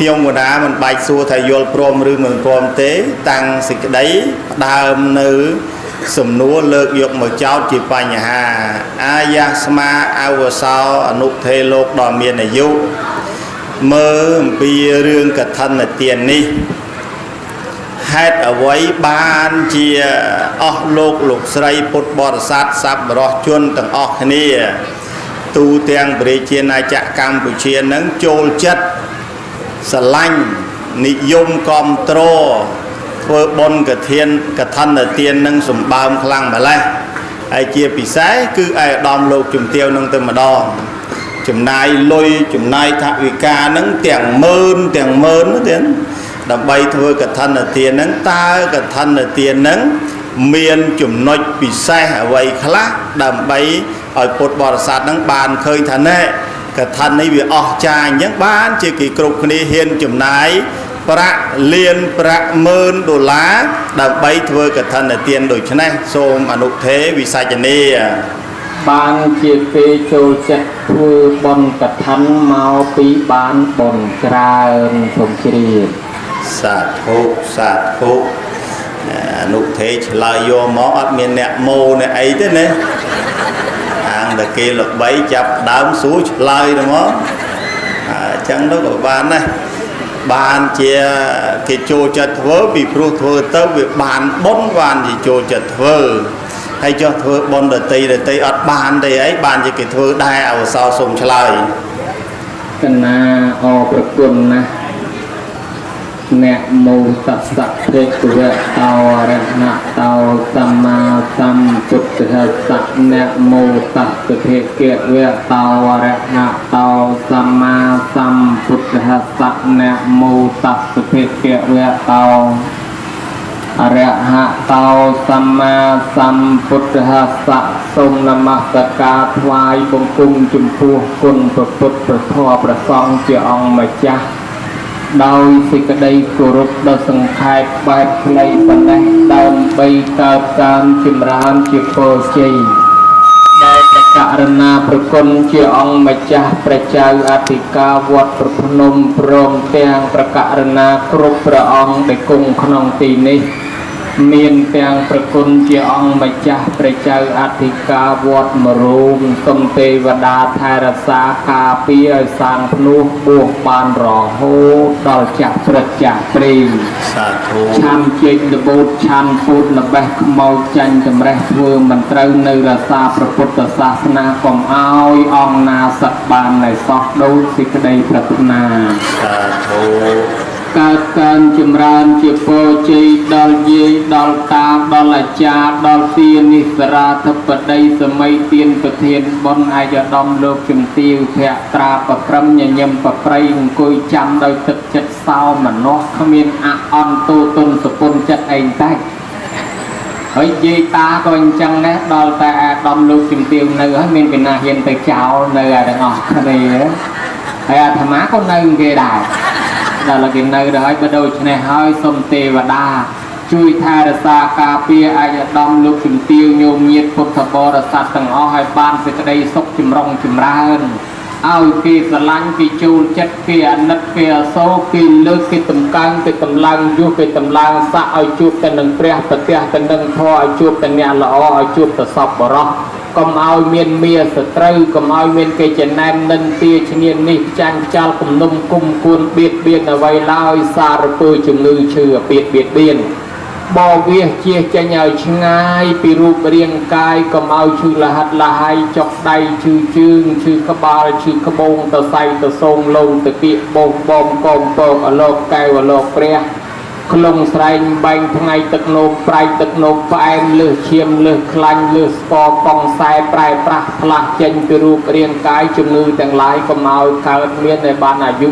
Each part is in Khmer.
nhung của đá mình bạch xua thầy vô prom rư mình prom tế tăng xịt đấy đào nữ sum núa lược dục một cháu chỉ phải nhà hà ayasma ao sao nụ thê lộc đò miền này dụ mơ bì rương cả thân là tiền đi hết ở với ban chia lục lục sray bột bọt sát sắp rõ chuôn tầng ni tu tiền bề chia na chạ Campuchia nắng trôi chất sờ lanh nị dung control phơi bon cả thiên cả thân là tiền nâng sủng bao khăng mà lại ai chia bị sái cứ ai đom lục chùm tiêu nâng từ mà đo chùm này lôi chùm này thạ vì ca nâng tiền mơn nó tiền đầm bay thôi cả thân là tiền nâng ta cả thân là tiền nâng miền chùm nói bị sai ở vậy khác đầm bay ở cột bò sát nâng bàn khơi thân này cả thân ấy bị cha những bán chỉ kỳ cục này hiên chùm này pra liên pra mơn đô lá đầm bay thôi cả thân là tiền đổi cho này xôm ở nụ thế vì sai cho nên ban chia phê châu chất thưa bon cả thân mau pi ban bon tra sông kiri sát thụ nụ thế là vô mỏ miền nẹt mô này ấy thế này hàng là kia lục bấy chập đám xuống lai đúng không chẳng đó của bạn này bạn chia cái chỗ chật vỡ bị pro thưa tới việc bạn bốn van thì chỗ chật vỡ hay cho thưa bon đời tây ở bàn đây ấy bàn chỉ cái thưa đai ở sau sông lai cái na o bậc quân na nè mô tập sạch thế của tàu nạ tàu sama sam chụp sạch nè mô tập thế kia tàu nạ tàu sama sam chụp sạch nè mô tập thế kia tàu hạ tàu sama sam chụp sạch sông nam sạc ca thoai bông cung chùm phu quân phật thọ phật song chỉ ông mà cha đôi sự cái đây của rốt đôi sừng khai bài play phần này đầm bay cao cam chìm ran chìm phô chì đại cả rana perkon chia ông mà cha prachau atika vọt perpnom prom tiang prakarana krup praong để cùng khong tì ni miền tiang perkon chia ông mà cha prachau atika vọt marum sông tê và đa thay ra sa ca pia sang pnu buộc ban rò hô đòi chặt chặt trì chăm chơi the boat chăm phút là bè màu chanh chầm rẽ vừa mình trâu nơi là sa praput sa na còn ao ong na sạch bàn này sọt đôi xí cái đây pratna các can chìm ran chìm phô chi đal dây đal ta đal là cha đal tiên nisra thập bậc đây sớm mấy tiên bậc thiên bon ai giờ đom lục chìm tiêu thẹn tra bậc râm nhà nhâm bậc pray côi chăm đôi thực chất sao mà nó không yên on tu tôn sụp tôn chất anh tay ở dây ta coi chăng đấy đal ta đom lục chìm tiêu nơi ở miền Việt Nam hiện tại chào nơi là ngọt này hay thà má có nơi ghê đài đó là cái nơi đó bắt đầu này hơi sông tê và đa chui tha ra xa cà pia ai đom lúc chìm tiêu nhôm nhiệt phật thập bò ra sát tầng o hai ban về cái đây sốc chìm rong chìm ra hơn ao kia sờ lanh kia chul chất kia ăn nứt kia số kia lướt kia tầm căng kia tầm lăng du kia tầm lăng sa ao chuột tên nâng pre bật tia tên nâng thò ao chuột tên nhà lọ ao chuột tên sọc bờ rọ cầm ao miền mía sờ trâu cầm ao miền cây chè nam nâng tia chên ni chăn chal cầm nôm cung cuốn biệt ở vây lao xa rồi pơ chừng ngư chừa biệt biên bò vía chia cho nhau ngay pi rup riêng cai cầm ao chư là hạt là hai chọc đầy chư chương chư các ba chư các bông tờ say tờ sông lông tờ kia bông bom con bom ở lộc cay và lộc pre lông sành bánh ngày tật nộp prai tật nộp em lừa chiêm lừa khanh lừa spo con sai prai pra lạc chân pi rup riêng cai chừng ngư tàng lái cầm ao cao miên này ban à giúp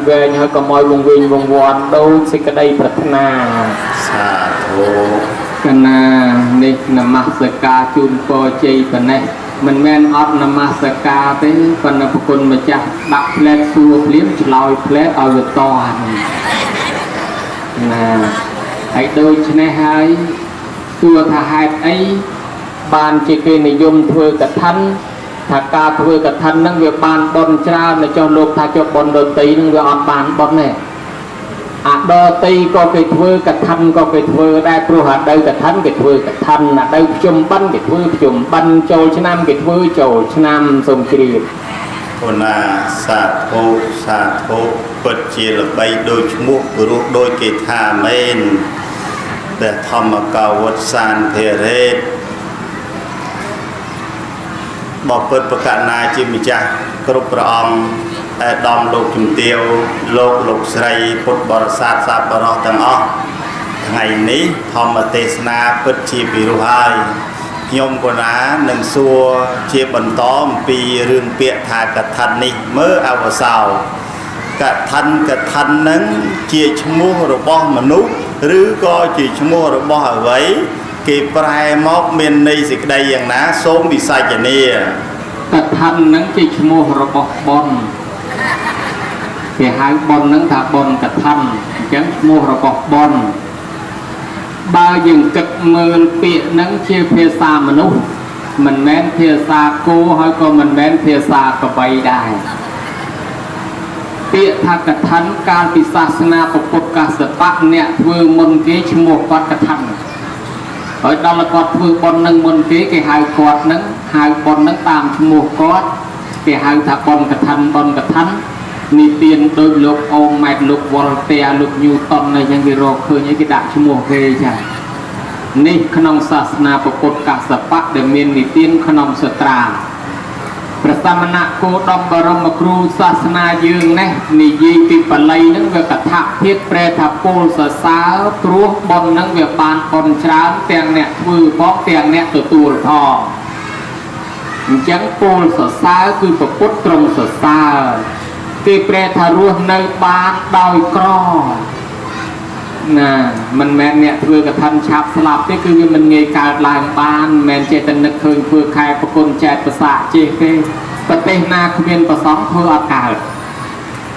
về hơi cầm môi vùng vòn đâu xí cái đây pratna kana này namaskar chun po chay phần này mình men ót namaskar thế phần là phần mà chặt đặt lên xua liếm lòi lên ở vực to nè hãy đôi chân này hai xua thà hai ấy ban chỉ kia này dùng thưa cả thân ថាការធ្វើកឋិននឹងវាបានបនច្រើននៅចុះលោកថាចុះបនដតីនឹងវាអត់បានបនទេអាដតីក៏គេធ្វើកឋិនក៏គេធ្វើដែរព្រោះអាដៅកឋិនគេធ្វើកឋិនអាដៅភ្ជុំបិណ្ឌគេធ្វើភ្ជុំបិណ្ឌចូលឆ្នាំគេធ្វើចូលឆ្នាំសូមជ្រាបពុណាសាធុសាធុពិតជាល្បីដោយឈ្មោះព្រោះដោយគេថាមែនព្រះធម្មកោវុត្តសានធេរេតបបិទ្ធប្រកាសណាជាម្ចាស់គ្រប់ព្រះអង្គឯកឧត្តមលោកជំទាវលោកស្រីពុទ្ធបរិស័ទសាបរោះទាំងអស់ថ្ងៃនេះធម្មទេសនាពិតជាពិរោះហើយខ្ញុំក៏ណានឹងសួរជាបន្តអំពីរឿងពាក្យថាកឋិននេះមើលអវសោកឋិនហ្នឹងជាឈ្មោះរបស់មនុស្សឬក៏ជាឈ្មោះរបស់អ្វីគេប្រែមកមានន័យសេចក្តីយ៉ាងណាសូមវិសាចនាកឋិនហ្នឹងជាឈ្មោះរបស់បុណ្យគេហៅបុណ្យហ្នឹងថាបុណ្យកឋិនអញ្ចឹងឈ្មោះរបស់បុណ្យបើយើងគិតមើលពាក្យហ្នឹងជាភាសាមនុស្សមិនមែនភាសាគោហើយក៏មិនមែនភាសាកបីដែរពាក្យថាកឋិនកាលពីសាសនាពុទ្ធកសបៈអ្នកធ្វើមុនគេឈ្មោះគាត់កឋិនហើយដល់គាត់ធ្វើបុណ្យនឹងមុនគេហៅគាត់នឹងហៅបុណ្យនឹងតាមឈ្មោះគាត់គេហៅថាបុណ្យកឋិនបុណ្យកឋិននេះទៀនដោយលោកអូម៉ែតលោកវ៉លតេលោកញូតុនអីចឹងគេរកឃើញអីគេដាក់ឈ្មោះគេចឹងនេះក្នុងសាសនាពុទ្ធកសបៈដែលមាននិទានក្នុងសត្រាព្រះសមណគោតមបរមគ្រូសាសនាយើងនេះនិយាយពីបល័យនឹងវាកថាភាពប្រែថាពលសរសើរព្រោះបុណ្យនឹងវាបានបុណ្យច្រើនទាំងអ្នកធ្វើផងទាំងអ្នកទទួលផងអញ្ចឹងពលសរសើរគឺពុទ្ធទ្រង់សរសើរគេប្រែថារស់នៅបានដោយក្រណាមិនមែនអ្នកធ្វើកឋិនឆាប់ស្លាប់ទេគឺវាមិនងាយកើតឡើងបានមិនមែនចេះតែនឹកឃើញធ្វើខែប្រគុណចែកប្រសាចេះទេប្រទេសណាគ្មានប្រសងធ្វើអត់កើត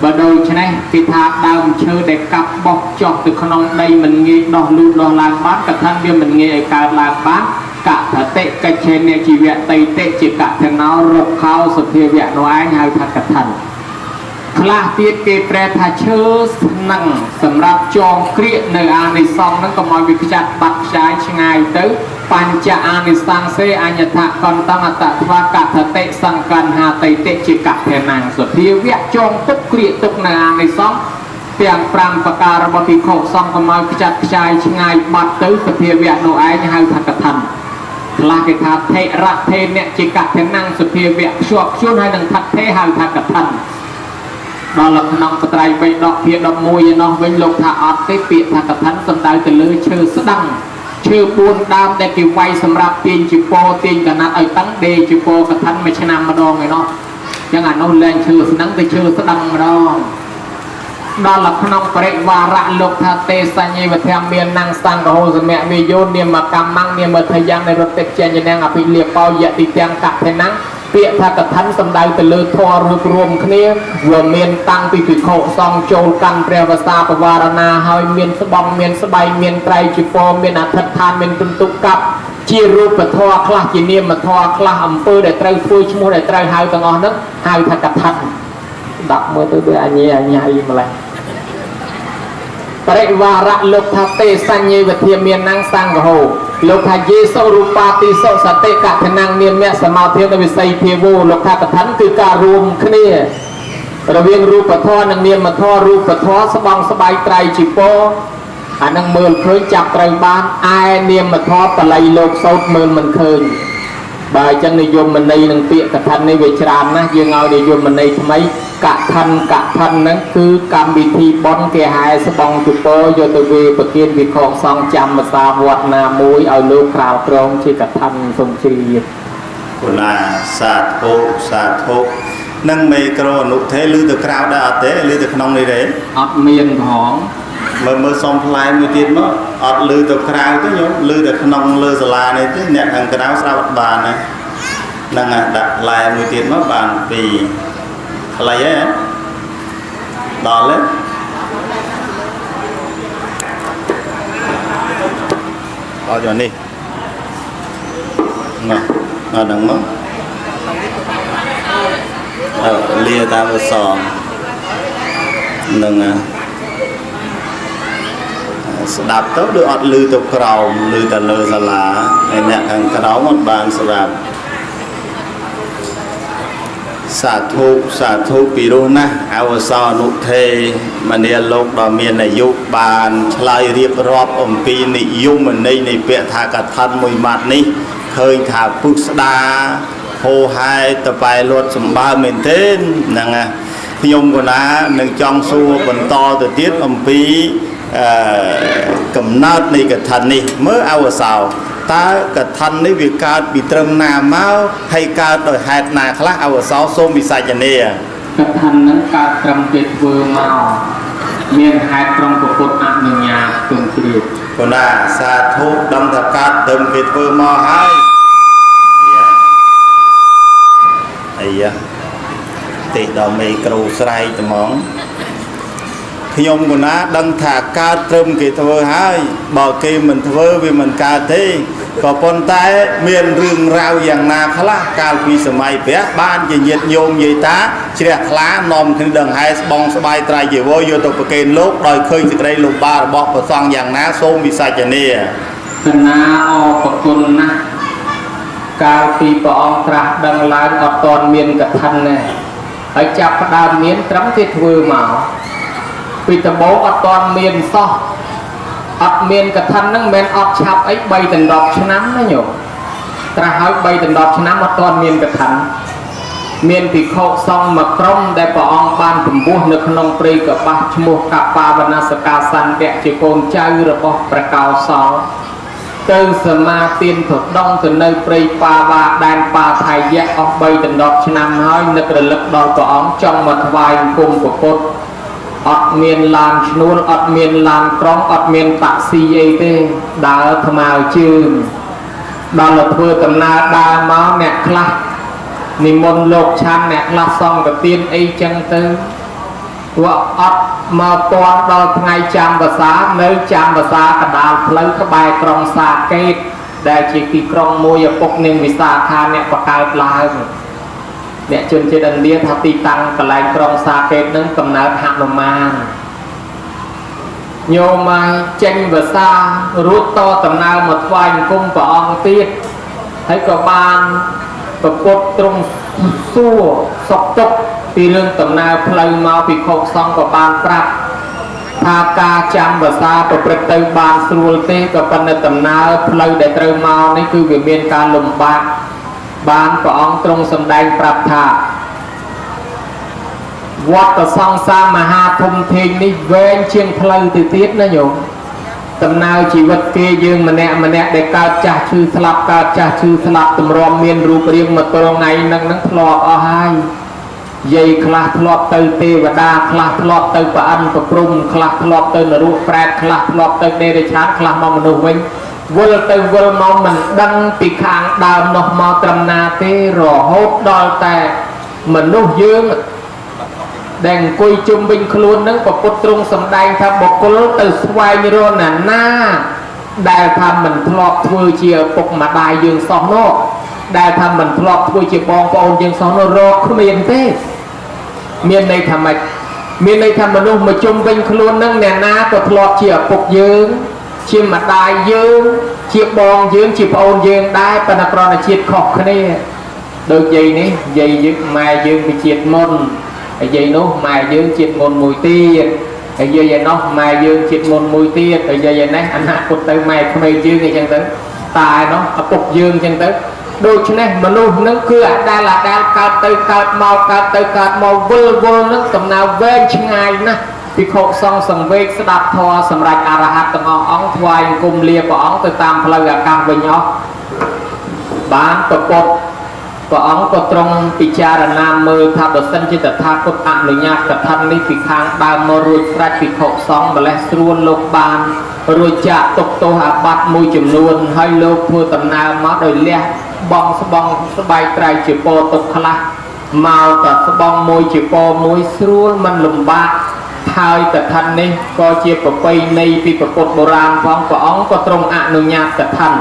បើដូច្នេះគេថាដើមឈើដែលកាប់បោះចុះទៅក្នុងដីមិនងាយដោះលូតដោះឡើងបានកឋិនវាមិនងាយឲ្យកើតឡើងបានកថតិកិច្ឆេនជីវៈតៃតិជាកឋិណោរុក្ខោសភាវៈនោះឯងហៅថាកឋិនខ្លះទៀតគេប្រែថាឈើស្នឹងសម្រាប់ចងក្រៀកនៅអានិសង្ឃហ្នឹងកុំឲ្យវាខ្ចាត់បាត់ខ្ចាយឆ្ងាយទៅបញ្ចអានិសង្ឃសេអញ្ញថកន្តអតត្វាកថតិសង្កន្ហាតៃតិជាកថេណាំងសភាវៈចងទុកក្រៀកទុកនៅអានិសង្ឃទាំង5ប្រការរបស់ភិក្ខុសង្ឃកុំឲ្យខ្ចាត់ខ្ចាយឆ្ងាយបាត់ទៅសភាវៈនោះឯងហៅថាកឋិនខ្លះគេថាថេរៈថេអ្នកជាកថេណាំងសភាវៈខ្ជាប់ខ្ជួនហើយនឹងថថេហៅថាកឋិនដល់ក្នុងបត្រៃ3ដកភា11ឯនោះវិញលោកថាអត់ទេពាក្យថាកឋិនសំដៅទៅលើឈើស្ដាំឈើ4ដើមដែលគេវាយសម្រាប់ទាញជីពោទាញកណាត់ឲ្យតឹងដេជីពោកឋិនមួយឆ្នាំម្ដងឯនោះចឹងអានោះលែងឈើស្នឹងទៅឈើស្ដាំម្ដងដល់ក្នុងបរិវារៈលោកថាទេសញ្ញវធមមានណាំងសង្ឃហោសមៈវិយោនាមកម្មនាមថយ៉ាងនៃរតិចេញនាងអភិលាបោយតិទាំងកថេណាំងពាក្យថាកឋិនសំដៅទៅលើធម៌រួបរวมគ្នាវាមានតាំងពីភិក្ខុសង្ឃចូលកាន់ព្រះវសាបវារណាហើយមានស្បង់មានស្បៃមានត្រៃជីពោមានអធិដ្ឋានមានពិន្ទុកັບជារូបធម៌ខ្លះជានាមធម៌ខ្លះអំពើដែលត្រូវធ្វើឈ្មោះដែលត្រូវហៅទាំងអស់ហ្នឹងហៅថាកឋិនដាក់មើលទៅដូចអញ្ញាអីម្លេះបរិវារៈលោកថាទេសញ្ញវធមានណាំងសង្ឃហោលោកថាយេសុរូបាតិសុសតិកឋិណាំងនាមសមាធិវិស័យភាវោលោកថាកឋិនគឺការរួមគ្នារវាងរូបធម៌និងនាមធម៌រូបធម៌ស្បង់ស្បែកត្រៃជីពោអានឹងមើលឃើញចាប់ត្រូវបានឯនាមធម៌បល័យលោកសោតមើលមិនឃើញបើអញ្ចឹងនិយមន័យនឹងពាក្យកឋិននេះវាច្រើនណាស់យើងឲ្យនិយមន័យថ្មីកឋិនហ្នឹងគឺកម្មវិធីបុណ្យគេហែស្បង់ជពោយកទៅវាប្រគិនវិខសង្ឃចាំភាសាវត្តណាមួយឲ្យលោកក្រៅក្រងជាកឋិនសូមជ្រាបគុណាសាធុសាធុនឹងមេក្រូអនុទេឬទៅក្រៅដែរអត់ទេឬទៅក្នុងនេះទេអត់មានផងមើលសំផ្លែមួយទៀតមកអត់ឮទៅក្រៅទេញោមឮទៅក្នុងលើសាលានេះទេអ្នកខាងក្រៅស្ដាប់អត់បានណាហ្នឹងដាក់ផ្លែមួយទៀតមកបានពីខ្លីហ៎ដល់ទេដល់យកនេះណាដល់ហ្នឹងមក lia tam sò nâng đạp tốt được ọt lư tục cầu lư tà lư xa lá nên nè thằng cái đó một bàn sẽ đạp xả thu bì rô na áo sò nụ thê mà nè lục đò miền này dục bàn lại riêng rộp ổng pi nị dung mà này này bẹ thả cả thân mùi mặt ní khơi thả phước đa hồ hai tập bài luật sầm ba miền tên nâng à nhung của nó nâng trong xua còn to từ tiết ổng pi cầm nát này cái thân này mới áo sò ta cái thân này việc cao bị trầm nà máu hay cao đổi hạt nà khác áo sò xôm bị sai chân nè cái thân nó cao trầm tuyệt vừa màu miền hạt trong của cột ăn mình nhà từng tuyệt còn là xa thuốc đâm thật cao đâm tuyệt vừa màu hai ấy thì đó mày cầu say tầm món nhung của nó đăng thả ca trâm kỳ thơ hai bỏ kỳ mình thơ vì mình ca thế có con tay miền rừng rau dạng na khá là cao vì sớm mai bé ban chỉ nhiệt nhôm gì ta chỉ là lá nòm khi đường hai bong sờ bay trai chỉ vô vô tục kênh lốp đòi khơi từ đây lục ba bỏ vào xoang dạng ná xôm vì sai chả nè na o bậc quân na cao vì bỏ tra đăng lái ở toàn miền cả thân này ở chập đàm miến trắm thiệt vừa màu vì tầm bố ở toàn miền so ở miền cả thân nó men ở chập ấy bay từng đọt nắm nó nhổ tra hỏi bay từng đọt nắm ở toàn miền cả thân miền thì khâu xong mà trong để bỏ ông ban tầm bố nước nông pri cả ba mua cả ba và na saka san đẹp chỉ còn chơi rồi bỏ bạc cao sáu từ sma tiên thuật đông từ nơi pri pa và đàn pa thầy dạy ở bay từng đọt nắm hỏi nước lực đo của ông trong một vài cùng của cốt ọt miền làng nuôi ọt miền làng krong ọt miền taxi ấy thế đã tham ao chương đó là vừa tầm na đa máu nẹt khla niệm môn lục chan nẹt khla xong cái tiên ấy chân tư và ọt mà toàn đó ngày chạm và xá nơi chạm và xá cả đào lấy các bài krong xa kết để chỉ khi krong môi và bốc nên vì xa kha nẹt và cao lại nè chân trên đằng lia thà ti tăng cả lại trong xa kết nâng cầm nát hạt nồng man nhiều mai tranh và xa rút to tầm nào một vài cung và ông tiết thấy có ban và cột trong xua sọc tốc thì lương tầm nào plei mau bị khổ xong có ban trap tha ca chăm và xa và bật từ ban xuôi tê có phần tầm nào plei để từ mau này cứ việc miền ca lùm bạc ban của ông trong sầm đai prap tha vót ở song sa mà ha thum thiên đi ven chiêng plei từ tiết nó nhổ tầm nào chỉ vật kia dương mà nè để cao cha chư slap tầm rom miền ruột riêng mà tôi ngày nâng nâng lọt ở hai dây khla lọt từ tê và đa khla lọt từ và ăn và prum khla lọt từ là ruột prep khla lọt từ đây để chán khla mong mình vinh vô từ vô mong mình đăng bị kháng đào nọc màu trầm na tê rò hốt đòi tè mình nô dương đèn quay chung binh luôn nâng và cốt trung sầm đai tham bọc cốt từ xoay như rô nà na đài tham mình thọt thưa chia bọc mà đài dương song nô đài tham mình thọt thưa chia bong bong dương song nô rô không miền tê miền này tham mạch miền này tham mình nô mà chung binh luôn nâng nè na và thọt chia bọc dương chia mặt đài dương chia bong dương chia bong dương đài panacron là chia khóc cái này được gì nè gì dương mai dương bị chia môn vậy nó mài dương triệt môn mùi tiên vậy giờ nó mài dương triệt môn mùi tiên rồi giờ này anh hạ cột tay mày không mày dương thì chân tới tài nó ở cục dương chân tới đôi chân này mà luôn nó cứ đa là đa cao tới cao màu vô nó tầm nào về chân ngày nè thì khổ xong sầm về sẽ đạp thò sầm rạch arahat tầm óng thoại cùng lia của óng từ tam phơi gà cam với nhau bán tập cột có ông có trong pichara mơ tháp đồ sân trên tờ tháp cốt ăn lời nhạc cả thân đi phịch kháng đào mơ rồi ra phịch khổ xong và lẽ xuân lục bàn rồi chạ tục tô hạ bát môi chùm luôn hơi lục thua tầm nào má đời lẹ bong sơ bay trai chỉ po tục khla màu cả sơ bong môi chỉ po môi xuân mình lùm ba hai cả thân đi coi chia của quay này vì của cột bồ ram phong có ông có trong ăn lời nhạc cả thân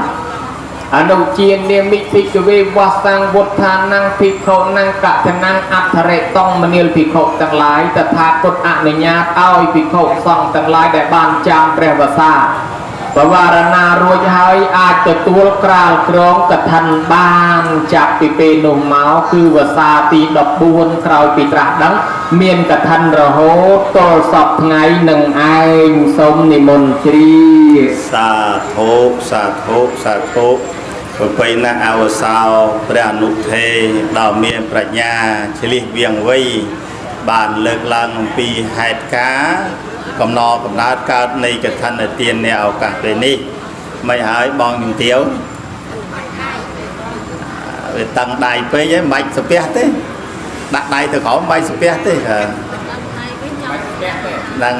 อนุจีนเนมิพิกเววัสังวุฒานังพิโคนังกะทนังอัตเรต้องมณีลพิโคทั้งหลายแต่ทาพุทธอนุญาตเอาพิโคส่องทั้งหลายได้บานจามเปรวสาปวารณารวยหายอาจจะตัวกราลกรองกระทันบานจากปีเปนุมเมาคือวสาตีดอกบุญคราวปีตราดังเมียนกระทันระโหโตสอบไงหนึ่งไอสมนิมนต์ชีสาธุสาธุสาธุไปนะอาวสาวพระอนุเทดาวเมียนปรัชญาชลิเวียงไว้บานเลิกลังปีเหตุการกำนอกำนาดการในกระทันในเตียนในเอากาศนี้ไม่หายบองหนึ่งเที่ยวvề tầng đài với với mạch sập pet thế đặt đài từ khỏi bay sập pet thế đang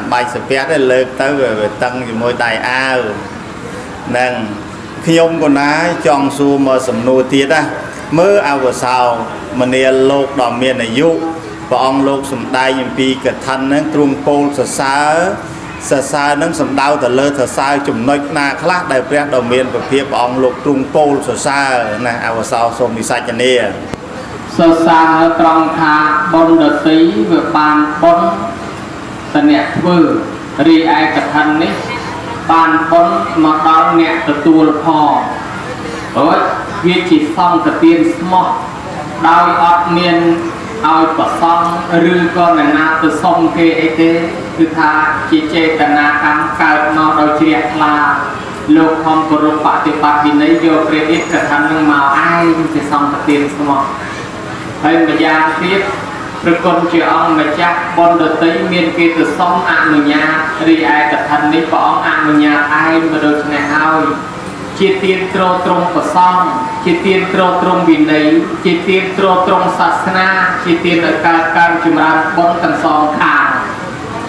bay sập pet đấy lượt tới về tầng thì môi đài a đang khi ông còn nói chọn su mà sầm nô tiết á mơ ao vào sau mà nè lục đỏ miền này dụ và ông lục sầm đài những pi cái thân nó trung pol xa nó sầm đau từ lơ từ xa chùm nói na khác đại pet đỏ miền và phía ông lục trung pol xa nè ao vào sau xôm đi sai chân nè xa trong thà bon đợt tí về bàn bon tận nhẹ vừa ri ai cái thân đấy bàn bon mà đau nhẹ từ tua phò ơi việc chỉ xong từ tiên smart đau ọt miền ao bờ sông rư con là na từ sông kê ấy thếคือทาจิเจตนาการเกิดนอโดยเฉลี่ยลาโลกคอมกรุปฏิบัติวินัยโยเกรดิตกระทำนึงมาไอ้จะส่องตะเตียนสมองให้มาญาติประกอบเชื่อองมาจับบนดตีเมียนกีตุส่องอนุญารีไอกระทำนี้ปองอนุญาไอ้มาโดยชนะเอาจิตเตียนโตตรงประซองจิตเตียนโตตรงวินัยจิตเตียนโตตรงศาสนาจิตเตียนการจุมราบนทั้งสองขา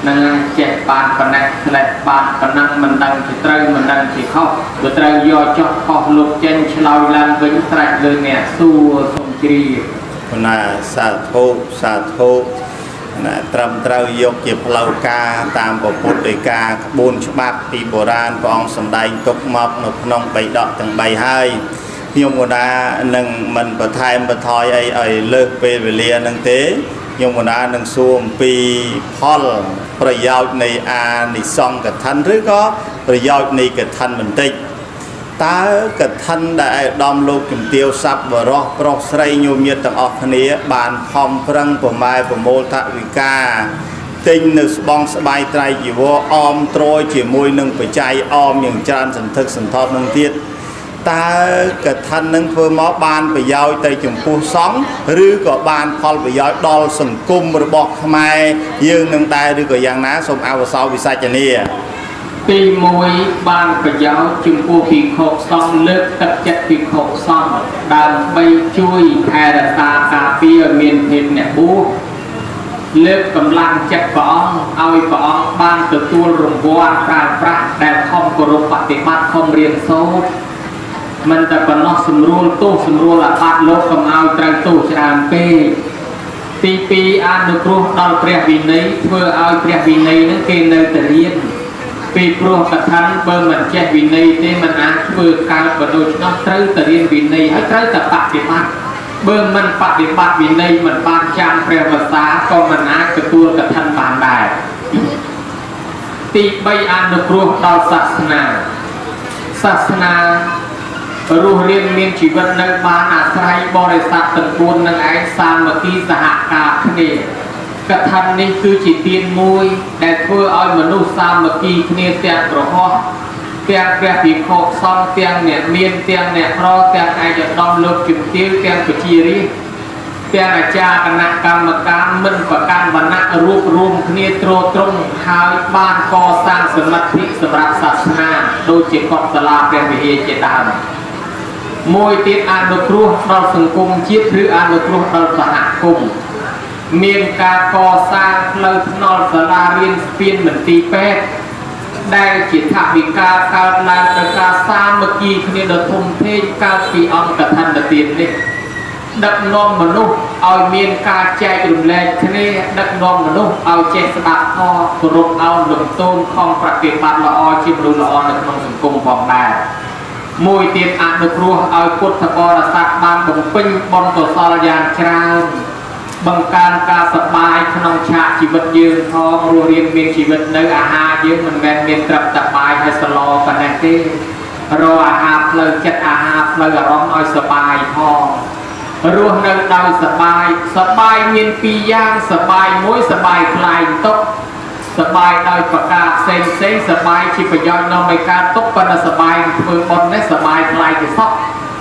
นั่งเจ็บบานปนักแหลกบานปนักมันดังจิตเตยมันดังจิตเข้าจิตเตยย่อจอกขอบลุกเจนชลาวลันวิ่งไตรเลยเนี่ยสู้สมจรีคนน่ะสาธุน่ะตรำเตยยกเก็บเหล่ากาตามประพุทธกาบุญฉบับปีโบราณกองสำได้ตกหมอกนกน้องใบดอกตั้งใบให้ยมคนน่ะหนึ่งมันประทายประทอยไอ้เลิกไปเวลียนังเตยมคนน่ะหนึ่งซูมปีพอลประโยชน์ในอานิสงส์กับท่านหรือก็ประโยชน์ในกับท่านมันติดตากับท่านได้ดอมโลกจุ่มเตียวซับบรอกปลอกใส่โยมเยต่างออกนี้บานพอมพรังประมาประโมทวิกาติงนึกบองสบายใจอยู่ว่าออมโตรยจีมวยหนึ่งไปใจออมอย่างจานสันทึกสันทอบหนึ่งเทียดตากับท่านนั้นเพื่อมอบานไปยาวใจจุ่มผู้สองหรือก็บานพอลไปยาวดอลสังกุมระบอกทำไมยืนหนึ่งตายหรือก็อย่างน้าสมอาวสาววิสัยเจนีปีมวยบานไปยาวจุ่มผู้ผีโคกซองเลิกตัดจัดผีโคกซองดังใบช่วยแทนตากาเปียเมียนเพชรเนี่ยบูเลิกกำลังจัดปองเอาปองบานตัวตัวรวมวัวการพระแต่คอมกรุปฏิบัติคอมเรียนโซ่มันแต่ปนอสำรวจตู้สำรวจละพัดโลกกำเอาตรังตู้ชามเป้ปีอานุครูดอลเปรียวินัยเพื่อเอาเปรียวินัยนั้นเกณฑ์ในแต่เรียนปีครูกระทันเบอร์มันแจกวินัยเต้มันอาเพื่อการบรรลุน้องเตยแต่เรียนวินัยให้เตยแต่ปฏิบัติเบอร์มันปฏิบัติวินัยมันบานจามเปรียภาษาก็มันอากระตัวกระทันบานได้ปีใบอานุครูดอลศาสนารู้เรียนเมียนชีวิตในบ้านอาศัยบริษัทตึกบุญในไอซานเมื่อกี้สหการนี่กระทันนี่คือจิตเตียนมวยแต่เพื่อเอามนุษย์ซามเมื่อกี้เนี่ยเตียงกระหอบเตียงแปรผีโคกซองเตียงเนี่ยเมียนเตียงเนี่ยเพราะเตียงไอจะต้องเลิกจุดเตี้ยเตียงกุจีรีเตียงอาจารย์คณะกรรมการมันประกันวันนักรวมเนี่ยตรงหายบ้านก่อสร้างสมาธิสำหรับศาสนาโดยจิตกอบสลาเป็นวิเอเจตามมวยติดอนุครูเราสังคมจิตหรืออนุครูเราสหคมเมียนการก่อสร้างเพลิงนอนสลาเรียนเปลี่ยนเหมือนตีแปดได้จิตถักมีการลานการสร้างเมื่อกี้คือเดินทงเทศการปีอมกับทันเตียนนี่ดักนอมมนุษย์เอาเมียนการใจรุนแรงทีนี้ดักนอมมนุษย์เอาเจสดาพอกรุบเอาหนุ่มต้นคลองปฏิบัติละอจิบรุละอในขนมสังคมของได้ มวยเตียนอนุครัวเอาพุทธบริษัทบางบุญปิ้งบนตัวซอลยานชราบังการการสบายขนมชาชีวิตยืนทองรัวเรียนเมียนชีวิตเนื้ออาหารยืมมันแมนเมียนกลับสบายให้สโลกันแน่ที่รออาหารเพลิดจัดอาหารเพลิดร้องอ้อยสบายทองรัวเนื้อดาวสบายเมียนปีย่างสบายมวยสบายคลายตกสบายดาวประกาศเซ็งสบายชีพยอยนอมการตกปนสบายเพื่อบนได้สบายคลายจะซอก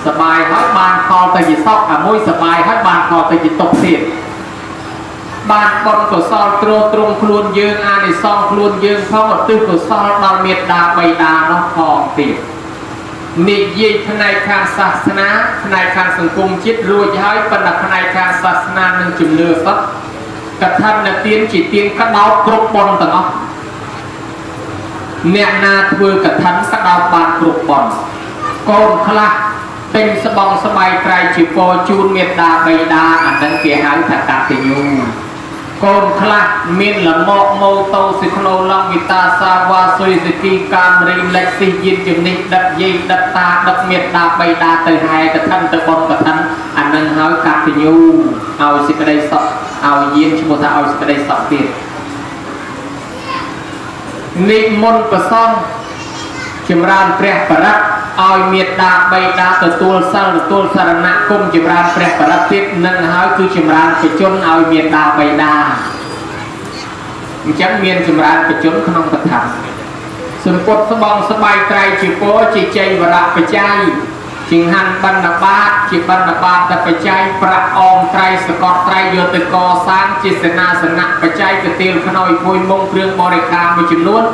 สบายให้บานคอแต่จะซอกมวยสบายให้บานคอแต่จะตกเสียบานบนก็ซอลตรงคลุนยืงอาในซองคลุนยืงเพราะหมดตื้อก็ซอลดาวเมียดาใบดาน้องทองติดนิยายในทางศาสนาในทางสังคมจิตรวยย้ายปนักในทางศาสนาหนึ่งจุดเลือดกระทำในเตียนจีเตียนกระดาวกรุบบอลต่างเนี่ยนาเถือกระทันกระดาวบานกรุบบอลโกนคลาเป็นสบองสบายไกรจีโปจูนเมียดาใบดาอันนั้นเกี่ยหายถัดตาติยูโกนคลาเมียนละโมโมโตสิโคโนลังวิตาสาวาสุยสกีการรีเล็กซิยินจิมนิดับยีดับตาดับเมียดาใบดาเตยไฮกระทันตะบอลกระทันอันนั้นหายกัดติยูเอาสิกระไดสอบเอาเยี่ยมชิบุตรเอาสิกระไดสอบเตียนนิมนต์ประซ่องจิมรานเปรียบประเอาเมียดาใบดาตัวสารณะคุมจิมรานเปรียบประติดนั่นหายคือจิมรานไปจนเอาเมียดาใบดาจังเมียนจิมรานไปจนขนมกระถางสมปดสบองสบายใจจิโปจิใจวระไปใจจิงหันบรรณบาตจิบรรณบาตแต่ไปใจประอมไตรสกอตไตรโยตกอสร้างจิสนาสนะไปใจกระเตียลขนอยพวยมงเครื่องบริการมีจำนวน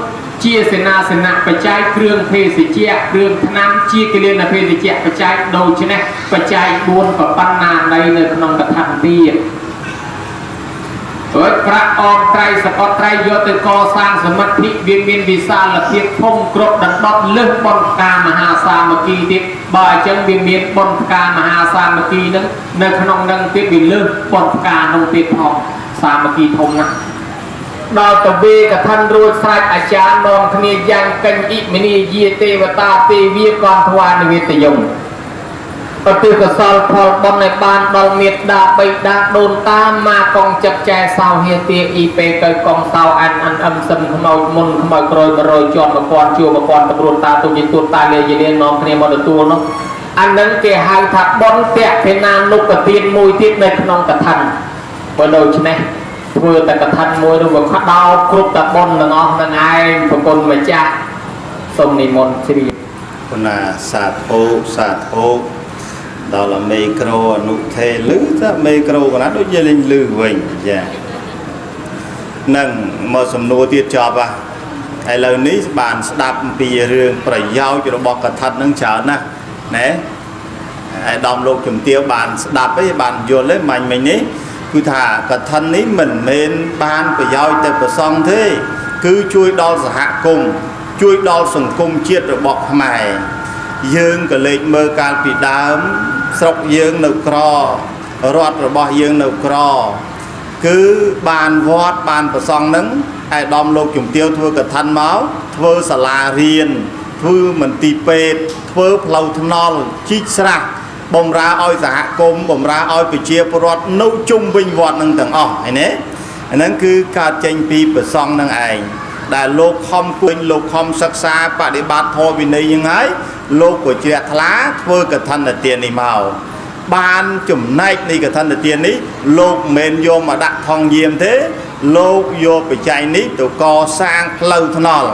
เจียเสนาสนะปัจจัยเครื่องเพศเจียเครื่องน้ำเจียกเรียนเพศเจียปัจจัยโดยชนะปัจจัยบวนกับปัญนาในเนื้อขนมกระทันตีพระอมไตรสกอตไตรโยตกอสร้างสมัติเวียนเมียนวิสาละเพียงพงกรบดันดอกเลือกบนกามหาสามกีติบ่ายจังเวียนเมียนบนกามหาสามกีนั้นในขนมดังเตียบินเลือกบนกานงเตียทองสามกีทงนะดาวตะเบกับท่านรู้ใส่อาจารย์นองคณียังกันอิมินีเยเตวตาเตวีกรทวานเวทยงปฏิกษาพอบนในบ้านดองเมียดาใบดาโดนตามมากองจับแจสาวเฮียเตียอีเปเกยกองสาวอันซึมขมาวมุนขมาวกรอยมารอยจอมมากรชัวมากรตำรวจตาตุยิตุตาเลียเลียนองคณีมอดตัวเนาะอันนั้นเกี่ยหายถักบนเตะเพนานุกตีนมวยทิพในขนมกระทันบนโดยชนะเพื่อแต่กระทันมวยดูแบบขัดดาวกรุบตะบนนะเนาะนั่นไงพวกคนมาจ้าสมนิมนต์สิริคนน่ะสาธุดอลเมโครนุเทลือถ้าเมโครก็นั้นด้วยเล่นลือเว้ยจ้ะนั่งมาสำนวนที่จอบอ่ะไอ้เหล่านี้บานสดับปีเรื่องประยาวจะบอกกระทัดนั่งเช้านะเนี่ยไอ้ดอมโลกจุ่มเตี้ยบานสดับไอ้บานโยนเลยมันนี้คือถ้ากระทันนี้mình nên banประยาวแต่ประซองเท่คือช่วยดอลสหกรณ์ช่วยดอลสังคมเชียดระบอกใหม่ยืงก็เลยเมื่อการปิดดามสกยืงนกรอรอดระบอกยืงนกรอคือบานวอดบานประซองนั้นไอ้ดอมโลกจุ่มเตี้ยวทั่วกระทันเมาส์ทั่วสลาเรียนทั่วเหมือนตีเป็ดทั่วเพลาทนอลชิสระบ่มราอ้อยสหกรมบ่มราอ้อยไปเชียร์ปรอดนู้จุ่มวิญวอดนั่งต่างอ้อไอ้เนี่ยอันนั้นคือการเจงปีประซองนั่งไอ้แต่โลกคอมกุญโลกคอมศึกษาปฏิบัติทอวินัยยังไงโลกก๋วยเตี๋ยวทลาเพื่อกระทันเตียนในเมาบานจุ่มในนี่กระทันเตียนนี้โลกเมนโยมาดักทองเยี่ยมเท่โลกโยไปใจนี้ตัวก่อสร้างเพลาทนอล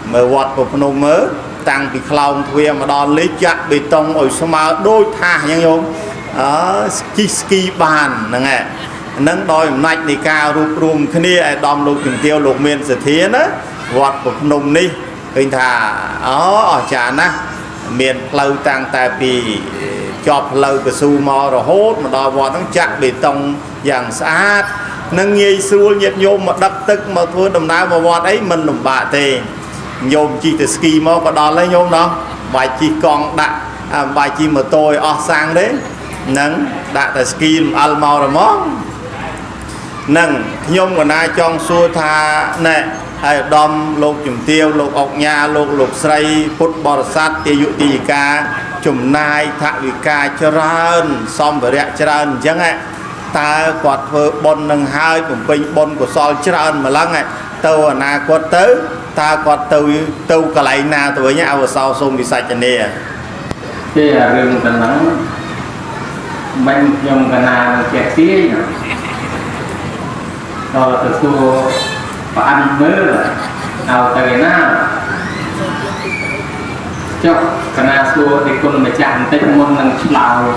เมื่อวัดปพนมเมื่อตั้งปีคลองทวีมาดอนลิจักบีตงอ่อยสมาโดยท่ายังโยมสกีบานนั่นไงนั่งดอยในในการรวบรวมคณีไอ้ดอมโลกจุ่มเตียวโลกเมียนเสถียรนะวัดปพนมนี่เป็นท่าอาจารย์นะเมียนเพลาตั้งแต่ปีจอบเพลากระซูมอระโหดมาดอวัดต้องจักบีตงอย่างสะอาดนั่งเงยสูญเย็ดโยมมาดับตึกมาทั่วดำน้ำมาวัดไอ้มันหนุ่มบะเตโยมจีแต่สกีมอก็ดอนเลยโยมเนาะใบจีกองดะใบจีมาโตยออกsang đấyนั่งดะแต่สกีอัลมาระมองนั่งโยมกับนายจองสัวทาเนี่ย ai đom lục chùm tiêu lục ọc nhà lục sray phút bò sát tiêu dụ tì ca chùm nai thạ vì ca chơ rơn xong và rẽ chơ rơn chẳng ạ ta quạt vợ bồn nâng hai bùm bình bồn của sol chơ rơn mà lăng ạ tâu na quạt tới ta quạt tâu cả lại na tụi nhá vào sau xong đi sạch cho nè thế là rừng tần nắng bên nhom cả na chẹt tía đó là từ xưa và ăn mới rồi nào tới na cho cả na xưa thì con mà chạm tới môn năng lao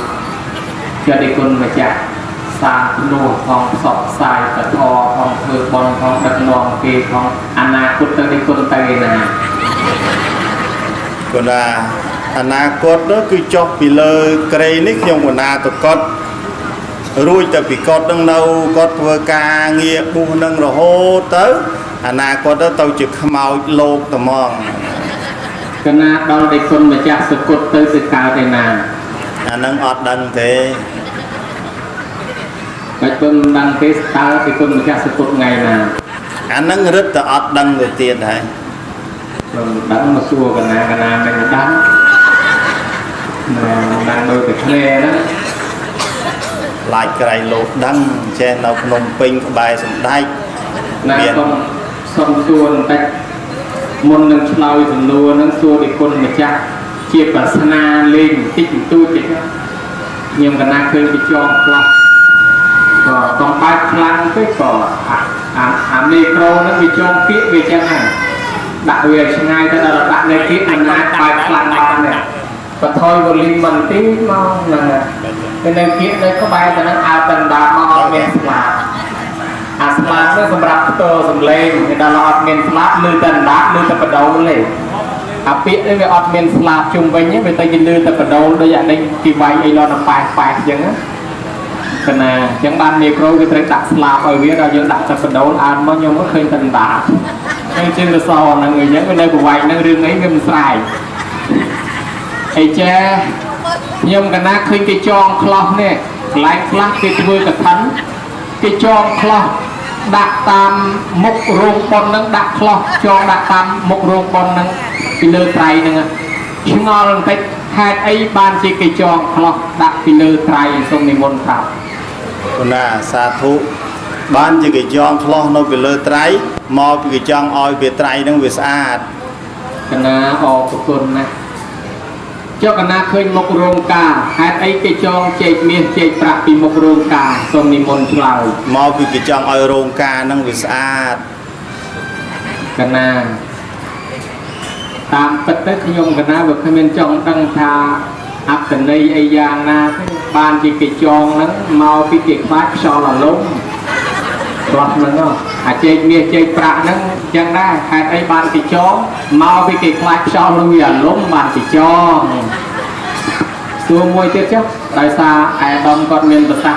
cho đi con mà chạm xa nô phong sọt sai cả thò phong thừa bon phong đặt nòng kê phong ana cốt tới đi con tới na còn là ana cốt đó cứ cho bị lơ cây nick nhung của na tụt cốt rồi từ bị cốt đang nâu cốt vừa ca nghe bu nâng rồi hô tới ana cốt đó tàu trực màu lột tầm mong cái na đó đi con mà chạm sự cốt tới sự cao đây na nâng ọt đằng thế cái con đăng cái tao thì con mà chạm sự cốt ngày na nâng rất là ọt đằng người tiền đấy đắng mà xua cái na mình đắng mà đang đôi cái khe đó lại cái lột đằng trên nó nông pin bài sầm đai na không xong xuôn tay môn nâng lao dùm lùa nâng xua để con mà chạm chia cả sana lên tích tu chết nhưng cái na khơi bị cho còn ba khăn cái cỏ micro nó bị cho kia về chân này đặt về ngay ta là đặt lên kia anh na ba khăn này và thôi vừa linh mình tí mau là cái này kia đây có bài ta nó ao tần đà mau nghe là slap nó sầm rạp to sầm lên người ta lo admin slap lư tần đá lư tập đầu lên biết đấy về admin slap chung với nhé về tay lư tập đầu đây dạng đây kỳ vay ai lo nằm bài chẳng á cái này chẳng ban micro cái trái đặt slap ở phía rồi giờ đặt tập đầu ăn bao nhiêu mới khơi tần đá cái trên là sau là người nhớ cái nơi của vay nó riêng ấy ngâm xài ai cha nhưng cái na khơi cái tròn clock nè lại clock cái vui cái thánh cái tròn clock đặt tam một rung bồn nâng đặt clock cho đặt tam một rung bồn nâng pillar tray nâng chúng ngon cái hai ấy ban chỉ cái tròn clock đặt pillar tray xong đi môn thảo còn là sa thú ban chỉ cái tròn clock nó pillar tray mò cái tròn oi về tray nó về sạch cái na họ của con này cho cái na khơi một rung cà hai ấy cái tròn chạy miên chạy bạc bị một rung cà xong đi môn thảo mò cái tròn oi rung ca nó về sạch cái na tam tất tất nhung cái na vực mình trong đăng thà áp cái này ai giang na ban chỉ cái tròn nó mau cái phát so là lúng đoạt nó chạy miên chạy bạc nó chẳngได้hai ấy ban cái tròn mau cái phát so luôn là lúng ban cái trònตัวมวยเตี้ยเจ้าได้ซาไอ้ดอมก็เมียนภาษา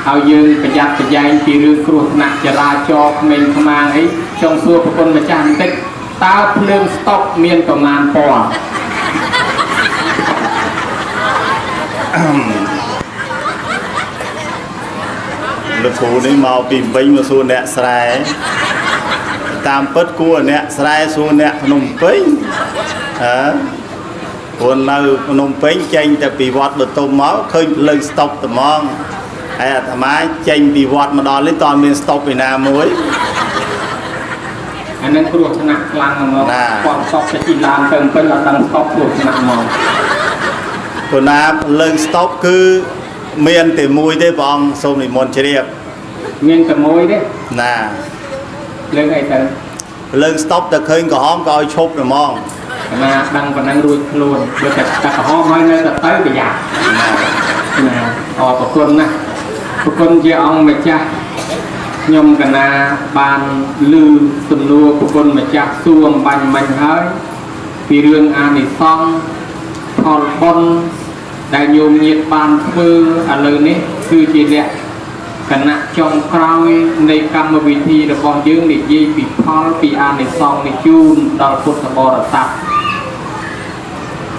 เอายืนประหยัดประหยัดปีเรื่องครูหนักจะราจอกเมนขมาไอ้จงซัวประคนมาจานติดตาเพลิงสต็อกเมียนประมาณปอlực thủ đấy màu tìm vinh mà xua nẹt sài tam pất cua nẹt sài xua nẹt nồng vinh hả còn là nông pén chanh tại bị vọt được tôm máu khơi lên stop tầm mong ai à thằng má chanh bị vọt mà đòn lấy toàn miền stop Việt Nam muối anh nên có được nặng lăng mà còn stop sẽ chỉ làm từng cái là tăng stop được nặng mà còn là lên stop cứ miền thì muối thế bong xong thì mòn chơi miền từ muối đấy nè lên ngày tới lên stop ta khơi có hóm coi chụp rồi mong mà đăng và năng đuôi luôn được cả họ mới nơi tới bây giờ nè họ của con chị ông mà cha nhom cả na ban lư sầm lúa của con mà cha xuông bành bành hơi vì riêng an thì xong còn con đại nhôm nhiệt ban phư à lời này cứ chỉ đẹp cả na trong cõiในกรรมวิธีរបស់យើងនិយាយពីផលពីអានិសង្សនេះជូនដល់ពុទ្ធបរិស័ទ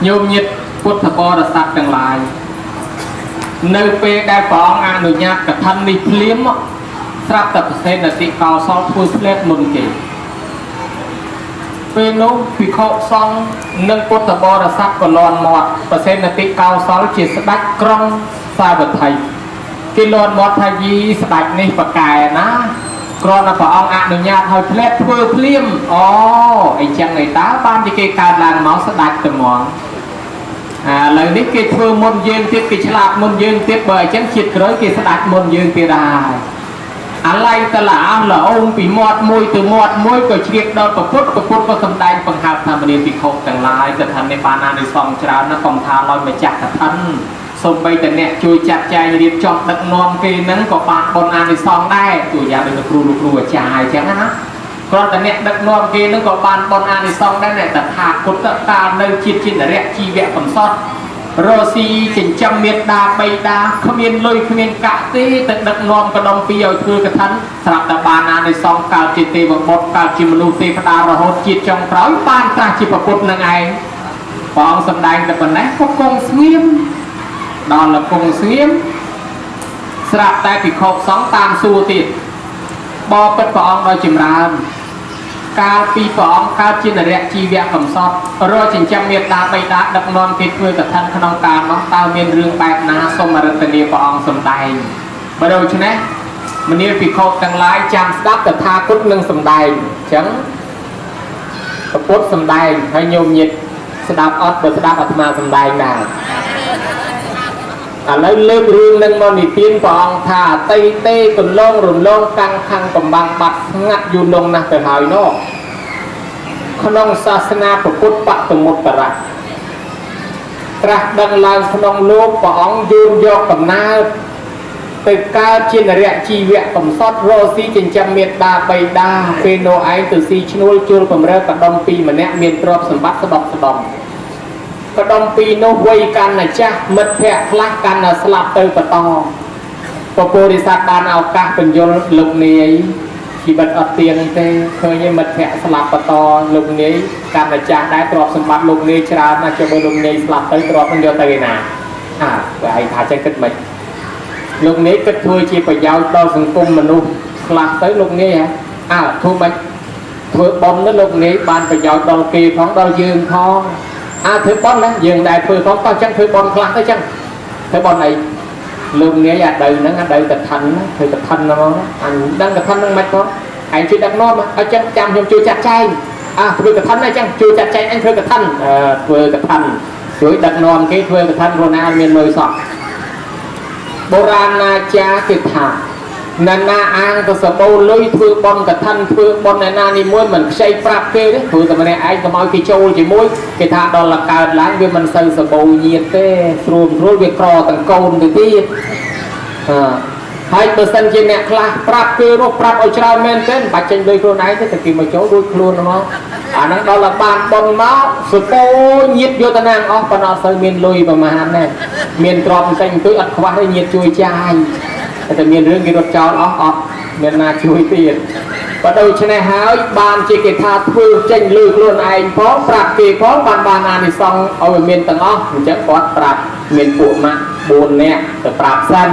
ញោមញាតិពុទ្ធបរិស័ទទាំងឡាយនៅពេលដែលព្រះអង្គអនុញ្ញាតកថានេះភ្លាមស្រាប់តែប្រសិទ្ធិកោសលធ្វើផ្លែតមុនគេ ពេលនោះពិខុសង្ឃនិងពុទ្ធបរិស័ទក៏លន់មាត់ប្រសិទ្ធតិកោសលជាស្ដេចក្រុងសាវត្ថីគេលន់មាត់ថាយីស្ដេចនេះប្រកែណាគ្រាន់តែព្រះអង្គអនុញ្ញាតឲ្យផ្លែធ្វើភ្លាមអូអីចឹងឯតាបានជាគេកើតឡើងមកស្ដេចត្មងឥឡូវនេះគេធ្វើមុនយើងទៀតគេឆ្លាតមុនយើងទៀតបើអញ្ចឹងជាតិក្រោយគេស្ដេចមុនយើងទៀតដែរអាឡៃតឡាអស់ល្អងពីមាត់មួយទៅមាត់មួយក៏ជ្រាបដល់ប្រពុតក៏សម្ដែងបង្ហើបថាមនាពិខុទាំងឡាយកថានេះបានអានិសង្សច្រើនណាស់កុំថាឡើយម្ចាស់កថាសូម្បីតែអ្នកជួយចាត់ចែងរៀបចំដឹកនាំគេហ្នឹងក៏បានបុណ្យអានិសង្សដែរជួយយ៉ាងដូចគ្រូលោកគ្រូអាចារ្យអញ្ចឹងណាគ្រាន់តែអ្នកដឹកនាំគេហ្នឹងក៏បានបុណ្យអានិសង្សដែរអ្នកតថាគតកាលនៅជាតិនរៈជីវៈកំសត់រស់ស៊ីចិញ្ចឹមមេត្តាបៃតាគ្មានលុយគ្មានកាក់ទេតែដឹកនាំកដុំពីឲ្យធ្វើកថាស្រាប់តែបានអានិសង្សកើតជាទេវបុត្រកើតជាមនុស្សទេវតារហូតជាតិចុងក្រោយបានត្រាស់ជាប្រពុតនឹងឯងព្រះអង្គសម្ដែងតែប៉ុណ្ណេះក៏គង់ស្ងៀមដល់លគង់ស្ងៀមស្រាប់តែពិខុសង្ឃតាមសួរទៀតបបិទ្ធព្រះអង្គដល់ចម្រើនកាលពីព្រះអង្គកើតជានរៈជីវៈកំសត់រកចិញ្ចឹមមេត្តាបៃតាដឹកនាំគេធ្វើកថាក្នុងកាលនោះតើមានរឿងបែបណាសូមរតនាព្រះអង្គសម្ដែងបើដូច្នេះមនាលភិក្ខុទាំងឡាយចាំស្ដាប់តថាគតនឹងសម្ដែងអញ្ចឹងប្រពុតសម្ដែងហើយញោមញាតិស្ដាប់អត់បើស្ដាប់អាត្មាសម្ដែងដែរឥឡូវលើករឿងនឹងមកនិទានព្រះអង្គថាអតីតេកន្លងរំលងកាំងខាំងកំបាំងបាត់ស្ងាត់យូរលងណាស់ទៅហើយនោះក្នុងសាសនាពុទ្ធបតមុត្តរៈត្រាស់ដឹងឡើងក្នុងលោកព្រះអង្គយោនយកកំណើតទៅកើតជានរៈជីវៈកំសត់រស់ស៊ីចិញ្ចឹមមេត្តាបៃតាពេលនោះឯងទៅស៊ីឈ្នួលជួលបំរើកដុំពីរម្នាក់មានទ្រព្យសម្បត្តិស្ដុកស្ដំកដុំពីរនោះវ័យកាន់តែចាស់មិត្តភក្តិខ្លះកាន់តែស្លាប់ទៅបន្តពពុរិស័ទបានឱកាសបញ្យលលោកនាយជីវិតអត់ទៀងទេឃើញមិត្តភក្តិស្លាប់បន្តលោកនាយកាន់តែចាស់ដែរទ្រព្យសម្បត្តិលោកនាយច្រើនណាស់ចុះបើលោកនាយស្លាប់ទៅទ្រព្យនឹងយកទៅឯណាបើឯងថាចេះគិតមិនលោកនាយគិតធ្វើជាប្រយោជន៍ដល់សង្គមមនុស្សខ្លះទៅលោកនាយធ្វើមិនធ្វើបុណ្យទៅលោកនាយបានប្រយោជន៍ដល់គេផងដល់យើងផងធ្វើបុណ្យណាយើងដែរធ្វើផងក៏ចឹងធ្វើបុណ្យខ្លះទៅចឹងធ្វើបុណ្យអីលោកនាយអាដៅហ្នឹងអាដៅកថាធ្វើកថាហ្មងអញដឹងកថាហ្នឹងមិនផងឯងជួយដឹកនាំអញ្ចឹងចាំខ្ញុំជួយចាត់ចែងធ្វើកថាអញ្ចឹងជួយចាត់ចែងអញធ្វើកថាធ្វើកថាជួយដឹកនាំគេធ្វើកថាខ្លួនណាមានលុយសោះបុរាណអាចារ្យគេថាណាអាងទៅសបោលុយធ្វើបន់កថាធ្វើបន់ឯណានេះមួយមិនខ្ចីប្រាប់គេទេព្រោះតែម្នាក់ឯងកុំឲ្យគេចូលជាមួយគេថាដល់លកើតឡើងវាមិនសូវសបោញាតទេស្រួលវាក្រទាំងកូនទៅទៀតហើយបើសិនជាអ្នកខ្លះប្រាប់គេនោះប្រាប់ឲ្យច្រើនមែនទេមិនបាច់ចេញដោយខ្លួនឯងទេតែគេមកចូលរួចខ្លួនហ្មងអាហ្នឹងដល់តែបានបន់មកសបោញាតយកតាណាងអស់ប៉ុន្តែអត់សូវមានលុយប្រមាណទេមានទ្រព្យបន្តិចបន្តួចអត់ខ្វះទេញាតជួយចាយតែមានរឿងគេរត់ចោលអត់មានណាជួយទៀតបើដូច្នេះហើយបានជាគេថាធ្វើចេញលឺខ្លួនឯងផងប្រាប់គេផងបានអានិសង្សឲ្យមានទាំងអស់អញ្ចឹងគាត់ប្រាប់មានពួកម៉ាក់4នាក់ទៅប្រាប់សិន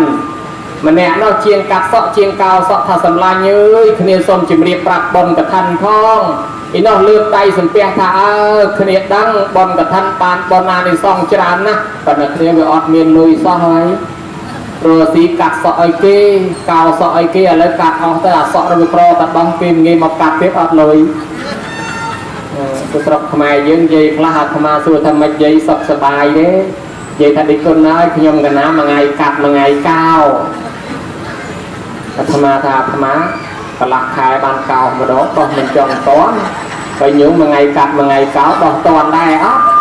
ម្នាក់នោះជាងកាត់សក់ជាងកោសក់ថាសម្លាញ់អើយគ្នាសូមជម្រាបប្រាប់បនកថាផងឯនោះលើកដៃសំពះថាគ្នាដឹងបនកថាបានបនអានិសង្សច្រើនណាស់ប៉ុន្តែគ្នាវាអត់មានលុយសោះហើយរស់ស៊ីកាត់សក់ឲ្យគេកោសក់ឲ្យគេឥឡូវកាត់អស់ទៅអាសក់របស់ក្រតែបង់គេងាយមកកាត់ទៀតអត់លុយទៅស្រុកខ្មែរយើងនិយាយខ្លះអាត្មាសួរថាមិននិយាយសុខសប្បាយទេនិយាយថាដូចគុណហើយខ្ញុំកណាមួយថ្ងៃកាត់មួយថ្ងៃកោអាត្មាថាអាត្មាកន្លះខែបានកោម្ដងដោះមិនចង់តន់បើញោមមួយថ្ងៃកាត់មួយថ្ងៃកោដោះតន់ដែរអត់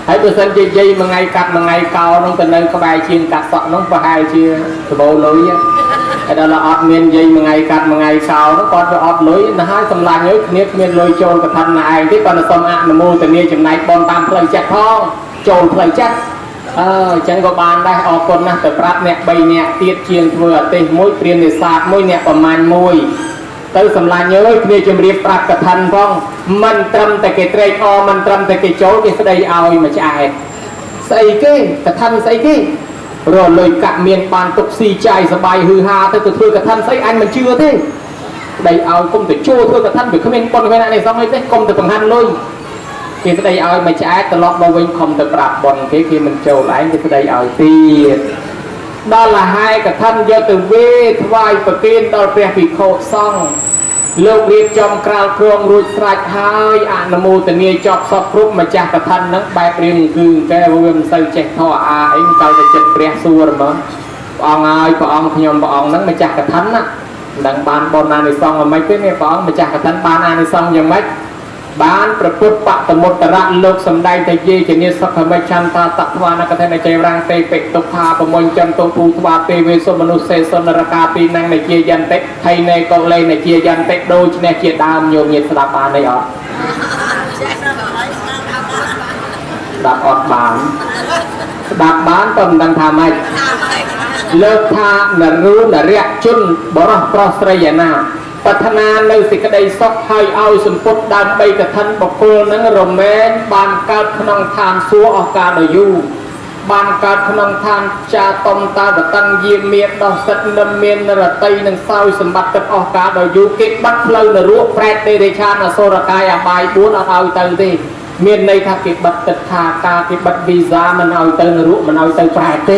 ហើយបើសិនជានិយាយមួយថ្ងៃកាត់មួយថ្ងៃកោនោះទៅនៅក្បែរជាងកាត់សក់នោះប្រហែលជាសបោលុយហើយដល់អត់មាននិយាយមួយថ្ងៃកាត់មួយថ្ងៃកោនោះគាត់វាអត់លុយណាស់ហើយសម្លាញ់ហើយគ្នាគ្មានលុយចូលកថាណាឯងទេគាត់ទៅសុំអនុមោទនាចំណែកបនតាមផ្លូវចិត្តផងចូលផ្លូវចិត្តអញ្ចឹងក៏បានដែរអរគុណណាស់ទៅប្រាប់អ្នក3នាក់ទៀតជាងធ្វើអទេសមួយព្រាននេសាទមួយអ្នកប្រមាញ់មួយទៅសម្លាញ់អើយគ្នាជំរាបប្រាប់កថាផងមិនត្រឹមតែគេត្រេកអរមិនត្រឹមតែគេចូលគេស្ដីឲ្យមួយឆ្អែតស្អីគេកថាស្អីគេរលុយកាក់មានបានទុកស៊ីចាយសបាយហឺហាទៅធ្វើកថាស្អីអញមិនជឿទេ đầy ao công tử chua thôi cả thân vì không nên con cái này xong ấy đấy công tử bằng hắn luôn thì cái đây ao mà trái từ lọt bao vinh không từ bạc bòn cái khi mình trầu lại thì cái đây ao tiền đó là hai cả thân do từ vê vai và kiên đó về bị khổ xong lục liệt trong cào cương ruột sạch hai anh mô tình nghe chọc sọt rút mà chả cả thân nó bài riêng cứ cái vương sâu chạy thọ anh cao để chật bè xua mà ông ơi ông nhom ông nó mà chả cả thân á đằng ban bon này xong là mấy cái này ông mà chả cả thân ban này xong như mấy bánประពុតបតមុត្តរៈលោកសំដែងតែយេជានិសុខមេចន្ទតត្វានកថានៃចៃរាងទេបិតុថាប្រមញ្ញចន្ទពូធ្វាទេវេសុមនុស្សសេសនរកាពីណងនៃជាយន្តិហើយនៃកលេនៃជាយន្តិដូចនេះជាដើមញោមញាតស្ដាប់បានទេអត់ស្ដាប់អត់បានស្ដាប់បានក៏មិនដឹងថាម៉េចលើកថានរុនរៈជនបរោះប្រុសស្រីឯណាปัฒนาในสิกระไดซอกให้เอาสมปุตดำใบกระทันบกลนั้นรแมนบานการขนองทานซัวออกการโดยยูบานการขนองทานชาตมตาตั้งเยี่ยมเมียดดอกสัตนเมียนนรตีนังเศร้าสมบัติกันออกการโดยยูเก็บบัตรเพลินนรุแปรเตเดชานโซรกายอาบายบุญเอาเตยดีเมียนในทางเก็บบัตรตัดขาการเก็บบัตรวีซ่ามันเอาเตยนรุมันเอาเตยแปรเต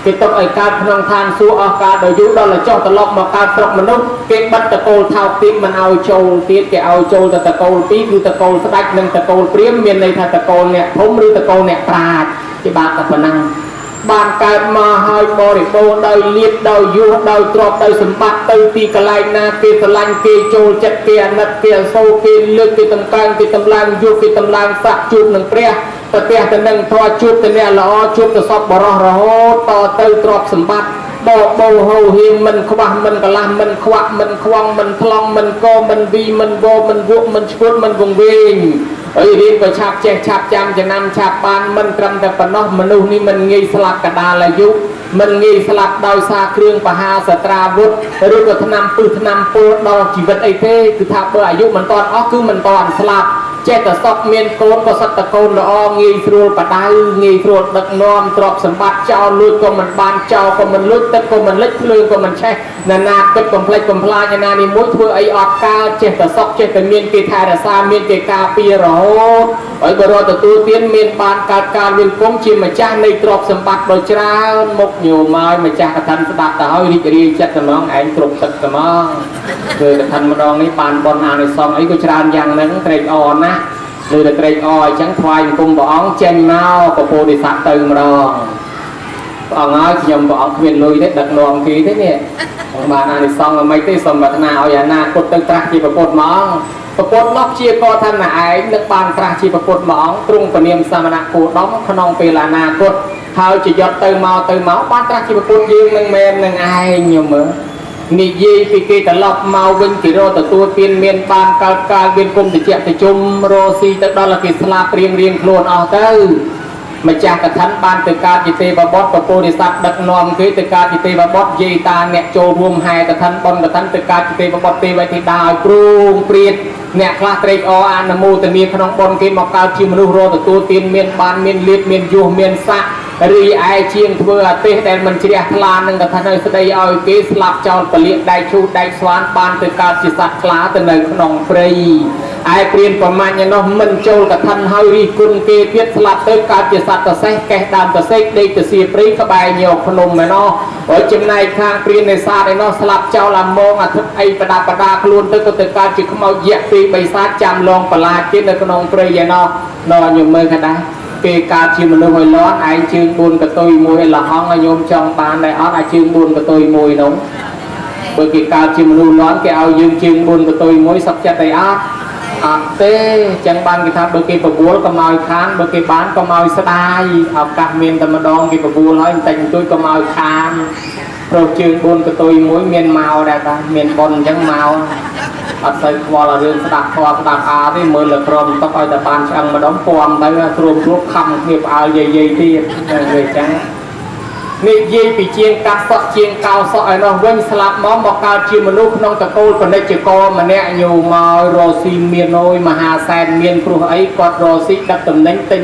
cái tộc ở cao khung than xua ở cao đời dũng đó là cho tờ lộc mà cao tộc mình lúc cái bắt tờ câu thao tim mình ao châu tiết cái ao châu tờ câu tí cứ tờ câu sát nâng tờ câu priếm miền này tờ câu nè thống rư tờ câu nè trà cái ba tờ phần năng bàn cài mà hai bò để bò đời liệt đời du đời trọt đời sầm bát đời tì cà lai na kê tờ lanh kê châu chặt kê nát kê sâu kê lư kê tầm cang kê tầm lang du kê tầm lang sạ chuột nâng preตะเตียตะนึงทอชุบตะเนี่ยละชุบตะซอบบรอรอต่อเตยตรอกสมบัติบอกโบโฮเฮียมันขวางมันกะลามันขวางมันควงมันพลองมันโกมันวีมันโบมันวุกมันชุดมันวงเวงเอ้ยเรียนก็ชักแจกชักจำจะนำชักบานมันกำแต่ปนนมนุษย์นี่มันงีสลักกระดาลยุมันงีสลักดาวซาเครื่องปะหาสตราวุธหรือก็ทนำปืนทนำปูดอกชีวิตไอเท่คือทับเบอร์อายุมันตอนอ๋อคือมันตอนสลับเจตสอกเมียนโกนก็สัตตะโกนละองีสรูปะได้งีสรูปดักนอมตรอบสมบัติเจ้าลุยก็มันบานเจ้าก็มันลุยตะก็มันเล็กเลื่อนก็มันแช่นานาก็กลมเพลกกลมพลายนานี่มุ้ยทั่วไอออดกาเจตสอกเจตเมียนเกทายระซาเมียนเกกาปีรอไอบรอตะตัวเตียนเมียนบานการเวียนกงชิมมาจ้าในตรอบสมบัติโดยจ้ามกอยู่มามาจ้ากระทันสดับแต่เฮาริเรียจัดกระน้องไอ้ตรบตัดกระน้องคือกระทันมาดองนี้ปานบอลอาในซองไอ้ก็จานยังนั้นเตะอ่อนนะเลยเตะอ่อยจังควายกุมบ่องเจนเนาปะโพดิสัตตึงรองบ่องอ้อยยมบ่องเวียนลุยได้ดักนองทีthếเนี่ยมาในซองไม่ได้สมบัตินาเอาอย่างน่ากดตึงตรักที่ประกฏมองประกฏล็อกเชียร์ก็ท่านไอ้นึกบานตรักที่ประกฏมองตรงปนิยมสมณะโคดองขนองเปลานากดเขาจะยอดเติมเมาบ้านตรักที่ประกฏยืมนึงเมนนึงไอ้ยมเมื่อนี่ยี่ปีกีตลอดเมาวิ่งกิโลตัวเปลี่ยนเมียนบานการเวียนกลมติเจติจุมโรซีตดอลกิสลาเรียงโคลนออเตอร์มาจากกระทันบานตึกการจิตเตบบบอสปโปดิสัตดักนอมคือตึกการจิตเตบบบอสเยตาเนี่ยโจรวมไฮกระทันบอลกระทันตึกการจิตเตบบบอสเตไว้ที่ดาวกรุงเปลี่ยนเนี่ยคลาสเตรออานโมตเมียขนมบอลเกมอกาชิมรุโรตัวเตียนเมียนบานเมียนเลียดเมียนยูเมียนสะรีไอเชียงเพื่อเตะแต่มันเชียร์พลานนึงกับท่านในสดายเอาเกสลับจอนเปลี่ยนได้ชูได้สวานบานตึกการจิตสัตคลาแต่ในขนมเปรีไอเปลี่ยนประมาณอย่างน้องมันโจกับท่านเฮารีกุลเกเพียรสลับตึกการจิตสัตตะเซกแกดามตะเซกได้ตะเสียปรีขบายเหนียวพนมแม่น้อโอ้ยจำนายทางเปลี่ยนในซาไอ้น้อสลับเจ้าลำมองอาทิตย์ไอประดาคลุนตึกการจิตขมเอาเหยียบปีใบซาจำลองประหลาดเจนในขนมเปรียนอนอนอยู่เมื่อกันได้เกการชิมนุหอยร้อนไอชื่อบุญกระตุยมวยละห้องโยมจองปานในอ้อนไอชื่อบุญกระตุยมวยน้องเมื่อกี้การชิมนุร้อนแกเอายืมชื่อบุญกระตุยมวยสับจัดไออาเต้จังบานกีทำเมื่อกี้ปะบัวก็มาค้านเมื่อกี้บ้านก็มาสดายเอากะเมียนตะมาดองกีปะบัวร้อยแต่งตัวก็มาค้านโปรชื่อบุญกระตุยมวยเมียนเมาได้ปะเมียนบอลจังเมาอัดใส่วอลเรื่องสดับอาที่มือละกรมต้องเอาแต่ปานช่างมาดองปอมได้รวมรูปคำเก็บเอาใหญ่ๆที่เลยจังนี่ยี่ปีเชียงกัดสะเชียงเกาสะไอ้น้องเว้นสลับมองบอกการชิมนุษย์น้องตะโกนคนได้จะโกมาเนี่ยอยู่มาโรซีเมียนโอยมหาแสนเมียนครูไอ้กอดโรซีดักตำแหน่งติง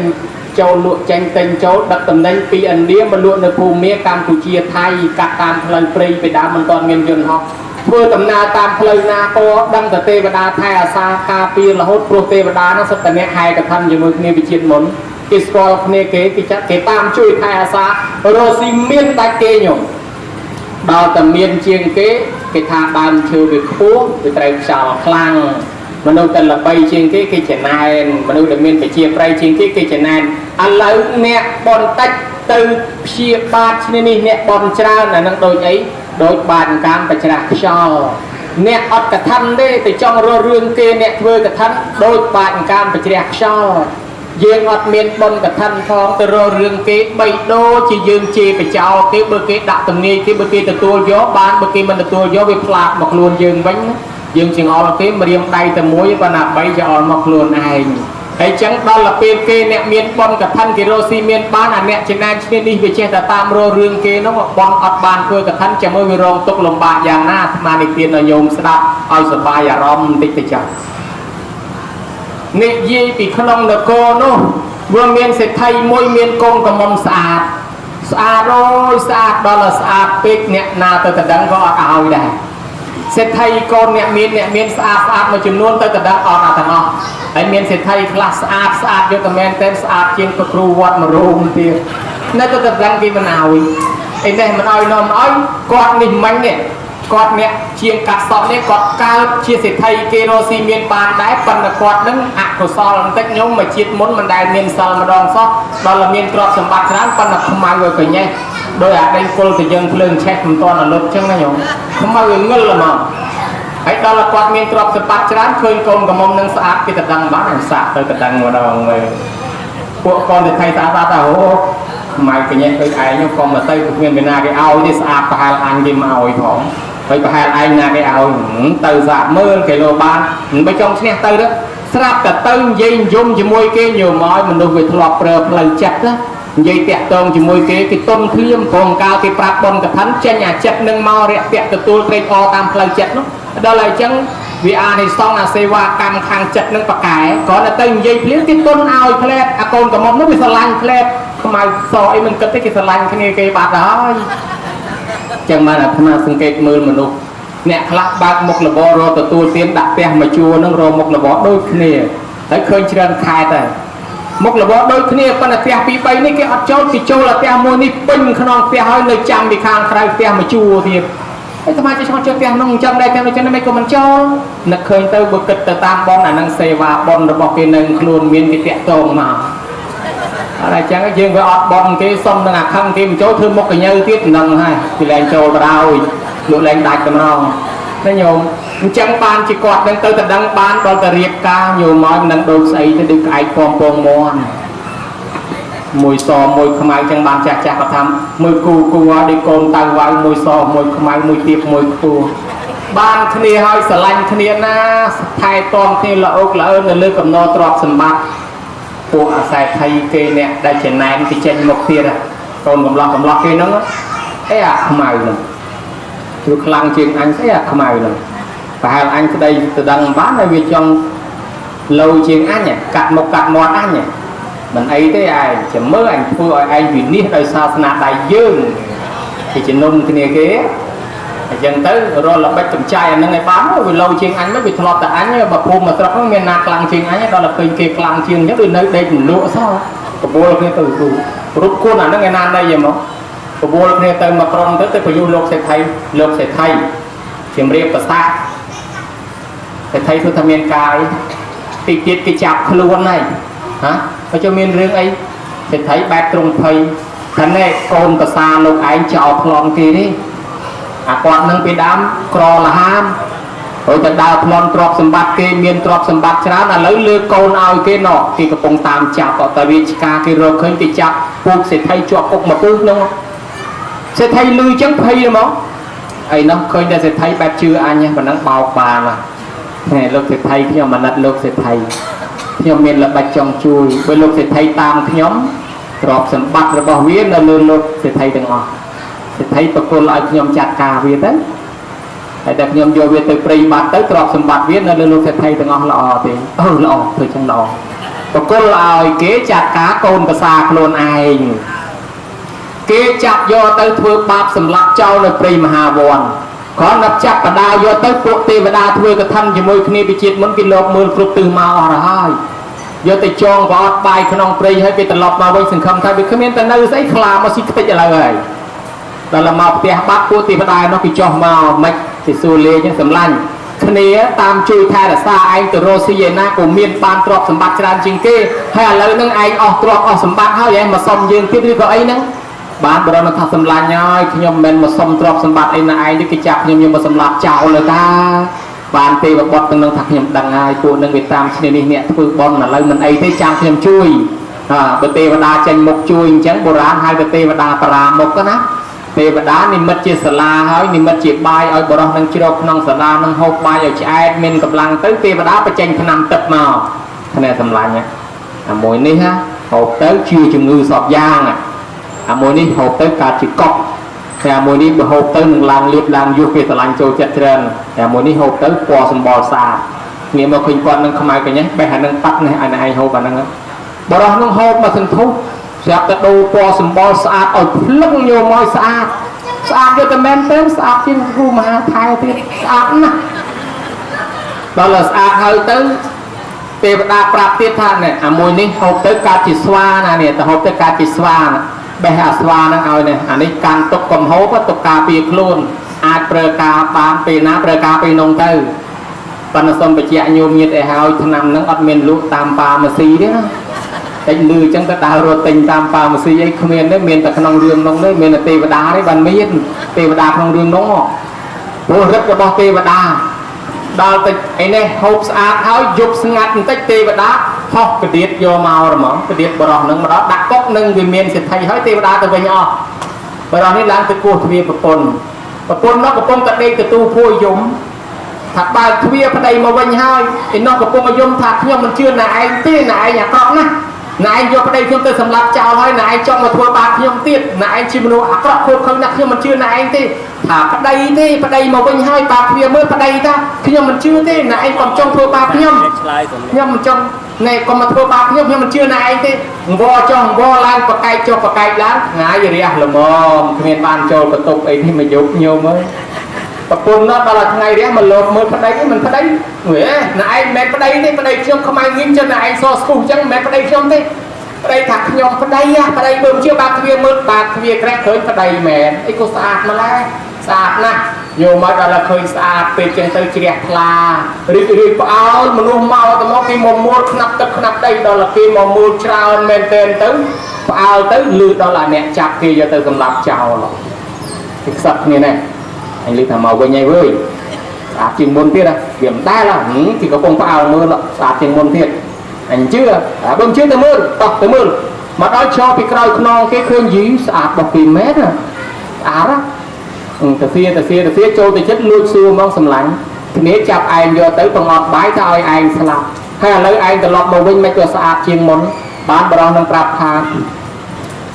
โจลุเจงติงโจดักตำแหน่งปีอันเดียมาลุในภูมิกัมพูชีไทยกัดตามพลังปรีไปดามันตอนเงินยนต์ฮอก ធ្វើដំណើរតាមផ្លូវណាក៏ដឹងតែទេវតាថែអាសាការពាររហូតព្រោះទេវតានោះសុទ្ធតែអ្នកហែកថាជាមួយគ្នាវិជាតិមុនគេស្គាល់គ្នាគេចាត់គេតាមជួយថែអាសារស់ស៊ីមានដាច់គេញោមដល់តែមានជាងគេថាដើមឈើវាខ្ពស់វាត្រូវខ្យល់ខ្លាំងមនុស្សតែល្បីជាងគេចំណែនមនុស្សដែលមានប្រជាប្រិយជាងគេចំណែនឥឡូវអ្នកបនតិចទៅព្យាបាទឈ្នេះនេះអ្នកបនច្រើនអានឹងដូចអីដូចបាតកាមបច្រាស់ខ្យល់អ្នកអត់កថាទេទៅចង់រករឿងគេអ្នកធ្វើកថាដូចបាតកាមបច្រាស់ខ្យល់យើងអត់មានបនកថាផងទៅរករឿងគេបីដូរជាយើងជេរបចោលគេបើគេដាក់ទំនាយគេបើគេទទួលយកបានបើគេមិនទទួលយកវាផ្លាកមកខ្លួនយើងវិញយើងចង្អុលគេម្រាមដៃតែមួយប៉ុន្តែបីចង្អុលមកខ្លួនឯងហើយចឹងដល់ទៅពេលគេអ្នកមានបនកថាគេរកស៊ីមានបានអាអ្នកចំណែនឈ្នេះនេះវាចេះតែតាមរករឿងគេនោះបនអត់បានធ្វើកថាចាំមើលវារងទុកលំបាកយ៉ាងណាអាត្មានិទានឲ្យញោមស្ដាប់ឲ្យសប្បាយអារម្មណ៍បន្តិចទៅចុះនិយាយពីក្នុងនគរនោះវាមានសេដ្ឋីមួយមានកូនកំមុំស្អាតស្អាតអើយស្អាតដល់តែស្អាតពេកអ្នកណាទៅតដឹងក៏អត់ឲ្យដែរសេដ្ឋីកូនអ្នកមានស្អាតមួយចំនួនទៅតដឹងអត់អាទាំងអស់ហើយមានសេដ្ឋីខ្លះស្អាតយកតែមែនតែស្អាតជាងគ្រូវត្តមួយរូបទៀតនៅទៅតដឹងគេមិនឲ្យឯនេះមិនឲ្យនាំឲ្យគាត់នេះមិញនេះគាត់អ្នកជាងកាត់សក់នេះគាត់កើតជាសេដ្ឋីគេរស់ស៊ីមានបានដែរប៉ុន្តែគាត់នឹងអកុសលបន្តិចញោមមកជាតិមុនមិនដែលមានសិលម្ដងសោះដល់តែមានទ្រព្យសម្បត្តិច្រើនប៉ុន្តែខ្មៅឲ្យកញ៉េះដោយអាដេញគុលទៅយើងភ្លើងឆេះមិនទាន់អលុតចឹងណាញោមខ្មៅវាងឹលហ្មងហើយដល់តែគាត់មានទ្រព្យសម្បត្តិច្រើនឃើញកូនកំមុំនឹងស្អាតគេទៅដឹងបានអាសាក់ទៅដឹងម្ដងវិញពួកកូនទៅថៃស្អាតថាអូខ្មៅកញ៉េះដូចឯងក៏មកទៅគ្មានមានណាគេឲ្យទេស្អាតប្រហែលអញគេមកឲ្យផងហើយប្រហែលឯងណាគេឲ្យទៅសាក់មើលគេលោបានមិនបើចង់ឈ្នះទៅស្រាប់តែទៅនិយាយយំជាមួយគេញោមឲ្យមនុស្សវាធ្លាប់ប្រើផ្លូវចិត្តណានិយាយតាក់ទងជាមួយគេទុនភ្លាមព្រមកាលគេប្រាប់បនកថាចេញអាចិត្តនឹងមករយៈទទួលត្រេកអរតាមផ្លូវចិត្តនោះដល់ហើយអញ្ចឹងវាអានិសង្ឃអាសេវាកម្មខាងចិត្តនឹងប្រកែគ្រាន់តែទៅនិយាយភ្លាមគេទុនឲ្យផ្លែតអាកូនកំមុំនោះវាស្រឡាញ់ផ្លែតខ្មៅសអីមិនគិតទេគេស្រឡាញ់គ្នាគេបាត់ហើយចឹងបានអាត្មាសង្កេតមើលមនុស្សអ្នកខ្លះបើកមុខរបររកទទួលទានដាក់ផ្ទះមួយជួរនឹងរកមុខរបរដូចគ្នាហើយឃើញច្រើនខែតែមុខរបរដូចគ្នាប៉ុន្តែផ្ទះពីរ3នេះគេអត់ចូលគេចូលផ្ទះមួយនេះពេញក្នុងផ្ទះហើយនៅចាំពីខាងក្រៅផ្ទះមួយជួរទៀតហើយអាត្មាចេះចូលផ្ទះនោះអញ្ចឹងដែរផ្ទះនោះចឹងមិនក៏មិនចូលនឹកឃើញទៅបើគិតទៅតាមបងអានឹងសេវាបនរបស់គេនឹងខ្លួនមានគេតាក់ទងមកអញ្ចឹងយើងវាអត់បនគេសុំនឹងអាខឹងគេមិនចូលធ្វើមុខកញើទៀតនឹងហើយពីលែងចូលទៅហើយលោកលែងដាច់តម្រងណាញោមអញ្ចឹងបានជាគាត់នឹងទៅដឹងបានដល់តែរៀបការញោមមកនឹងដូចស្អីទៅដូចក្អែកពងមន់មួយសមួយខ្មៅចឹងបានចាស់គាត់ថាមើលគូឲ្យដូចកូនតៅវ៉ៅមួយសមួយខ្មៅមួយទៀបមួយខ្ពស់បានគ្នាឲ្យស្រឡាញ់គ្នាណាថែទាំគ្នាល្អកល្អនៅលើកំណត់ទ្រព្យសម្បត្តិពួកអាស្រ័យថៃគេអ្នកដែលចំណែនគេចេញមកទៀតកូនកំឡោះគេហ្នឹងអីអាខ្មៅហ្នឹងគឺខ្លាំងជាងអញស្អីអាខ្មៅហ្នឹងប្រហែលអញក្តីទៅដឹងបានហើយវាចង់លោជាងអញកាត់មុខកាត់មាត់អញមិនអីទេឯងចាំមើលអញធ្វើឲ្យឯងវិនិច្ឆ័យដោយសាសនាដៃយើងគេជំនុំគ្នាគេអញ្ចឹងទៅរលល្បិចចំចាយអាហ្នឹងឲ្យបានវាលោជាងអញមិនវាធ្លាប់តែអញបើភូមិមកស្រុកហ្នឹងមានណាខ្លាំងជាងអញដល់តែឃើញគេខ្លាំងជាងអញ្ចឹងដូចនៅដេកមលក់សោះបបួលគ្នាទៅរូបគុណអាហ្នឹងឯណាណីហ្មងបបួលគ្នាទៅមកក្រុមទៅបញ្យុលោកសេដ្ឋីជំរាបប្រសាទសេដ្ឋីធ្វើថាមានកាយទីទៀតគេចាប់ខ្លួនហើយហ៎បើចូលមានរឿងអីសេដ្ឋីបែបត្រង់ភ័យថាណែកូនប្រសាលោកឯងចោលប្លន់គេទេអាគាត់នឹងពីដើមក្រលហាមហើយទៅដើរប្លន់ទ្រព្យសម្បត្តិគេមានទ្រព្យសម្បត្តិច្រើនឥឡូវលើកូនឲ្យគេណោះគេកំពុងតាមចាប់អតរាជការគេរកឃើញគេចាប់ពូកសេដ្ឋីជាប់គុកមកពូកនោះសេដ្ឋីលឺចឹងភ័យហ្មងអីនោះឃើញតែសេដ្ឋីបែបជឿអញប៉ុណ្ណឹងបោកបានហ៎លោកសេដ្ឋីខ្ញុំអាណិតលោកសេដ្ឋីខ្ញុំមានល្បិចចង់ជួយបើលោកសេដ្ឋីតាមខ្ញុំទ្រព្យសម្បត្តិរបស់វានៅលើលោកសេដ្ឋីទាំងអស់សេដ្ឋីប្រគល់ឲ្យខ្ញុំចាត់ការវាទៅហើយតែខ្ញុំយកវាទៅព្រៃបាត់ទៅទ្រព្យសម្បត្តិវានៅលើលោកសេដ្ឋីទាំងអស់ល្អទេល្អធ្វើចឹងល្អប្រគល់ឲ្យគេចាត់ការកូនប្រសាខ្លួនឯងគេចាប់យកទៅធ្វើបាបសម្លាប់ចោលនៅព្រៃមហាវ័ន còn ngập chặt và đào vô tới bộ tê và đa thuê cái thân chỉ môi khi bị chết muốn cái lộp mưa cục từ màu ở hai vô tới chong và bài khăn ông prey hay bị tận lọp mà với sừng không thay vì không biết tên nơi giấy khla mà xịt tích là đó là màu tê bát bộ tê và đa nó bị cho màu mạch thì xua lê những sầm lanh khné tam chui thay là xa anh từ Rosiena của miền ban trọc sầm bát tràn chính kê hay là lời nâng anh ở trọc ở sầm bát how vậy mà xong dương tiếp đi vào ấy nâng bạn bữa đó nó thật sầm lanh nhoi khi nhom men mà xong trọc sầm bát ấy là ai đi cái chạp nhom mà sầm lạp chảoเลยta bạn tê và bọt từng nâng thật nhom đằng ai của nâng Việt Nam xin đi nè thôi bon là lời mình ấy thấy trang nhom chui bữa tê và đa tranh một chui chẳng bồ rán hai bữa tê và đa para một cái nát tê và đá niệm mất chia sala hỏi niệm mất chia bài ở bờ đó năng chia độc năng sala năng hộp bài ở trái mình cầm lăng tới tê và đá phải tranh nằm tập màu cái này tầm lại nhá mùi ní ha hộp tới chia chừng ngư sọt giang mùi ní hộp tới cả chỉ cọc mùi ní hộp tới một làng liệp làng du kia làng châu chật trơn mùi ní hộp tới qua sân bò xa nghĩa mà khuyên quan năng không ai cái nhé bây giờ năng tắt này anh ai hộp và năng bờ đó năng hộp mà thành thú sẽ tự đồ qua sầm bò sạch ở lắc nhiều môi sạch cho tụi men tới sạch trên khu mà thay thì sạch nè đó là sạch hơi tới tê đa prap tiết than này mùi ní hộp tới cá chỉ xoa nè hộp tới cá chỉ xoa nè bây giờ xoa nó ao này anh ấy càng tục cầm hố có tục cà phê luôn ai prơ cà bán phê ná prơ cà phê nông tư phần sông bị chạy nhiều nhiệt để hao thằng nằm nó ọt miền lũ tam pa mà xí đấy đánh lư chẳng có đào rồi tình tam pa mà xí ấy không miền đấy miền tại khăn đường nông đấy miền là tê và đá đấy bạn mới biết tê và đá khăn đường nó bố rất là bao tê và đá đào tịch ấy này hộp sạch tháo dục ngắt tách tê và đá học cái điện vô màu rồi mà cái điện bờ nâng mà đó đặt cốc nâng vì miền sẽ thay hết tê và đá từ bên nhỏ bờ đó này làm từ cô thuê bờ pôn nó bờ pôn tại đây từ tu phôi giống thật bài thuê ở đây mà bên hai thì nó bờ pôn mà giống thật nhưng mình chưa là ai tê là ai nhà con nè nãy vô đây chúng tôi sắm lạp chào thôi nãy trong một thua bạc nhom tiết nãy chim nô ác lạ khô không nặng nhưng mình chưa nãy thế thả ở đây mà bên hai bạc phía mới ở đây ta khi nhưng mình chưa thế nãy còn trong thua bạc nhưng trong này còn mà thua bạc nhưng mình chưa nãy thế vo cho vo lan và cay lắm ngái gì à là mồm miền ban châu và tục ấy thì mình dục nhiều mới và quân nó là ngày đấy mà lột mới ở đây mình ở đây người nãy mẹ ở đây thế ở đây không ai nghiêm cho nãy so school chẳng mẹ ở đây không thế đây thật nhom ở đây bơm chưa bạc kia cái khơi ở đây mẹ ấy có sạch mà lại sạch nè nhiều mà đó là khơi sạch về trên tới chia là rì áo mà luôn mau tao móc cái mồm mua nắp đây đó là cái mồm mua trao men tên tới áo tới lư đó là nè chặt kia giờ từ cầm lạp chào rồi cái sạch như này anh lý thầm màu với nhau với sạch chừng môn tiết à điểm đa là thì có không có áo mưa lắm sạch chừng môn tiết anh chưa bơm chưa tới mưa mà đó cho cái cày non cái khơi dí sạch bọc kìm mét à đó từ phía trôi từ chất lui xua mong sầm lạnh thì nếu chập anh vô tới phần ngọt bái thôi anh sẽ làm hay là lấy anh từ lọt màu vinh mấy cho sạch chừng môn bán bờ nông trap hà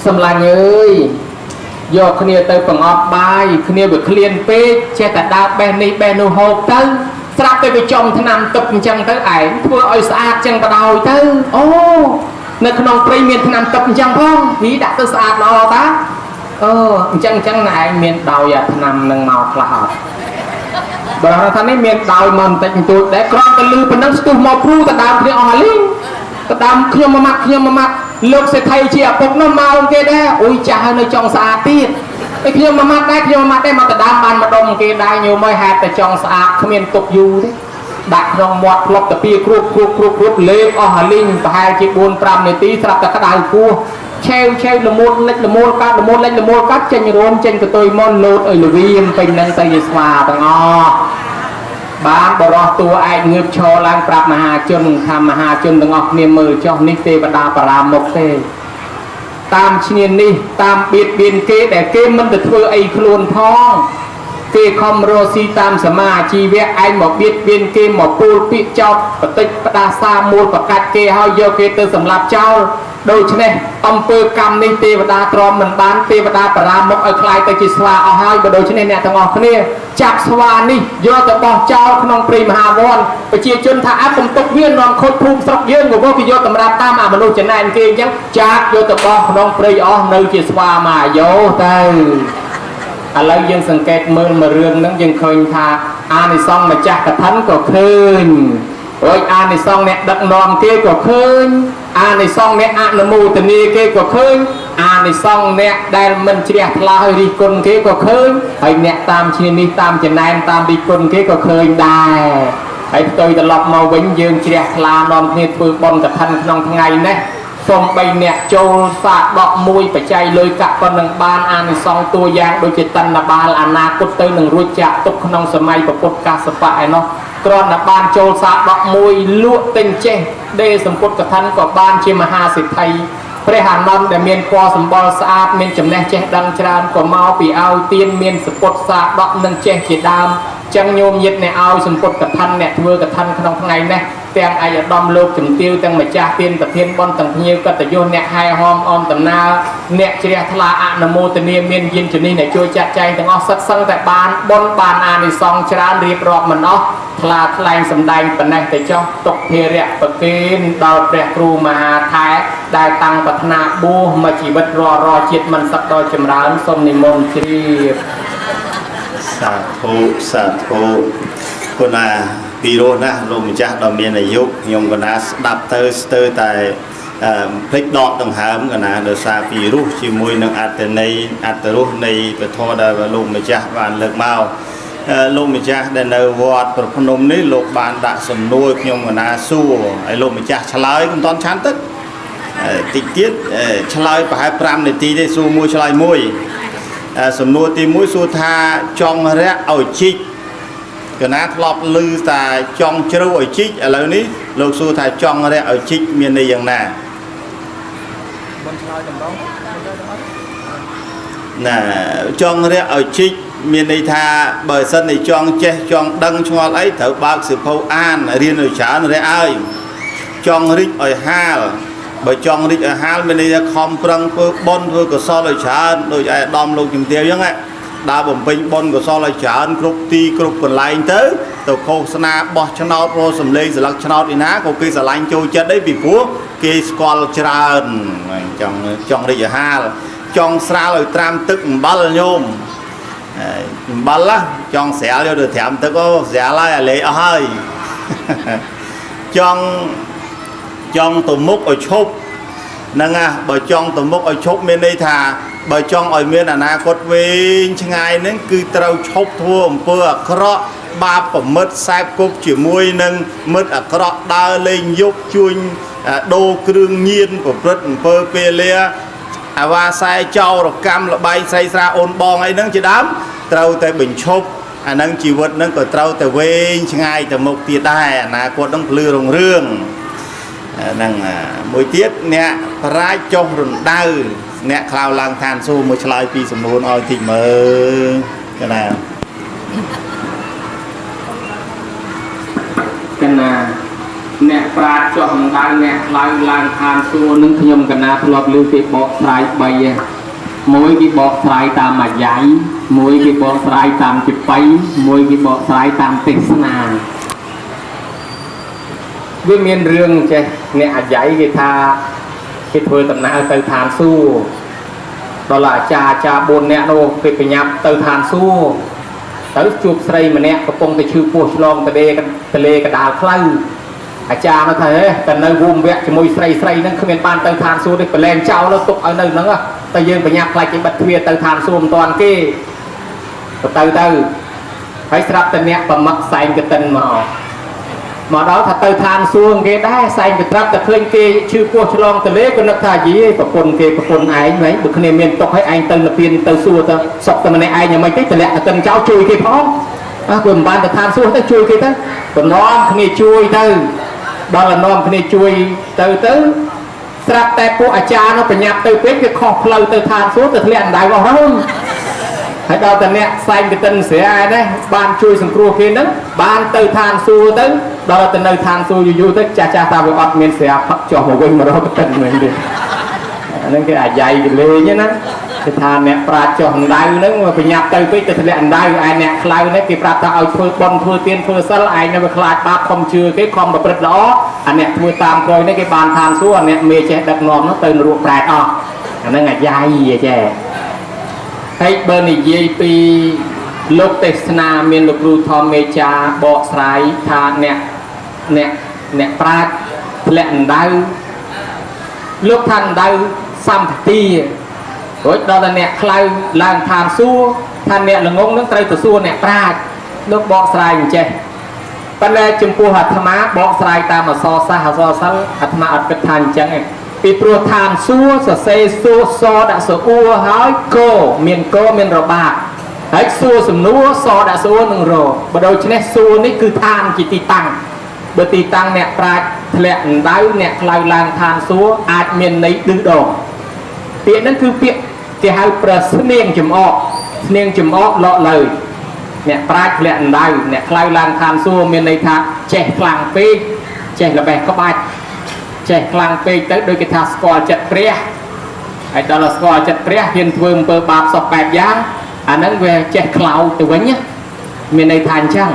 sầm lạnh ơi do kia tới phần ngọt bài kia bị liên pê che cả đào bên nô hộp tới sắp tới bị trong tháng năm tập chân tới ảnh thua ơi sạch chân vào đầu tới nơi con premium tháng năm tập chân không thì đã tới sạch nó ta chân này miền đầu giờ tháng năm nâng màu là hợp bởi nó thằng ấy miền đầu mình tại tôi để con ta lưu bên đất tôi màu pru ta đam kia ở linh ta đam kia mà mặt lúc sẽ thay chia bốc nó màu kia đấy ôi cha nơi trong xa tiết cái kia mà mặt đây mà ta đam bàn mà đông kia đây nhiều mới hạt tại trong xa không miền tục du đấy đặt trong một lọc tập bia crup lên ở linh và hai chiếc buôn pram này tí sắp ta đào cua treo là một cắt trên rôn trên cái tôi mon lột ở lùi bình năng tây xòa bằng o bán bờ rò tua ai ngược cho lang prap mà hà chun từng ngọc niềm mơ cho nít và đa para một tê tam chiên đi tam biệt biên kế để kế mình được thưa ai luôn thong kế không rosi tam sama chi vẽ anh một biệt biên kế một pol bị chọc và tích và đa sa môn và cắt kế hao vô kế từ sầm lạp trao đôi chân này ông pơ cam ninh tê và đa trom mình bán tê và đa para một ở khai tới chỉ xoa ở hai và đôi chân này nè thằng ngọc kia chặt xoa đi do tập bỏ trao không prim hà von và chia chân thả áp công tốc viên non khôi phum sọc viên của vô thì do tầm ra tam mà đôi chân này kia chắc chặt do tập bỏ không prim ở nơi chỉ xoa mà vô từ ឥឡូវយើងសង្កេតមើលមួយរឿងហ្នឹងយើងឃើញថាអានិសង្សម្ចាស់កថាក៏ឃើញរួចអានិសង្សអ្នកដឹកនាំគេក៏ឃើញអានិសង្សអ្នកអនុមោទនាគេក៏ឃើញអានិសង្សអ្នកដែលមិនជ្រះថ្លាឲ្យរិះគន់គេក៏ឃើញហើយអ្នកតាមឈ្នានេះតាមចំណែនតាមរិះគន់គេក៏ឃើញដែរហើយផ្ទុយត្រឡប់មកវិញយើងជ្រះថ្លានាំគ្នាធ្វើបុណ្យកឋិនក្នុងថ្ងៃនេះសូមបីអ្នកចូលសាកដកមួយបច្ច័យលុយកាក់ប៉ុណ្ណឹងបានអានិសង្សតួយ៉ាងដូចជាតណ្ណបាលអនាគតទៅនឹងរួចចាក់ទុកក្នុងសម័យពុទ្ធកាសបៈឯណោះគ្រាន់តែបានចូលសាកដកមួយលក់ទិញចេះដេសម្ពុទ្ធកថាក៏បានជាមហាសិទ្ធិព្រះអានន្ទដែលមានពណ៌សម្បុរស្អាតមានចំណេះចេះដឹងច្រើនក៏មកពីឲ្យទានមានសម្ពុទ្ធសាកដកនឹងចេះជាដើមចឹងញោមញាតអ្នកឲ្យសម្ពុទ្ធកថាអ្នកធ្វើកថាក្នុងថ្ងៃនេះទាំងអាយឧត្តមលោកជំទាវទាំងម្ចាស់ទានប្រធានបនទាំងភ្ញៀវកតញ្ញូអ្នកហែហមអមដំណើរអ្នកជ្រះថ្លាអនុមោទនាមានយានជំនិះអ្នកជួយចាត់ចែងទាំងអស់សិតសឹងតែបានបនបានអានិសង្សច្រើនរៀបរាប់មិនអស់ថ្លាថ្លែងសម្ដែងប៉ុណ្ណេះទៅចុះទុកភារៈប្រគេនដល់ព្រះគ្រូមហាថែដែលតាំងប្រាថ្នាបួសមកជីវិតរជាតិមិនសឹកដល់ចម្រើនសូមនិមន្តជ្រាបសាធុសាធុគុណាពីរោះណាលោកម្ចាស់ដ៏មានអាយុខ្ញុំកណាស្ដាប់ទៅស្ទើរតែភ្លេចដកដង្ហើមកណាដោយសារពីរោះជាមួយនឹងអត្តន័យអត្តរសនៃពធដែលលោកម្ចាស់បានលើកមកលោកម្ចាស់ដែលនៅវត្តប្រភ្នំនេះលោកបានដាក់សំណួរខ្ញុំកណាសួរហើយលោកម្ចាស់ឆ្លើយមិនទាន់ឆាន់ទឹកតិចទៀតឆ្លើយប្រហែល5នាទីទេសួរមួយឆ្លើយមួយសំណួរទី1សួរថាចង់រះឲ្យជីកកណាធ្លាប់ឮតែចង់ជ្រៅឲ្យជីកឥឡូវនេះលោកសួរថាចង់រះឲ្យជីកមានន័យយ៉ាងណាណាចង់រះឲ្យជីកមានន័យថាបើសិនតែចង់ចេះចង់ដឹងឆ្ងល់អីត្រូវបើកសៀវភៅអានរៀនឲ្យច្រើនរះឲ្យចង់រីកឲ្យហាលបើចង់រីកឲ្យហាលមានន័យថាខំប្រឹងធ្វើបុណ្យធ្វើកុសលឲ្យច្រើនដូចឯកឧត្តមលោកជំទាវអញ្ចឹងដើរបំពេញបុណ្យកុសលឲ្យច្រើនគ្រប់ទីគ្រប់កន្លែងទៅឃោសនាបោះឆ្នោតរកសម្លេងស្លឹកឆ្នោតឯណាក៏គេស្រឡាញ់ចូលចិត្តអីពីព្រោះគេស្គាល់ច្រើនចង់រីកឲ្យហាលចង់ស្រាលឲ្យត្រាំទឹកអំបិលញោមអំបិលចង់ស្រាលយកទៅត្រាំទឹកអូស្រាលហើយអាលេអស់ហើយចង់ទៅមុខឲ្យឈប់ហ្នឹងបើចង់ទៅមុខឲ្យឈប់មានន័យថាបើចង់ឲ្យមានអនាគតវែងឆ្ងាយហ្នឹងគឺត្រូវឈប់ធ្វើអំពើអាក្រក់បាបប្រមិតសែបគប់ជាមួយនឹងមិត្តអាក្រក់ដើរលេងយប់ជួញដូរគ្រឿងញៀនប្រព្រឹត្តអំពើពេលាអាវ៉ាសែចោរកម្មលបាយស្រីស្រាអូនបងអីហ្នឹងជាដើមត្រូវតែបញ្ឈប់អាហ្នឹងជីវិតហ្នឹងក៏ត្រូវតែវែងឆ្ងាយទៅមុខទៀតដែរអនាគតហ្នឹងភ្លឺរុងរឿងហ្នឹងមួយទៀតអ្នកប្រាជ្ញចុះរណ្ដៅអ្នកខ្លៅឡើងឋានសួគ៌មួយឆ្លើយពីសំណួរឲ្យតិចមើលកណាអ្នកប្រាជ្ញចុះរណ្ដៅអ្នកខ្លៅឡើងឋានសួគ៌នឹងខ្ញុំកណាធ្លាប់លើគេបកស្រាយ3មួយគេបកស្រាយតាមអាយ៉ៃមួយគេបកស្រាយតាមចិបៃមួយគេបកស្រាយតាមទេសនាវាមានរឿងចេះអ្នកអាយ៉ៃគេថាគេធ្វើដំណើរទៅឋានសួគ៌ដល់អាចារ្យ4នាក់នោះគេប្រញាប់ទៅឋានសួគ៌ទៅជួបស្រីម្នាក់កំពុងតែឈឺពោះឆ្លងទលេកដាលផ្លូវអាចារ្យនោះថាតែនៅវុំវៈជាមួយស្រីហ្នឹងគ្មានបានទៅឋានសួគ៌ទេប្រឡែងចោលទុកឲ្យនៅហ្នឹងតែយើងប្រញាប់ខ្លាចគេបិទទ្វារទៅឋានសួគ៌មិនតាន់គេទៅហើយស្រាប់តែអ្នកប្រមឹកសែងកតិនមកដល់ថាទៅឋានសួគ៌គេដែរសែងទៅត្រាប់តែឃើញគេឈឺពោះឆ្លងទលេក៏នឹកថាយីប្រពន្ធគេប្រពន្ធឯងហ្នឹងបើគ្នាមានទុកឲ្យឯងទៅនិព្វានទៅសួគ៌ទៅសុកតែម្នាក់ឯងយ៉ាងម៉េចទេតម្លាក់ទៅចោលជួយគេផងគឺមិនបានទៅឋានសួគ៌ទៅជួយគេទៅបំណងគ្នាជួយទៅដល់អនុមគ្នាជួយទៅស្រាប់តែពួកអាចារ្យនោះប្រញាប់ទៅពេកវាខុសផ្លូវទៅឋានសួគ៌ទៅធ្លាក់អណ្ដៅអស់ហើយហើយដល់តែអ្នកសែងកតិនស្រាឯនេះបានជួយសង្គ្រោះគេហ្នឹងបានទៅឋានសួគ៌ទៅដល់ទៅនៅឋានសួគ៌យូរទៅចាស់តាវាអត់មានស្រាផឹកចុះមកវិញមករកកតិនមែនទេអាហ្នឹងគេអាយ៉ៃគេលេងណាគេថាអ្នកប្រាជ្ញចុះអណ្ដៅហ្នឹងប្រញាប់ទៅពេកទៅធ្លាក់អណ្ដៅឯអ្នកខ្លៅនេះគេប្រាប់ថាឲ្យធ្វើបុណ្យធ្វើទានធ្វើសិលឯងនៅវាខ្លាចបាបខំជឿគេខំប្រព្រឹត្តល្អអាអ្នកធ្វើតាមក្រោយនេះគេបានឋានសួគ៌អាអ្នកមេចេះដឹកនាំនោះទៅនរកប្រែតអស់អាហ្នឹងអាយ៉ៃចេះហ ហើយបើនិយាយពីលោកទេសនាមានលោកគ្រូធម្មមេចាបកស្រាយថាអ្នកប្រាជ្ញធ្លាក់អណ្ដៅលោកថាអណ្ដៅសម្បទារួចដល់តែអ្នកខ្លៅឡើងឋានសួគ៌ថាអ្នកល្ងងនឹងត្រូវទៅសួរអ្នកប្រាជ្ញលោកបកស្រាយអញ្ចេះប៉ុន្តែចំពោះអាត្មាបកស្រាយតាមអក្សរសាស្ត្រអក្សរសិល្ប៍អាត្មាអត់គិតថាអញ្ចឹងទេពីព្រោះឋានសួគ៌សរសេរសួរសដាក់សអ៊ូហើយកមានរបាក់ហើយសួរសំណួរសដាក់សអ៊ូនឹងរបើដូច្នេះសួរនេះគឺឋានជាទីតាំងបើទីតាំងអ្នកប្រាជ្ញធ្លាក់អណ្ដៅអ្នកខ្លៅឡើងឋានសួគ៌អាចមានន័យឌឺដងពាក្យហ្នឹងគឺពាក្យគេហៅប្រស្នៀងចំអកលក់លើអ្នកប្រាជ្ញធ្លាក់អណ្ដៅអ្នកខ្លៅឡើងឋានសួគ៌មានន័យថាចេះខ្លាំងពេកចេះល្បេះក្បាច់ចេះខ្លាំងពេកទៅដូចគេថាស្គាល់ចិត្តព្រះហើយដល់ស្គាល់ចិត្តព្រះហ៊ានធ្វើអំពើបាបសពបែបយ៉ាងអាហ្នឹងវាចេះខ្លោចទៅវិញមានន័យថាអញ្ចឹង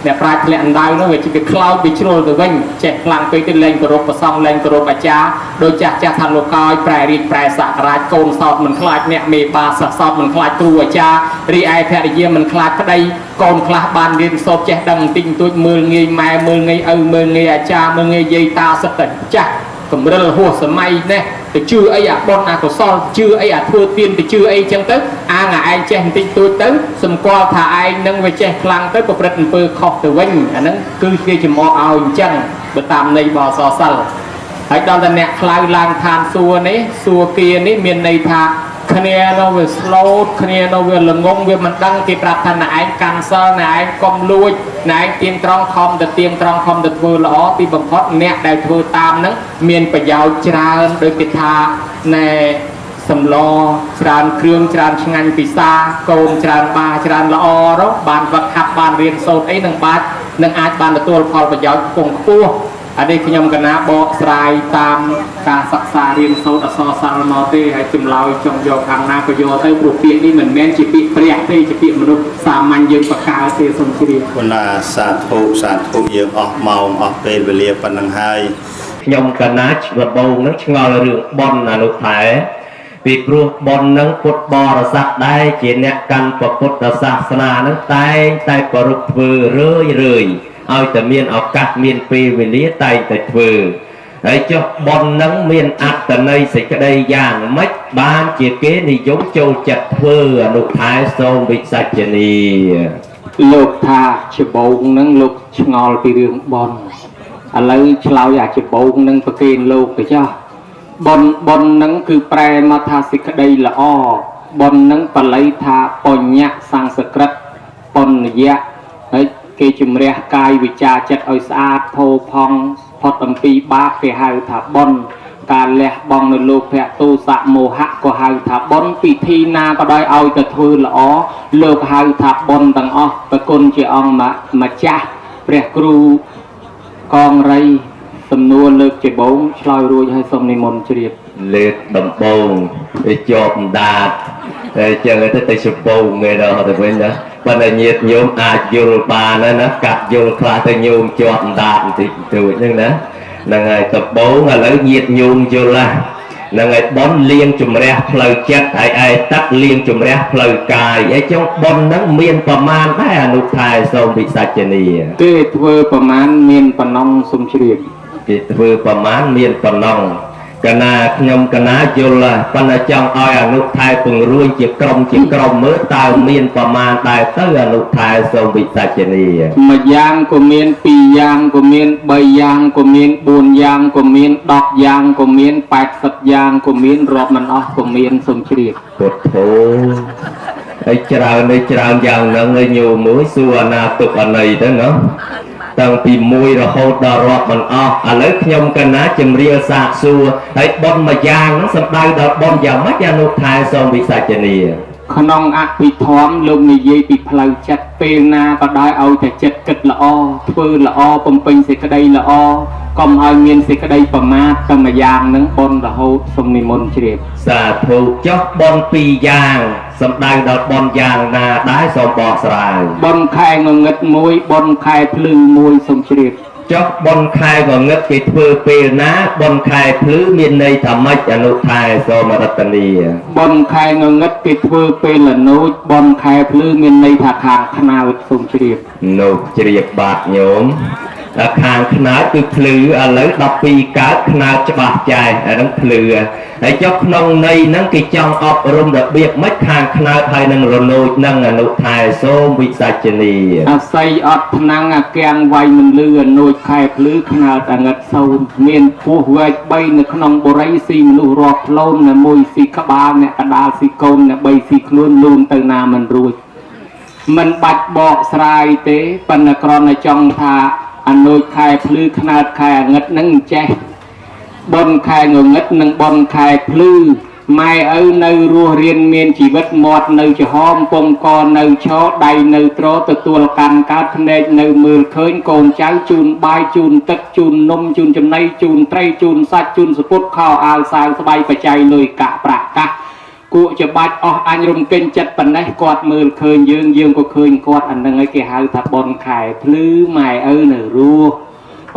អ្នកប្រាជ្ញធ្លាក់អណ្ដៅនោះវាជាវាខ្លោចវាជ្រុលទៅវិញចេះខ្លាំងពេកទៅលែងគោរពព្រះសង្ឃលែងគោរពអាចារ្យដោយចាស់ថាលោកកោយប្រែរាជប្រែសក្ការៈកូនសោតមិនខ្លាចអ្នកមេបាសិស្សសោតមិនខ្លាចគ្រូអាចារ្យរីឯភរិយាមិនខ្លាចប្តីកូនខ្លះបានរៀនសូត្រចេះដឹងបន្តិចបន្តួចមើលងាយម៉ែមើលងាយឪមើលងាយអាចារ្យមើលងាយយាយតាសិតតែចាស់កម្រិលហួសសម័យនេះទៅជឿអីអាបុណ្យអាកុសលជឿអីអាធ្វើទានទៅជឿអីចឹងទៅអាងឯងចេះបន្តិចបន្តួចទៅសម្គាល់ថាឯងនឹងវាចេះខ្លាំងទៅប្រព្រឹត្តអំពើខុសទៅវិញអាហ្នឹងគឺគេចំអកឲ្យអញ្ចឹងបើតាមន័យបសសិលហើយដល់តែអ្នកខ្លៅឡើងឋានសួគ៌នេះសួគ៌គានេះមានន័យថាគ្នានៅវាស្លូតគ្នានៅវាល្ងងវាមិនដឹងគេប្រាប់ថាណែឯងកាន់សិលណែឯងកុំលួចណែឯងទៀងត្រង់ខំទៅទៀងត្រង់ខំទៅធ្វើល្អទីបំផុតអ្នកដែលធ្វើតាមហ្នឹងមានប្រយោជន៍ច្រើនដោយគេថាណែសម្លច្រើនគ្រឿងច្រើនឆ្ងាញ់ពិសាកូនច្រើនបាច្រើនល្អទៅបានវឹកហាត់បានរៀនសូត្រអីនឹងអាចបានទទួលផលប្រយោជន៍ខ្ពង់ខ្ពស់អានេះខ្ញុំកណាបកស្រាយតាមការសិក្សារៀនសូត្រអក្សរសាស្ត្រមកទេហើយចម្លើយចង់យកខាងណាក៏យកទៅព្រោះពាក្យនេះមិនមែនជាពាក្យព្រះទេជាពាក្យមនុស្សសាមញ្ញយើងបកកើតទេសូមជ្រាបគុណសាធុយើងអស់ម៉ោងអស់ពេលវេលាប៉ុណ្ណឹងហើយខ្ញុំកណាឆ្វបងនឹងឆ្ងល់រឿងបន់អនុថែពីព្រោះបន់នឹងពុទ្ធបរិស័ទដែរជាអ្នកកាន់ពុទ្ធសាសនានឹងតែប្ររពធ្វើរឿយឲ្យតែមានឱកាសមានពេលវេលាតែងតែធ្វើហើយចុះបន់នឹងមានអត្តន័យសេចក្តីយ៉ាងម៉េចបានជាគេនិយមចូលចិត្តធ្វើអនុថែសូមវិសាចនីលោកថាច្បងនឹងលោកឆ្ងល់ពីរឿងបន់ឥឡូវឆ្លើយអាច្បងនឹងប្រកេនលោកទៅចុះបន់នឹងគឺប្រែមកថាសេចក្តីល្អបន់នឹងបល័យថាបញ្ញៈសង្ស្ក្រឹតបញ្ញៈហើយគេជំរះកាយវិចារចិត្តឲ្យស្អាតផូរផង់ផុតអំពីបាបគេហៅថាបុណ្យការលះបង់នៅលោភៈទោសៈមោហៈក៏ហៅថាបុណ្យពិធីណាក៏ដោយឲ្យតែធ្វើល្អលោកហៅថាបុណ្យទាំងអស់ប្រគុណជាអង្គម្ចាស់ព្រះគ្រូកងរៃសំណួរលើកជាបងឆ្លើយរួចហើយសូមនិមន្តជ្រាបលើកដំបងទៅជាប់ដាតតែចឹងទៅជប៉ុនគេដល់ទៅវិញណាប៉ុន្តែញាតិញោមអាចយល់បានណាកាត់យល់ខ្លះទៅញោមជាប់ដាតបន្តិចបន្តួចហ្នឹងណាហ្នឹងហើយដំបងឥឡូវញាតិញោមយល់ហ្នឹងហើយបន់លៀងជំរះផ្លូវចិត្តហើយឯទឹកលៀងជំរះផ្លូវកាយហើយចុងបន់ហ្នឹងមានប្រមាណដែរអនុថែសូមវិសាចនីគេធ្វើប្រមាណមានប៉ុណ្ណឹងសូមជ្រាបគេធ្វើប្រមាណមានប៉ុណ្ណឹងកណាខ្ញុំកណាយល់ប៉ុន្តែចង់ឲ្យអនុថែពង្រួញជាក្រុមមើលតើមានប្រមាណដែរទៅអនុថែសូមវិសាចនីមួយយ៉ាងក៏មាន2យ៉ាងក៏មាន3យ៉ាងក៏មាន4យ៉ាងក៏មាន10យ៉ាងក៏មាន80យ៉ាងក៏មានរាប់មិនអស់ក៏មានសូមជ្រាបពុទ្ធោហើយច្រើនយ៉ាងហ្នឹងឲ្យញោមមួយសួរអាណាទុកអណីទៅណាតាំងពី1រហូតដល់រាប់មិនអស់ឥឡូវខ្ញុំកណាជំរាបសាកសួរហើយបន់មួយយ៉ាងហ្នឹងសំដៅដល់បន់យ៉ាងម៉េចអនុថែសូមវិសាចនីក្នុងអភិធម្មលោកនិយាយពីផ្លូវចិត្តពេលណាក៏ដោយឲ្យតែចិត្តគិតល្អធ្វើល្អបំពេញសេចក្តីល្អកុំឲ្យមានសេចក្តីប្រមាទតែមួយយ៉ាងហ្នឹងបន់រហូតសូមនិមន្តជ្រាបសាធុចុះបន់2យ៉ាងសំដៅដល់បន់យ៉ាងណាដែរសូមបកស្រាយបន់ខែងងឹត1បន់ខែភ្លឺ1សូមជ្រាប ចុះបនខែងងឹតគេធ្វើពេលណាបនខែភ្លឺមានន័យថាម៉េចអនុថែសូមរតនីបនខែងងឹតគេធ្វើពេលល្នោចបនខែភ្លឺមានន័យថាខាងខ្នើតសូមជ្រាបនោះជ្រាបបាទញោមតែខាងខ្នើតគឺភ្លឺឥឡូវ12កើតខ្នើតច្បាស់ចែកអាហ្នឹងភ្លឺហើយចុះក្នុងន័យហ្នឹងគេចង់អប់រំរបៀបម៉េចខាងខ្នើតហើយនឹងរនោចហ្នឹងអនុថែសូមវិសាចនីអាស័យអត់ថ្នាំងអាគាំងវាយមិនលឺអនោចខែភ្លឺខ្នើតអាងឹតសូនមានពោះវែក3នៅក្នុងបុរីស៊ីមនុស្សរាប់ផ្លូនណាមួយស៊ីក្បាលអ្នកកដាលស៊ីកូនអ្នក3ស៊ីខ្លួនលូនទៅណាមិនរួចមិនបាច់បកស្រាយទេប៉ុន្តែគ្រាន់តែចង់ថាអនោចខែភ្លឺខ្នើតខែអាងឹតនឹងចេះបនខែងងឹតនិងបនខែភ្លឺម៉ែឪនៅរស់រៀនមានជីវិតមាត់នៅចំហមពងកនៅឈរដៃនៅត្រទទួលកាន់កើតភ្នែកនៅមើលឃើញកូនចៅជូនបាយជូនទឹកជូននំជូនចំណីជូនត្រីជូនសាច់ជូនសពុតខោអាវសាវស្បៃបច្ច័យលុយកាក់ប្រាក់កាសគួរច្បាច់អស់អញរំកិញចិត្តប៉ុណ្ណេះគាត់មើលឃើញយើងក៏ឃើញគាត់អានឹងឲ្យគេហៅថាបនខែភ្លឺម៉ែឪនៅរស់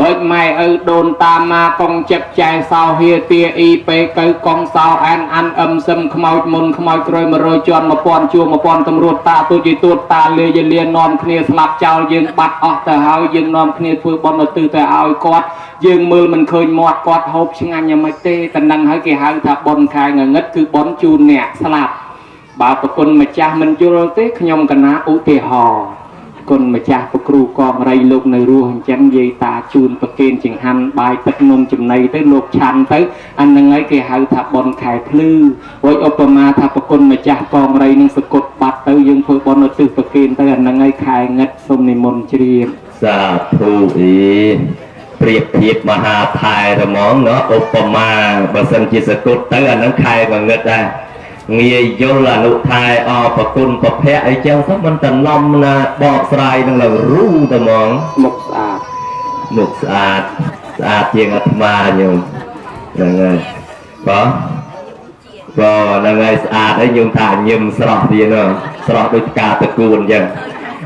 អើយម៉ែឪដូនតាម៉ាកងចិត្តចែសោហៀទាអ៊ីពេកៅកងសោអានអឹមសឹមខ្មោចមុនខ្មោចក្រោយ100ជាន់1000ជួរ1000តម្រួតតាទូជីទួតតាលាយលានាំគ្នាស្លាប់ចោលយើងបាត់អស់ទៅហើយយើងនាំគ្នាធ្វើបន់ទៅទៅឲ្យគាត់យើងមើលមិនឃើញមាត់គាត់ហូបឆ្ងាញ់យ៉ាងម៉េចទេតែនឹងហើយគេហៅថាបន់ខែងងឹតគឺបន់ជូនអ្នកស្លាប់បើប្រគុណម្ចាស់មិនយល់ទេខ្ញុំកណាឧទាហរណ៍គុណម្ចាស់ប្រគ្រូកងរៃលោកនៅរស់អញ្ចឹងយាយតាជូនប្រគេនចង្ហាន់បាយទឹកនំចំណីទៅលោកឆាន់ទៅអានឹងហើយគេហៅថាបនខែភ្លឺហើយឧបមាថាប្រគុណម្ចាស់កងរៃនឹងសកុតបាត់ទៅយើងធ្វើបនឧទ្ទិសប្រគេនទៅអានឹងហើយខែងឹតសូមនិមន្តជ្រាបសាធុប្រៀបធៀបមហាថែរហ្មងណាឧបមាបើសិនជាសកុតទៅអានឹងខែងឹតដែរងាយយល់អនុថែអរប្រគុណប្រភៈអីចឹងទៅមិនតឡំណាបកស្រាយនឹងឡើងរូទៅហ្មងមុខស្អាតស្អាតជាងអាត្មាញោមហ្នឹងហើយបងហ្នឹងហើយស្អាតហើយញោមថាញឹមស្រស់ទៀតស្រស់ដូចផ្កាតកួនអញ្ចឹង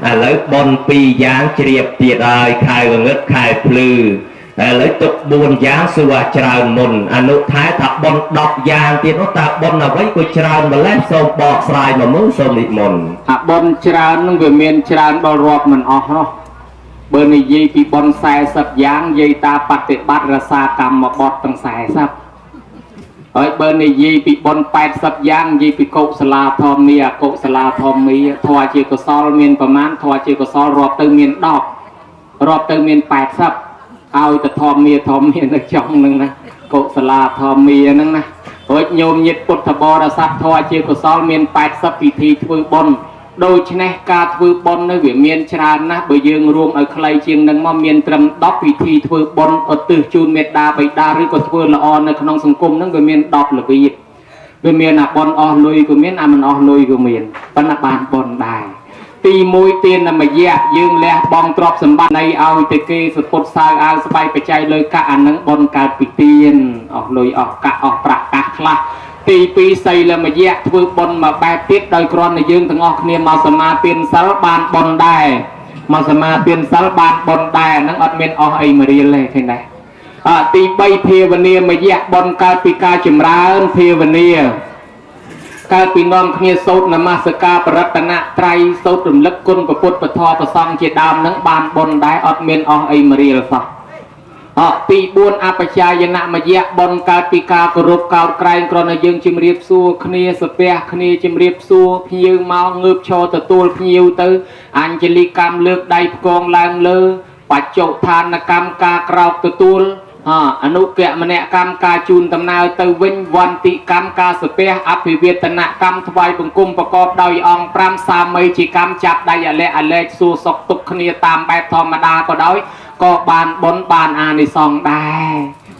ឥឡូវបន2យ៉ាងជ្រាបទៀតហើយខែងងឹតខែភ្លឺឥឡូវទុក4យ៉ាងសួរច្រើនមុនអនុថែថាបន10យ៉ាងទៀតនោះតើបនអ្វីក៏ច្រើនម្លេះសូមបកស្រាយមកមើលសូមនិមន្តអាបនច្រើននឹងវាមានច្រើនដល់រាប់មិនអស់នោះបើនិយាយពីបន40យ៉ាងនិយាយតាបប្រតិបត្តិរសាកម្មបទទាំង40ហើយបើនិយាយពីបន80យ៉ាងនិយាយពីកុសលាធម្មាអកុសលាធម្មាធម៌ជាកុសលមានប្រមាណធម៌ជាកុសលរាប់ទៅមាន10រាប់ទៅមាន80ឲ្យទៅធម្មានៅចុងហ្នឹងណាកុសលាធម្មាហ្នឹងណារួចញោមញាតិពុទ្ធបរិស័ទធម៌ជាកុសលមាន80ពិធីធ្វើបុណ្យដូច្នេះការធ្វើបុណ្យនៅវាមានច្រើនណាស់បើយើងរួមឲ្យខ្លីជាងនឹងមកមានត្រឹម10ពិធីធ្វើបុណ្យឧទ្ទិសជូនមេត្តាបិតាឬក៏ធ្វើល្អនៅក្នុងសង្គមហ្នឹងវាមាន10របៀបវាមានអាបុណ្យអស់លុយក៏មានអាមិនអស់លុយក៏មានប៉ុន្តែបានបុណ្យដែរទី1ទាននមយៈយើងលះបង់ទ្រព្យសម្បត្តិនៃឲ្យទៅគេសពុតសាវអាវស្បៃបច្ច័យលុយកាក់អានឹងបុណ្យកើតពីទានអស់លុយអស់កាក់អស់ប្រាក់កាសខ្លះទី2សីលមយៈធ្វើបុណ្យមកបែបទៀតដោយគ្រាន់តែយើងទាំងអស់គ្នាមកសមាទានសិលបានបុណ្យដែរមកសមាទានសិលបានបុណ្យដែរហ្នឹងអត់មានអស់អីមួយរៀលទេឃើញដែរទី3ភាវនាមយៈបុណ្យកើតពីការចម្រើនភាវនាកើតពីនាំគ្នាសូត្រនមស្ការបរតនត្រ័យសូត្ររំលឹកគុណព្រះពុទ្ធពធព្រះសង្ឃជាដើមនឹងបានបុណ្យដែរអត់មានអស់អីមួយរៀលសោះទី4អបជាយនមយៈបុណ្យកើតពីការគោរពកោតក្រែងគ្រាន់តែយើងជំរាបសួរគ្នាសាពះគ្នាជំរាបសួរភ្ញៀវមកងើបឈរទទួលភ្ញៀវទៅអញ្ជលីកម្មលើកដៃផ្គងឡើងលើបច្ចុប្បន្នកម្មការក្រោកទទួលអនុគមនកម្មការជូនដំណើរទៅវិញវន្តិកម្មការសាពះអភិវេតនកម្មថ្វាយបង្គំប្រកបដោយអង្គ5សាមីជាកម្មចាប់ដៃអលែកសួរសុខទុក្ខគ្នាតាមបែបធម្មតាក៏ដោយក៏បានបុណ្យបានអានិសង្សដែរ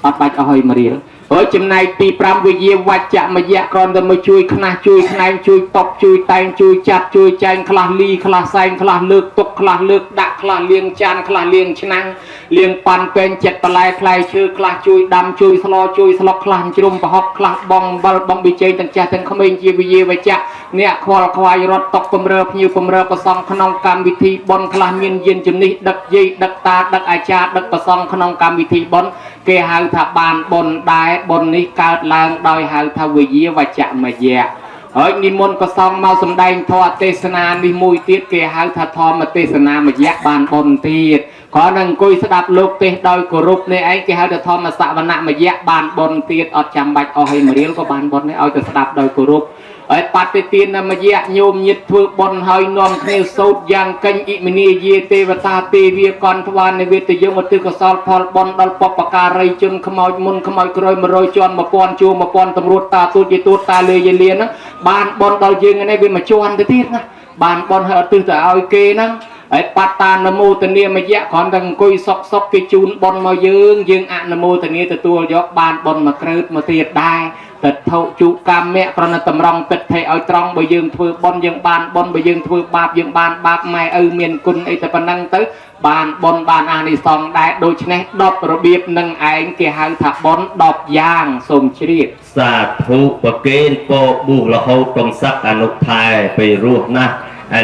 อดบัดเอาให้มาเรียนเฮ้ยจำนายปีปรามวิเยวัจจะมาแยกรอนแต่มาช่วยขนาช่วยขนายช่วยตบช่วยแตงช่วยจัดช่วยแจงคลาลีคลาไซคลาเลือกตกคลาเลือกดักคลาเลียงจานคลาเลียงชนังเลียงปันเป็นเจ็ดปลายคลายชื่อคลาช่วยดำช่วยสลอช่วยสลอกคลาจุ่มปะฮอกคลาบองบอลบองบิเจตั้งใจตั้งขมิ้นเยวิเยวัจจะเนี่ยควอลควายรถตกปมเรือพญิวปมเรือประซองขนมกรรมวิธีบอลคลาเมียนเย็นจุนนี้ดักยีดักตาดักอาจารย์ดักประซองขนมกรรมวิธีบอลเกหาถาบานบนได้บนนี้การลางโดยหาทวิเยวัจจะมาแยกเฮ้ยนิมนต์ประซองมาสมได้ทอเทศนานิมุยตีดเกหาถาทอมาเทศนามาแยกบานบนตีดขอนังกุยสดับโลกเตะโดยกรุบในไอ้เกหาถาทอมาสวนะมาแยกบานบนตีดอดจำบัดเอาให้มาเรียลก็บานบนให้เอาจะสดับโดยกรุบไอ้ปัตติตีนมาแยกโยมยิดฝึกบนหอยนอมเคลสูดยังกันอิมินีเยเตวตาเตวีกรทวานในเวทยมตึกสอลพอลบอลดอลปปการีจนขมอยมุนขมอยกรอยมาโรยจวนมาปอนจูมาปอนตำรวจตาตูดยีตูดตาเลยยเลียนะบานบอลดอลยิงในเวมาจวนตีนะบานบอลให้ตื่นแต่เอาเกนะไอ้ปัตตานโมตเนียมาแยกก่อนดังกุยซอกซอกกิจูนบอลมายืงอะนโมตเนียตัวยกบานบอลมาเกิดมาเตียดได้แต่เท่าจุกรรมแม่กรณตำรองติดให้เอาตรองไปยืงถือบอลยังบานบอลไปยืงถือบาปยังบานบาปไม่เมียนกุลไอแต่ปนังตื้อบานบอลบานอานิสองได้โดยเฉพาะดอกระเบียบหนึ่งไอ้เกี่ยหางถักบอลดอกยางสมชีริตสาธุประเกณฑ์โปบุละโหตรงสักอนุทายไปรวบนะ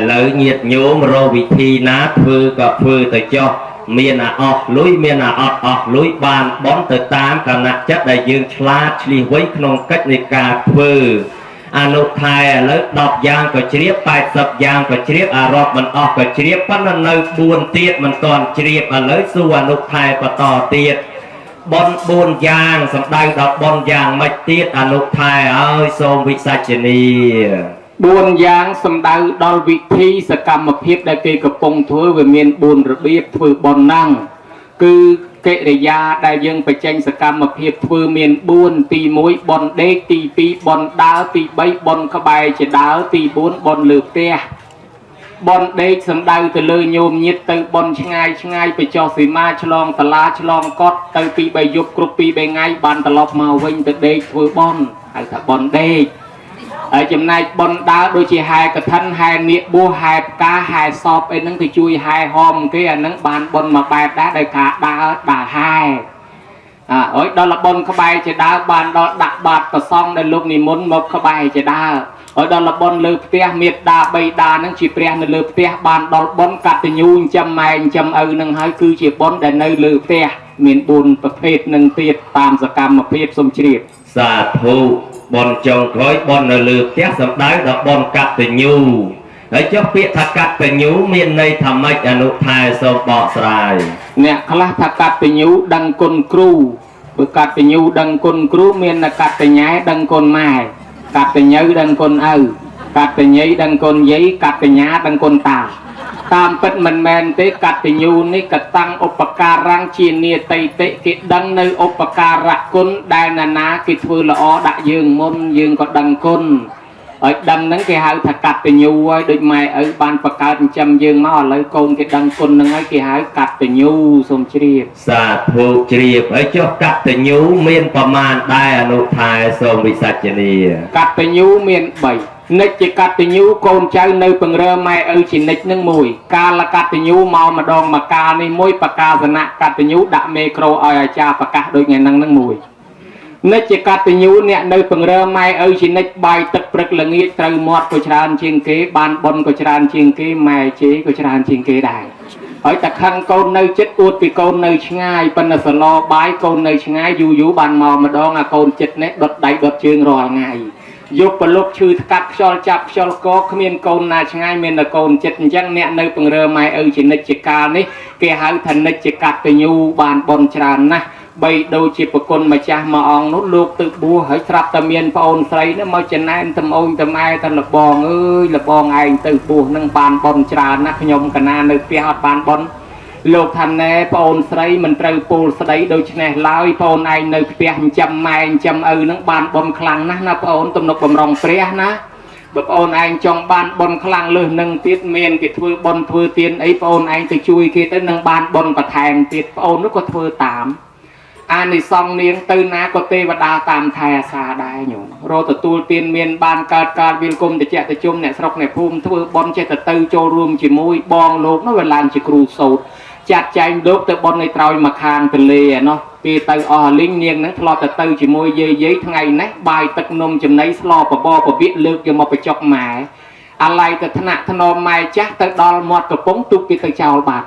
แล้วเงียดโยมรอวิธีนะพือกับพือแต่เจ้าเมียนออกลุยเมียนออกลุยบานบอลติดตามขณะจัดได้ยืนชลาชลีไว้ขนมกัดในกาพืออนุทายแล้วดอกยางก็เฉียบไปสับยางก็เฉียบอารมณ์มันออกก็เฉียบปั้นมันเลยบวนเตียดมันก่อนเฉียบเลยส่วนอนุทายปต่อเตียดบอลบวนยางสำได้ดอกบอลยางไม่เตียดอนุทายโสมวิสัชนีบุญยางสำดาวดอลวิธีสกรรมเพียบได้เกยกับปงถ้วยเวเมียนบุญระเบียบถ้วยบอลนั่งคือเกริยาได้ยังไปแจ้งสกรรมเพียบถ้วยเมียนบุญตีมวยบอลเด็กตีปีบอลดาวตีใบบอลขบายจะดาวตีบุญบอลเลือกเตะบอลเด็กสำดาวแต่เลยโยมยิดตือบอลช่างไปจอสีมาฉลองตลาฉลองกอดตือปีใบยุบกรุบปีใบไงบานตลบมาวิ่งแต่เด็กถ้วยบอลไอ้ถ้าบอลเด็กไอ้จำนายบอลดาวโดยเฉพาะกระทันไฮเนียบัวไฮกาไฮซอบไอ้นั่งที่ช่วยไฮหอมที่อันนั้นบานบอลมาแบบได้ขาดาวด่าไฮโอ้ยดอลบอลขบายจะดาวบานดอดักบาดกระซองได้ลูกนิมนต์มกขบายจะดาวโอ้ยดอลบอลเลือบเตี้ยเมียดาใบดานั่งจีเปรียนเลือบเตี้ยบานดอลบอลกัดยูนจำไม่จำนั่งให้คือจีบอลได้ในเลือบเตี้ยเมียนบุญประเภทหนึ่งเตี้ยตามสกรรมประเภทสมชีพสาธุบอลจงคอยบอลเลือบเตี้ยสำได้ดอกบอลกัดแต่ยูไอ้เจ้าเปียทักกัดแต่ยูเมียนในธรรมะอนุทายสมบอสรายเนี่ยคลาทักกัดแต่ยูดังกลครูประกาศแต่ยูดังกลครูเมียนกัดแต่ย้ายดังกลไม้กัดแต่ย้ายดังกลกัดแต่ย้ายดังกลย้ายกัดแต่ย้าดังกลตามเป็นมันแมนเตะกัดแต่ยูนี่กัดตั้งอุปการังชีเนียเตเตกิดังในอุปการะกลได้นากิทือละอดะยืงมนยืงก็ดังกลดังนั้นแกหาถักกัดแต่ยูไว้โดยไม่บานประกาศจำยืงมาเลยกลแกดังกลนั่งไอ้แกหากัดแต่ยูสมชีพสาธุชีพไอ้เจ้ากัดแต่ยูเมียนประมาณได้อนุทายสมวิสัชนีกัดแต่ยูเมียนใบนิจกัตยูโกนใจในปังเรือไม่ชินิจนั่งมวยการละกัตยูเมามาดองมากาในมวยปากาสนะกัตยูดะเมโครออยจ่าปากาโดยไงนั่งมวยนิจกัตยูเนี่ยในปังเรือไม่ชินิจใบตึกปรึกละงี้ตรมอดกุชรานเชียงเกบานบนกุชรานเชียงเกไม่เชกุชรานเชียงเกได้แต่ขังโกนในจิตอุดปีโกนในช่างปนสโลบายโกนในช่างยูบานเมามาดองโกนจิตเน็ตดดได้ดดเชิงรอไงยกปลุกชื่อกัดชอลจับชอลก็ขมิ้นโกนนาช่างเมียนโกนจิตจังเนี่ยในปังเรือไม่ชินิจการนี่แกหาทันนิจกัดไปยูบานบนชานนะใบโดยจิปกลมาจ้ามาอองนุลูกตึกบัวให้ทรับตะเมียนพระองค์ใส่เนี่ยมาจะแนนตะมงตะไม้ตะละบองละบองไอ้ตึกบัวนั่งบานบนชานนะขยมกันนาในเปียหอดบานบนโลกทันแน่พระองค์ใส่มันเตยปูสไลโดยชนะลายพระองค์ไอ้ในเปียจำไม่จำนั่งบานบนคลังนะนะพระองค์ตำนกบำรองเปียนะแบบพระองค์ไอ้จงบานบนคลังเลยนั่งติดเมียนกิดทือบนทือเตียนไอ้พระองค์ไอ้จะช่วยกิดนั่งบานบนประแทงติดพระองค์นึกว่าทือตาม អានិសង្ឃនាងទៅណាក៏ទេវតាតាមថែអាសាដែរញោមរកទទួលទានមានបានកើតវិលគុំតិចតិជុំអ្នកស្រុកអ្នកភូមិធ្វើបន់ចេះទៅចូលរួមជាមួយបងលោកនោះវាឡើងជាគ្រូសូត្រចាត់ចែងលោកទៅបន់នៅត្រោយមកខាងទន្លេណោះពេលទៅអស់លីងនាងហ្នឹងធ្លាប់ទៅជាមួយយាយថ្ងៃនេះបាយទឹកនំចំណីស្លបបបវិកលើកយកមកបញ្ចុកម៉ែអាឡ័យទៅថ្នាក់ថ្នមម៉ែចាស់ទៅដល់មាត់កំពង់ទុកគេទៅចោលបាត់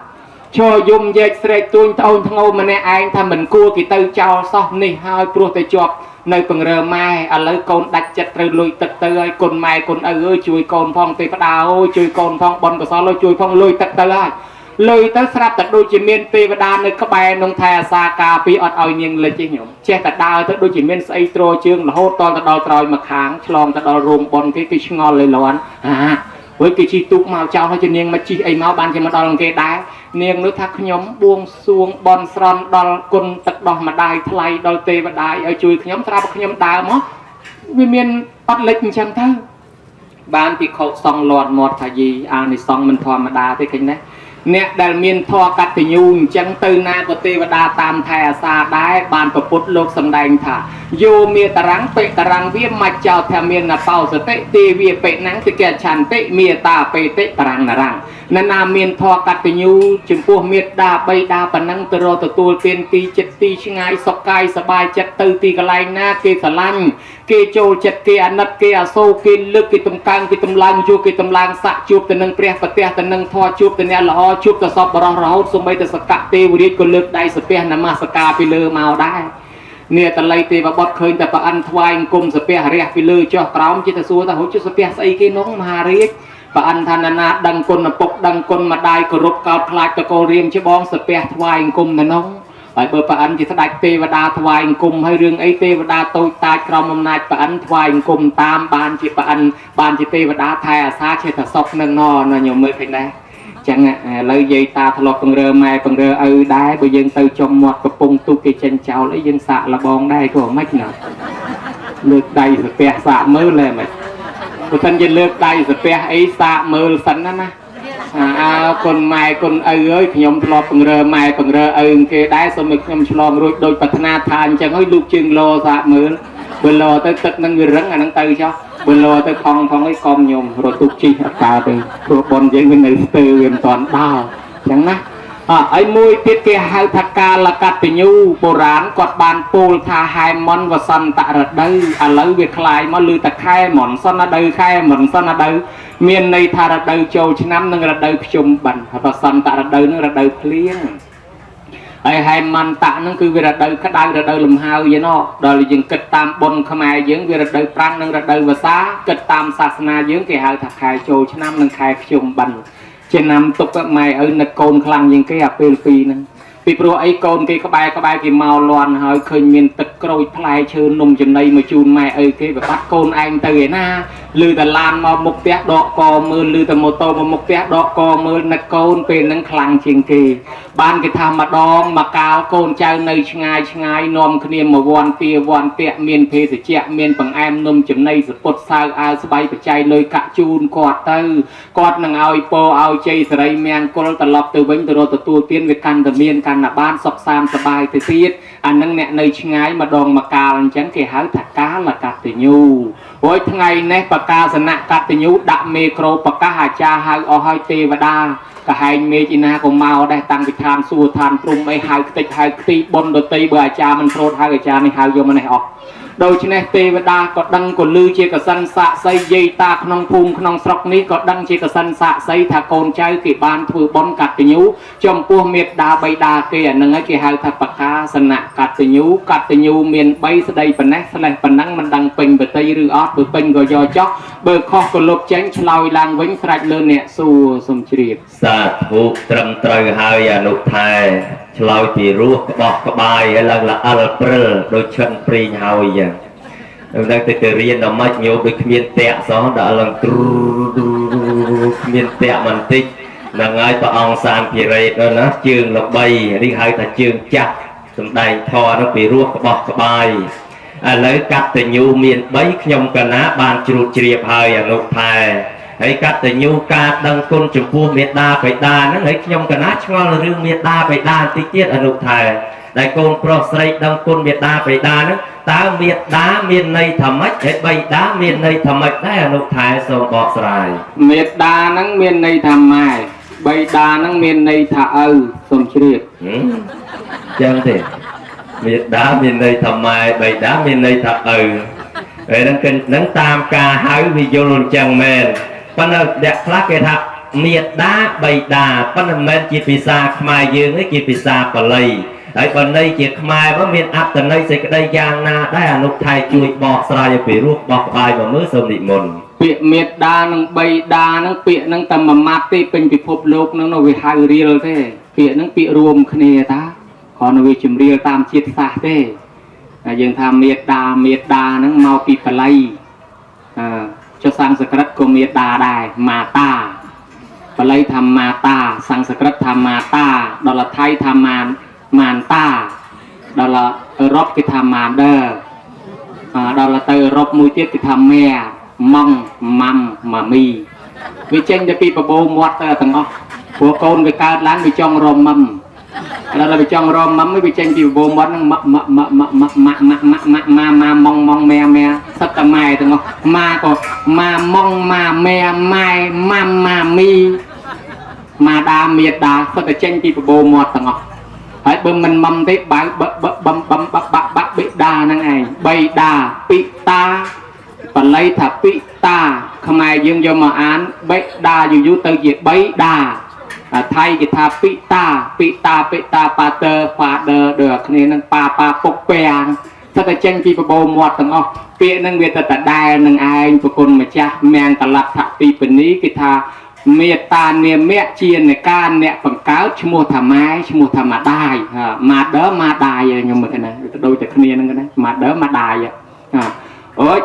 ឈរយំយែកស្រែកទួញត្អូនធ្ងោម្នាក់ឯងថាមិនគួរគេទៅចោលសោះនេះហើយព្រោះតែជាប់នៅពង្រើម៉ែឥឡូវកូនដាច់ចិត្តត្រូវលុយទឹកទៅហើយគុណម៉ែគុណឪអើយជួយកូនផងទេផ្ដាអូជួយកូនផងបនកសលអើយជួយផងលុយទឹកទៅហើយលុយទៅស្រាប់តែដូចជាមានទេវតានៅក្បែរក្នុងថែអាសាការពីអត់ឲ្យនាងលិចទេញោមចេះតែដើរទៅដូចជាមានស្អីទ្រជើងរហូតតទៅដល់ត្រោយមកខាងឆ្លងទៅដល់រូងបនគេឆ្ងល់លេលាន់ហើយគេជិះទូកមកចោលហើយជានាងមកជិះអីមកបានជាមកដល់គេដែរនាងនោះថាខ្ញុំបួងសួងបនស្រន់ដល់គុណទឹកដោះម្ដាយថ្លៃដល់ទេវតាឲ្យជួយខ្ញុំស្រាប់ខ្ញុំដើរមកវាមានអត់លិចអញ្ចឹងទៅបានពីខោសង់លាត់មាត់ថាយីអានិសង្ឃមិនធម្មតាទេឃើញណាអ្នកដែលមានធម៌កតញ្ញូអញ្ចឹងទៅណាក៏ទេវតាតាមថែអាសាដែរបានប្រពុតលោកសម្ដែងថាយោមេតរាំងបេតរាំងវាមកចោថាមានបោសតិទេវាបេណាំងតិកឆន្តិមេតាបេតិតរាំងនរាំងណាមានធម៌កតញ្ញូចំពោះមេត្តាបីតាប៉ុណ្ណឹងទៅរកទទួលទានទីចិត្តទីឆ្ងាយសុខកាយសบายចិត្តទៅទីកន្លែងណាគេស្រឡាញ់គេចូលចិត្តគេអាណិតគេអាសូរគេលើកគេតំកើងគេតំឡើងជួគេតំឡើងសាក់ជួបទៅនឹងព្រះប្រទេសទៅនឹងធម៌ជួបទៅអ្នកល្អជួបទៅសពបរោះរហូតសូម្បីតែសកៈទេវរាជក៏លើកដៃសាពះនមស្ការពីលើមកដែរនេះតល័យទេវបុត្រឃើញតែប្រអិនថ្វាយអង្គមសាពះរះពីលើចុះក្រោមចិត្តសួរថាហូចសាពះស្អីគេនោះមហារាជប្រអិនថាណាដឹងគុណឪពុកដឹងគុណម្ដាយគោរពកោតខ្លាចតកូលរៀមច្បងសាពះថ្វាយអង្គមទៅនោះហើយបើប្រអិនជាស្ដេចទេវតាថ្វាយអង្គមហើយរឿងអីទេវតាតូចតាចក្រមអំណាចប្រអិនថ្វាយអង្គមតាមបានជាប្រអិនបានជាទេវតាថែអាសាចេះតែសុខនឹងណញោមមើលឃើញដែរចឹងឥឡូវយាយតាធ្លាប់ពង្រើម៉ែពង្រើឪដែរបើយើងទៅចំមាត់កំពង់ទូកគេចេញចោលអីយើងសាក់លបងដែរក៏មិនណាលើកដៃសាពះសាក់មើលលែមិនបើមិនជាលើកដៃសាពះអីសាក់មើលសិនណាគុណម៉ែគុណឪអើយខ្ញុំធ្លាប់ពង្រើម៉ែពង្រើឪគេដែរសូមឲ្យខ្ញុំឆ្លងរួចដោយប្រាថ្នាថាអញ្ចឹងហើយលោកជើងលោសាក់មើលបើលោទៅទឹកនឹងវារឹងអានឹងទៅចុះបើលោទៅខំអីកុំខ្ញុំរត់ទុកជីអត់កើតទេព្រោះបនយើងវានៅស្ទើរវាមិនតាន់ដល់អញ្ចឹងណាហើយមួយទៀតគេហៅថាកាលកតញ្ញូបុរាណគាត់បានពោលថាហែមនវសន្តរដូវឥឡូវវាคลายមកលើតែខែមនសនរដូវខែមនសនរដូវមានន័យថារដូវចូលឆ្នាំនិងរដូវភ្ជុំបិណ្ឌវសន្តរដូវនឹងរដូវភ្លៀងហើយហែមន្តៈហ្នឹងគឺវារដូវក្តៅរដូវលំហើយឯណោះដល់យើងគិតតាមបុណ្យខ្មែរយើងវារដូវប្រាំងនិងរដូវវស្សាគិតតាមសាសនាយើងគេហៅថាខែចូលឆ្នាំនិងខែភ្ជុំបិណ្ឌចំណាំទុកម៉ែឪនឹកកូនខ្លាំងជាងគេអាពេលពីរហ្នឹងពីព្រោះអីកូនគេក្បែរគេមកលន់ហើយឃើញមានទឹកក្រូចផ្លែឈើនំចំណីមកជូនម៉ែឪគេវាបាត់កូនឯងទៅឯណាលឺតែឡានមកមុខផ្ទះដកកមើលលឺតែម៉ូតូមកមុខផ្ទះដកកមើលនឹកកូនពេលហ្នឹងខ្លាំងជាងគេបានគេថាម្ដងមកកាលកូនចៅនៅឆ្ងាយនាំគ្នាមកវ័នទាមានភេសជ្ជៈមានបង្អែមនំចំណីសពុតសើអាវស្បៃបច្ច័យលុយកាក់ជូនគាត់ទៅគាត់នឹងឲ្យពរឲ្យជ័យសិរីមង្គលត្រឡប់ទៅវិញទៅរកទទួលទានវាកាន់តែមានកាន់តែបានសុខសាន្តសប្បាយទៅទៀតអានឹងអ្នកនៅឆ្ងាយម្ដងមកកាលអញ្ចឹងគេហៅថាកាលកតញ្ញូហើយថ្ងៃនេះបកាសនៈកតញ្ញូដាក់មេក្រូប្រកាសអាចារ្យហៅអស់ឲ្យទេវតាក៏ហែងមេជីណាក៏មកដែរតាំងពីឋានសួគ៌ឋានព្រំអីហៅខ្ទេចហៅខ្ទីបុណ្យដតីបើអាចារ្យមិនព្រោតហៅអាចារ្យនេះហៅយកមកនេះអស់ដូច្នេះទេវតាក៏ដឹងក៏លឺជាកសិនសាក់សីយាយតាក្នុងភូមិក្នុងស្រុកនេះក៏ដឹងជាកសិនសាក់សីថាកូនចៅគេបានធ្វើបុណ្យកតញ្ញូចំពោះមេត្តាបិតាគេអានឹងគេហៅថាបកាសនៈកតញ្ញូមាន3ស្ដីប៉ុណ្ណេះស្លេះប៉ុណ្ណឹងមិនដឹងពេញបតីឬអត់បើពេញក៏យកចោះបើខុសក៏លុបចេញឆ្លើយឡើងវិញស្រេចលើអ្នកសួរសូមជ្រាបសាធុត្រឹមត្រូវហើយអនុថែឆ្លើយពីរស់ក្បោះក្បាយហើយឡើងល្អិលព្រិលដូចឈិនព្រីងហើយយ៉ាងនៅទៅរៀនដល់ម៉េចញោមដូចគ្មានតាក់សោះដល់ឡើងទ្រូគ្មានតាក់បន្តិចហ្នឹងហើយព្រះអង្គសានភិរេតណាជើងល្បីនេះហៅថាជើងចាស់សំដែងធរនោះពីរស់ក្បោះក្បាយឥឡូវកតញ្ញូមាន3ខ្ញុំកណាបានជ្រួតជ្រាបហើយអនុថែហើយកតញ្ញូការដឹងគុណចំពោះមេត្តាបិតាហ្នឹងហើយខ្ញុំកណាឆ្ងល់រឿងមេត្តាបិតាបន្តិចទៀតអនុថែ đại côn pro sấy đăng côn miệt đa bầy đa nữa ta miệt đá miền này thầm ếch để bầy đá miền này thầm ếch đấy là nụ thái sông bọ sài miệt đa nắng miền này thầm mài bầy đa nắng miền này thả sông triệt chẳng thế miệt đá miền này thầm mài bầy đá miền này thả vậy đang kinh nắng tam ca hái vì vô luôn chẳng mền bắt đầu đẹp khác cái thằng miệt đá bầy đá bắt đầu men chỉ pizza mai dương ấy chỉ pizza và lầy đấy còn đây chỉ mai có miền áp từ đây sẽ cái đây giang naได้อนุไทยជួយបកស្រាយពីរូបបកបាយមកមើលសូមនិមន្តពាក្យមេត្តានិងបៃតានឹងពាក្យនឹងតែមួយម៉ាត់ទេពេញពិភពលោកនឹងវាហៅរៀលទេពាក្យនឹងពាក្យរួមគ្នាតាគ្រាន់តែវាជំរាលតាមជាតិសាសន៍ទេយើងថាមេត្តានឹងមកពីបល័យចុះសំស្ក្រឹតក៏មេត្តាដែរមាតាបល័យថាមាតាសំស្ក្រឹតថាមាតាដល់ថៃថាម៉ានតាដល់អឺរ៉ុបគេថាម៉ាដឺដល់ទៅអឺរ៉ុបមួយទៀតគេថាម៉ែម៉ងម៉ាំម៉ាមីវាចេញទៅពីបបោមាត់ទៅទាំងអស់ព្រោះកូនវាកើតឡើងវាចង់រមម៉ាំដល់វាចង់រមម៉ាំវាចេញពីបបោមាត់ហ្នឹងម៉ាម៉ងម៉ែសិតតែម៉ែទាំងអស់ម៉ាក៏ម៉ាម៉ងម៉ាម៉ែម៉ែម៉ាំម៉ាមីម៉ាដាមេដាសិតតែចេញពីបបោមាត់ទាំងអស់ហើយបើមិនមុំទេបើបាក់បិតាហ្នឹងឯងបៃតាពិតាបល័យថាពិតាខ្មែរយើងយកមកអានបិតាយូរទៅជាបៃតាថៃគេថាពិតាប៉ាទ័រប៉ាដឺដូចគ្នានឹងប៉ាពុកពាំងស្ថិតតែចេញពីបបោមាត់ទាំងអស់ពាក្យហ្នឹងវាទៅតដែលនឹងឯងប្រគុណម្ចាស់មៀងកលដ្ឋពីពនីគេថាមេត្តានាមៈជានៃការអ្នកបង្កើតឈ្មោះថាម៉ែឈ្មោះថាម៉ាដាយម៉ាដឺម៉ាដាយខ្ញុំមើលណាដូចតែគ្នាហ្នឹងណាម៉ាដឺម៉ាដាយអូយ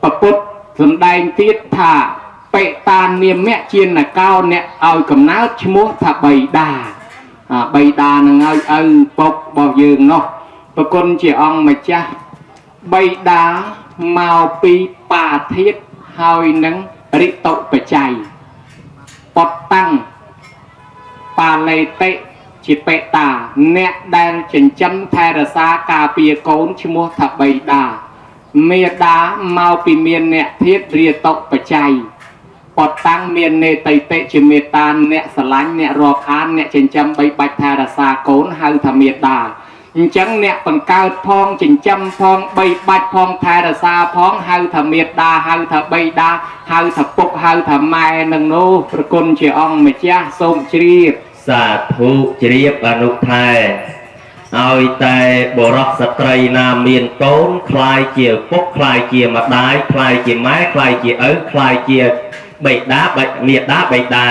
ប្រពុតសំដែងទៀតថាបេតានាមៈជានកោអ្នកឲ្យកំណើតឈ្មោះថាបៃតាបៃតានឹងឲ្យឪពុករបស់យើងនោះប្រគុណជាអង្គម្ចាស់បៃតាមកពីបាធាតុហើយនឹងរិតុបច្ច័យបតតាំងបាឡេតិជាបេតាអ្នកដែលចិញ្ចឹមថែរក្សាការពារកូនឈ្មោះថាបៃតាមេដាមកពីមានអ្នកធាតុរិតុបច្ច័យបតតាំងមាននេតិតិជាមេតាអ្នកស្រឡាញ់អ្នករាប់អានអ្នកចិញ្ចឹមបីបាច់ថែរក្សាកូនហៅថាមេដាអញ្ចឹងអ្នកបង្កើតផងចិញ្ចឹមផងបីបាច់ផងថែរក្សាផងហៅថាមេដាហៅថាបៃតាហៅថាពុកហៅថាម៉ែនឹងនោះប្រគុណជាអង្គម្ចាស់សូមជ្រាបសាធុជ្រាបអនុថែឲ្យតែបរិសុទ្ធស្ត្រីណាមានកូនคล้ายជាពុកคล้ายជាម្ដាយคล้ายជាម៉ែคล้ายជាឪคล้ายជាបៃតាមេដាបៃតា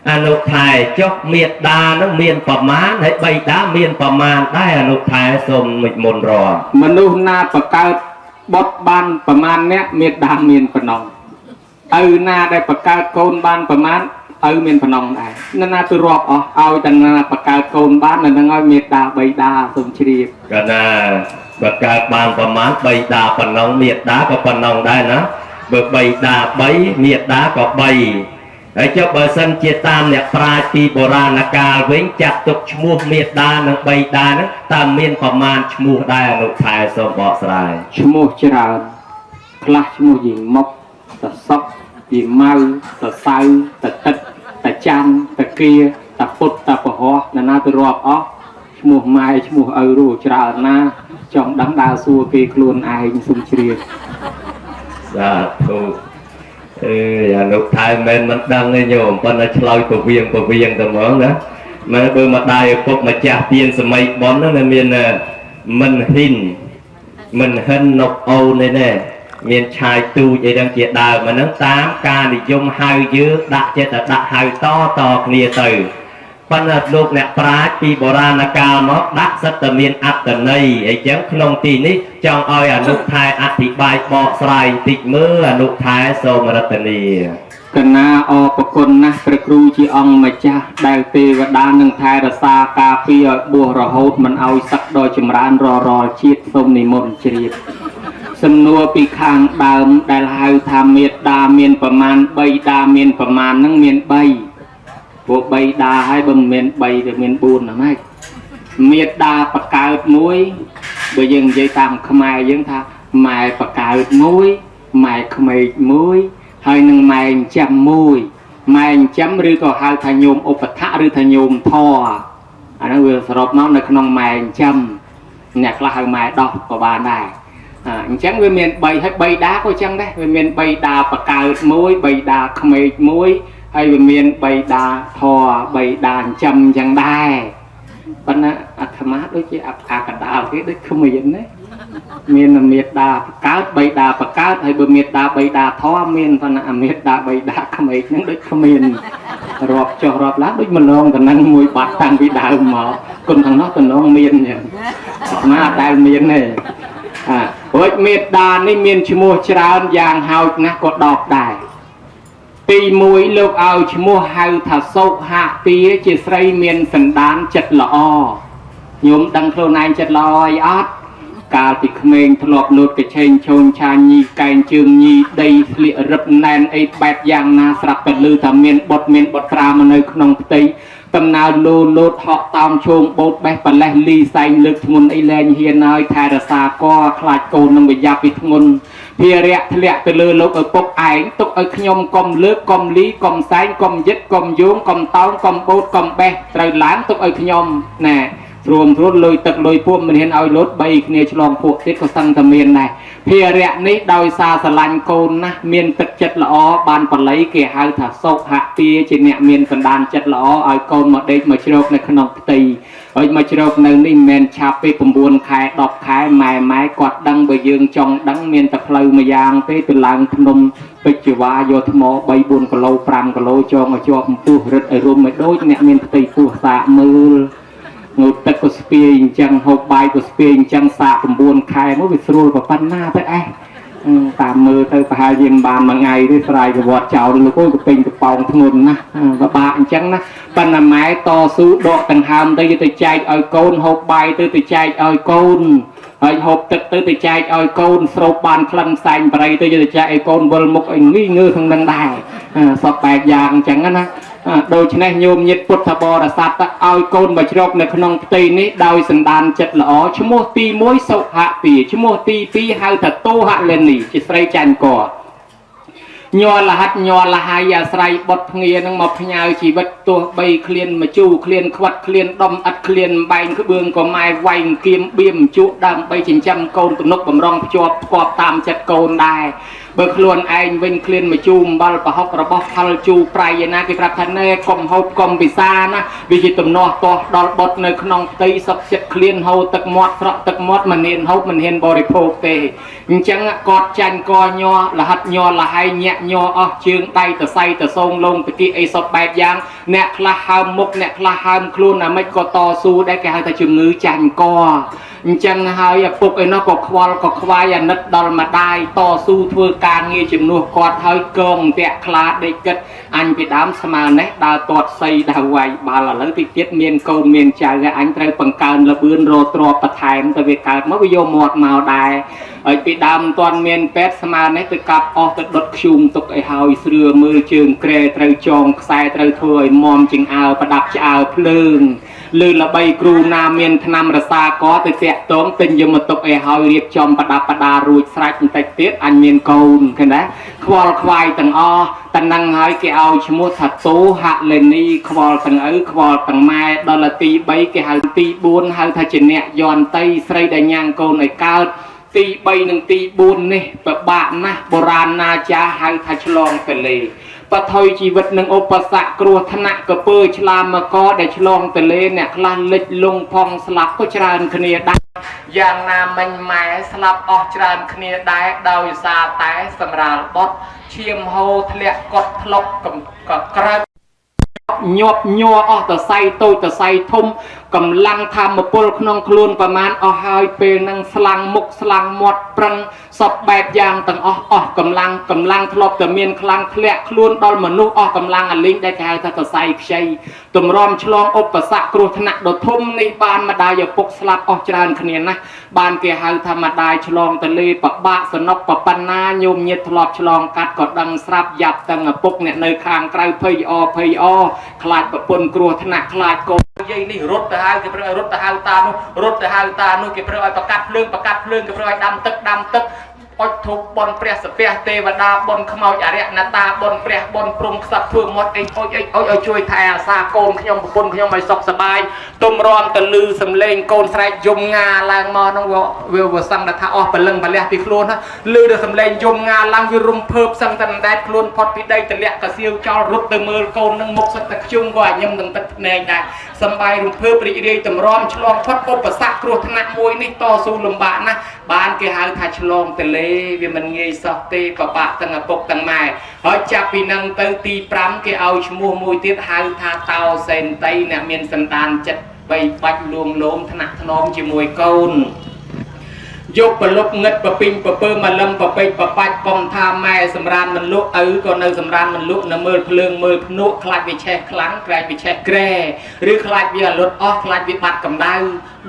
អនុថែចុះមេដានឹងមានប្រមាណហើយបៃតាមានប្រមាណដែរអនុថែសូមមុនរមនុស្សណាបង្កើតបុត្របានប្រមាណអ្នកមេដាមានប៉ុណ្ណឹងឪណាដែលបង្កើតកូនបានប្រមាណឪមានប៉ុណ្ណឹងដែរណាទៅរាប់អស់ឲ្យតែណាបង្កើតកូនបាននៅនឹងឲ្យមេដាបៃតាសូមជ្រាបកណាបង្កើតបានប្រមាណបៃតាប៉ុណ្ណឹងមេដាក៏ប៉ុណ្ណឹងដែរណាបើបៃតា3មេដាក៏3ហើយចុះបើសិនជាតាមអ្នកប្រាជ្ញពីបុរាណកាលវិញចាត់ទុកឈ្មោះមេដានិងបៃតាហ្នឹងតើមានប្រមាណឈ្មោះដែរអនុថែសូមបកស្រាយឈ្មោះច្រើនខ្លះឈ្មោះយីមុកតសុកយីម៉ៅតសៅតទឹកតចាំតគៀតពុតតពហោះណាទៅរាប់អស់ឈ្មោះម៉ែឈ្មោះឪរੂច្រើនណាចង់ដឹងដើរសួរគេខ្លួនឯងសុំជ្រាបសាធុអនុថែមិនដឹងទេញោមប៉ុន្តែឆ្លើយពវៀងទៅហ្មងណាមើលបើម្ដាយឪពុកម្ចាស់ទានសម័យប៉ុនហ្នឹងមានមិនហ៊ីនមិនហិននុកអូនទេណាមានឆាយទូចអីហ្នឹងជាដើមហ្នឹងតាមការនិយមហៅយើងដាក់ចិត្តដាក់ហៅតគ្នាទៅប៉ុន្តែលោកអ្នកប្រាជ្ញពីបុរាណកាលមកដាក់សិតតែមានអត្តន័យអញ្ចឹងក្នុងទីនេះចង់ឲ្យអនុថែអធិប្បាយបកស្រាយបន្តិចមើលអនុថែសូមរតនាកណាអរគុណណាស់ព្រះគ្រូជាអង្គម្ចាស់ដែលទេវតានឹងថែរក្សាការពារឲ្យបួសរហូតមិនឲ្យសឹកដល់ចម្រើនរាល់ជាតិសូមនិមន្តជ្រាបសំណួរពីខាងដើមដែលហៅថាមេដាមានប្រមាណបៃតាមានប្រមាណនឹងមាន3ពួក3ដាហើយបើមិនមាន3ទៅមាន4ណាម៉េច miệt đa bạc cao muối bây giờ dây tam khmai dân tha mài bạc cao muối mài khmai muối hơi nâng mài chăm muối mài chấm rư có hai thằng nhôm ốp thả rư thằng nhôm thò anh nói vừa sọp nó là con mài chăm nhạc là hàng mài đọc của bà này chẳng về miền bay hay bay đá có chăng đấy về miền bay đá bạc cao muối bay đá khmai muối hay về miền bay đá thò bay đá chăm chẳng đai bên á tham mát đối với cả đào cái đấy không miền đấy miền là miệt đà cá bay đà bạc cá hay bờ miệt đà bay đà thó miền phần là miệt đà bay đà không miền những đấy không miền rọp cho rọp lá đối mình long còn năng mùi bát tăng bị đào mà còn thằng nó còn long miền nhỉ mà đào miền này với miệt đà này miền chỉ mua trà vàng hào nè có đọt đàiปีมวยลูกเอาชมัวหาถ้าโซหะปีจะใส่เมียนสันดานจัดละอโยมดังโคลนายจัดลอยอัดกาติเขมงทลบนุดกระเชงชนชาญีไก่จึงญีได้เลี้ยรับแนนไอแบบอย่างนาสลับเป็นลือทำเมียนบดปรามาในขนมตีตำนานโลโลดหอกตามชงบดแบบปะแลลีไซลึกทงนไอแลนเฮียนายไทยราซาก็คลาดโกนนำไปยาปิทงนเพียระทะเลไปเลยลกเอาปกไอ้ตกเอาขยมกลมเลือกกลมลีกลมไซกลมยึดกลมโยงกลมเต้ากลมโบดกลมแบะไตรล้างตกเอาขยมน่ะรวมรถเลยตักเลยพวกมันเห็นเอารถใบเนี่ยฉลองพวกติดก็สั่งทำเมียนได้เพียระนี้ดอยซาสลันโกนนะเมียนตักจัดละอบานปลายเกี่ยหาถ้าโซหะเปียจีเนี่ยเมียนสันดานจัดละเอาโกนมาเด็กมาชโรกในขนมตีเอามาชโรกในนี่เมียนชาไปปมบุญขายดอกขายไม้ไม้กอดดังใบยืงจองดังเมียนตะเพลมายางไปเป็นลางขนมไปจีวาโยธโมใบบุญกะโลปรามกะโลจองจอมปูรึดไอรุมไม่โดยเนี่ยเมียนตีปูสะมืองูตะกุสเปียงจังหกใบกุสเปียงจังสะปมบุญขายเมื่อวิสรุลกับปันหน้าไปไอตามมือเธอพายยิมบานมาไงด้วยสายกับวัดเจ้าลูกก็เป็นกระเป๋าทงนนะกับบ้านจังนะปันไม้ต่อสู้ดอกต่างหามได้จะใจเอาโกนหกใบตื้อใจเอาโกนหกตึกตื้อใจเอาโกนสโลบานคลังใส่ไปตื้อใจเอาโกนบอลมุกไอ้งี้เงือทางดังได้สอบแปดอย่างจังนะโดยเฉพาะโยมยึดพุทธบริษัทเอาโกนมาชรบในขนมตีนี้โดยสันดานจัดหล่อชั่วโมงตีมวยสุหะปีชั่วโมงตีปีหาถัดโตหะเลนนี่จิตไรจันก่อยอละหัดยอละหายาใส่บทเงียนังมาพญาชีวิตตัวใบเคลียนมาจูเคลียนควัดเคลียนดมอัดเคลียนใบขบืองก็ไม้ไวเกียมเบี้ยมจุดังใบจินจำโกนตุนกบำรองจวบกอบตามจัดโกนได้เบิกล้วนไอ้เว้นเคลียนมาจูมบาลปะฮอกระบอกฮัลจูปลายนากิปราพันเน่กลมฮอบกลมปิซานะวิจิตรนอตัวดอลบดในขนมตีสักเจ็ดเคลียนฮอตักมอดเพราะตักมอดมันเห็นฮอบมันเห็นบริโภคเตะจังกอดจันกอยอละหัดยอละให้แยะยอเชืองไตแต่ไซแต่ทรงลงตะกี้ไอศพแบบยังเนคลาหามมุกเนคลาหามครูน่ะไม่ก็ต่อสู้ได้แก่แต่จึงงื้อจันกอจังหายปลุกไอ้นกก็ควายนัดดอลมาได้ต่อสู้ทั่วการเงี้ยจึงนัวกอดเฮ้ยกงเตะคลาดได้กิดอันไปดามสมาเนดาวตอดไซดาวไวบาลแล้วติดเจ็ดเมียนโกนเมียนใจอันไตรปังการระเบือนโรตรอปะไทยมันตะเวกาเมื่อวิโยหมดมาได้ไปดามตอนเมียนเป็ดสมาเนตกับออกตะดดชุมตกไอ้เฮาเสือมือจึงเกรไตรจองสายไตรถวยมอมจึงเอาประดับจะเอาเพลิงลือละใบครูนาเมียนธนามรสาก็ติเตะต้มเป็นยมตกไอ้เฮาเรียบจอมประดับประดารูดสายติดเตี้ยอันเมียนโกนกันนะควอลควายตังอตันนังหายแกเอาชมุถัดโตหะเลนี่ควอลตังควอลตังไม้ดอลตีใบแกหาตีบุญหาทัจเนยย้อนไตใส่ได้ยังโกนไอ้ก้าวตีใบหนึ่งตีบุญนี่แบบบานะโบราณนาจาหาทัชลองไปเลยปะทอยชีวิตหนึ่งอุปสรรคกลัวธนะกระเปื้อชลามมาก็ได้ฉลองแต่เลเนี่ยคลานเล็ดลงพองสลับก็จรานคเนียได้อย่างนามันหมายสลับออกจรานคเนียได้ดาวซาตายสำราญบดเชียมโฮทะเลกดทลกกับกระหยบยัวออกแต่ใส่โตแต่ใส่ทุ่มกำลังทำมาปลุกน้องคลุนประมาณเอาหายเป็นนังสลังมุกสลังหมดปรังสอบแบบอย่างต่างกำลังทลบแต่เมียนคลังแคละคลุนดอลมนุษย์กำลังอันลิงได้แก่แต่ใส่ใช่ตุ่มรอมฉลองอุปสรรคกรุธนะโดดทุ่มในบานมาได้อย่าปกสลับออกจานขณีนะบานเกี่ยหาธรรมดาฉลองแต่เลยปะบะสนกปะปันนาโยมเงียทลอบฉลองกัดกอดดังสลับหยับตั้งปกเนี่ยในคางไกลเพยอคลาดปะปนกลัวธนะคลาดโกยัยนี่รถ hai cái bữa rút hai ta nu cái bữaประកាត់ភ្លើងcái bữaដាំទឹកអុចធូបបនព្រះសាពះទេវតាបនខ្មោចអរិយណតាបនព្រះបនព្រំខ្សត់ធ្វើមាត់អីអុចឲ្យជួយថែអាសាកូនខ្ញុំប្រពន្ធខ្ញុំឲ្យសុខសប្បាយទុំរំតលឺសំលេងកូនស្រែកយំងាឡើងមកហ្នឹងវាសឹងថាអស់ព្រលឹងប្រលះពីខ្លួនណាលឺដល់សំលេងយំងាឡើងវារំភើបសឹងតែដែតខ្លួនផុតពីដីទម្លាក់កសៀវចោលរត់ទៅមើលកូននឹងមុខសិតតែខ្ជុំក៏ញឹមនឹងទឹកភ្នែកដែរសំបាយរំភើបរីករាយតម្រាំឆ្លងផុតឧបសគ្គគ្រោះថ្នាក់មួយនេះតស៊ូលំបាកណាស់បានគេហៅថាឆ្លងទលេវាមិនងាយសោះទេបបាក់ទាំងឪពុកទាំងម៉ែហើយចាប់ពីនឹងទៅទី5គេឲ្យឈ្មោះមួយទៀតហៅថាតោសេនតីអ្នកមានសន្តានចិត្តបីបាច់លួងលោមថ្នាក់ថ្នមជាមួយកូនយកប្រលប់ងឹតប្រពីងប្រពើមកលឹមប្រពេចប្របាច់កុំថាម៉ែសម្រានមិនលក់ឪក៏នៅសម្រានមិនលក់នៅមើលភ្លើងមើលភ្នក់ខ្លាចវាឆេះខ្លាំងក្រែងវាឆេះក្រែឬខ្លាចវាលុតអស់ខ្លាចវាបាត់កម្ដៅ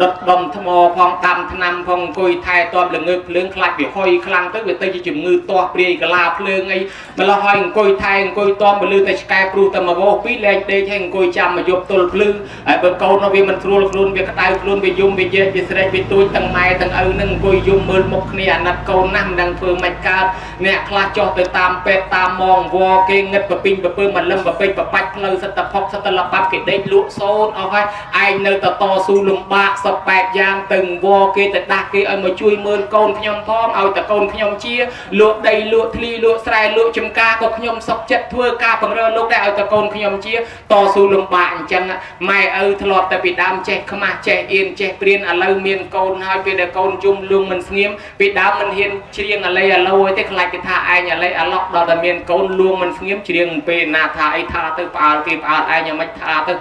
ដុតដុំថ្មផងដាំថ្នាំផងអង្គុយថែទាំល្ងើកភ្លើងខ្លាចវាហុយខ្លាំងទៅវាទៅជាជំងឺទាស់ព្រាយកលាភ្លើងអីម្ល៉េះហើយអង្គុយថែអង្គុយទាំបលឺតែឆ្កែព្រុសតែមកវោពីលែងដេកហើយអង្គុយចាំមកយប់ទល់ភ្លឺហើយបើកូននោះវាមិនស្រួលខ្លួនវាក្តៅខ្លួនវាយំវាយេវាស្រែកវាទួយទាំងម៉ែទាំងឪនឹងអង្គុយយំមើលមុខគ្នាអាណិតកូនណាស់មិនដឹងធ្វើម៉េចកើតអ្នកខ្លះចុះទៅតាមពេទ្យតាមមងវគេងឹតប្រពីងប្រពើមកលឹមប្រពេចប្របាច់ផ្លូវសិតតែផុកសិតតែលបាប់គេដេកលក់សូនអស់ហើយឯងនៅតស៊ូលំបាកសព8យ៉ាងទៅវគេទៅដាស់គេឲ្យមកជួយមើលកូនខ្ញុំផងឲ្យតែកូនខ្ញុំជាលក់ដីលក់ធ្លីលក់ស្រែលក់ចំការក៏ខ្ញុំសុខចិត្តធ្វើការបង្រើលោកដែរឲ្យតែកូនខ្ញុំជាតស៊ូលំបាកអញ្ចឹងម៉ែឪធ្លាប់តែពីដើមចេះខ្មាស់ចេះអៀនចេះព្រានឥឡូវមានកូនហើយពេលដែលកូនជុំលួងមិនស្ងៀមពីដើមមិនហ៊ានច្រៀងអាឡៃអាឡូទេខ្លាចគេថាឯងអាឡៃអាឡុកដល់តែមានកូនលួងមិនស្ងៀមច្រៀងពេលណាថាអីថាទៅផ្អើលគេផ្អើលឯងយ៉ាងម៉េចថាទៅ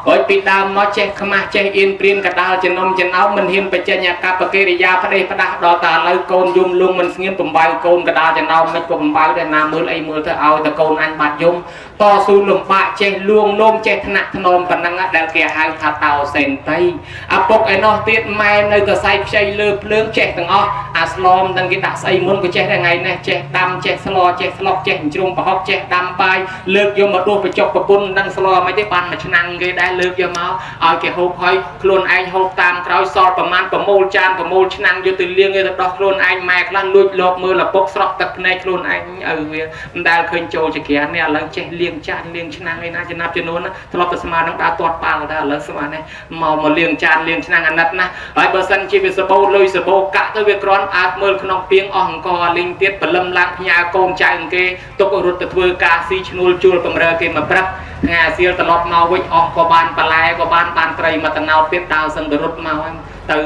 ហើយពីដើមមកចេះខ្មាស់ចេះអៀនព្រានកដាលចំណុំចំណោមមិនហ៊ានបញ្ចេញអាកប្បកិរិយាផ្ដេសផ្ដាស់ដល់តែឥឡូវកូនយំលួងមិនស្ងៀមបំបើកូនកដាលចំណោមមិនក៏បំបើដែរណាមើលអីមើលទៅឲ្យតែកូនអញបាត់យំតស៊ូលំបាកចេះលួងនោមចេះថ្នាក់ថ្នមប៉ុណ្ណឹងដែលគេហៅថាតោសេនតីឪពុកឯនោះទៀតម៉ែនៅតែសៃខ្ចីលើភ្លើងចេះទាំងអស់អាស្លមទាំងគេដាក់ស្អីមុនក៏ចេះដែរថ្ងៃនេះចេះដាំចេះស្លចេះស្លុកចេះជ្រុំប្រហុកចេះដាំបាយលើកយកមកដួសបញ្ចុកប្រពន្ធនឹងស្លមិនទេបានមួយឆ្នាំគេដែរលើកយកមកឲ្យគេហូបហើយខ្លួនឯងហូបតាមក្រោយសល់ប្រមាណប្រមូលចានប្រមូលឆ្នាំយកទៅលាងទៅដោះខ្លួនឯងម៉ែខ្លះលួចលោកមើលឪពុកស្រក់ទឹកភ្នែកខ្លួនឯងឪវាមិនដែលឃើញចូលចក្រាននេះឥឡូវចេះលាងចានលាងឆ្នាំឯណាចំណាប់ចំនួនធ្លាប់តែស្មាននឹងដើរទាត់ប៉ាល់តែឥឡូវស្មាននេះមកលាងចានលាងឆ្នាំអាណិតណាហើយបើសិនជាវាសបោលុយសបោកាក់ទៅវាគ្រាន់អាចមើលក្នុងពីងអស់អង្គលីងទៀតបលឹមឡើងផ្ញើកូនចៅគេទុករត់ទៅធ្វើការស៊ីឈ្នួលជួលបំរើគេមកព្រឹកថ្ងៃអាសៀលត្រឡប់មកវិញអស់ក៏បានបន្លែក៏បានត្រីមកតំណោតទៀតដើរសឹងទៅរត់មកទៅ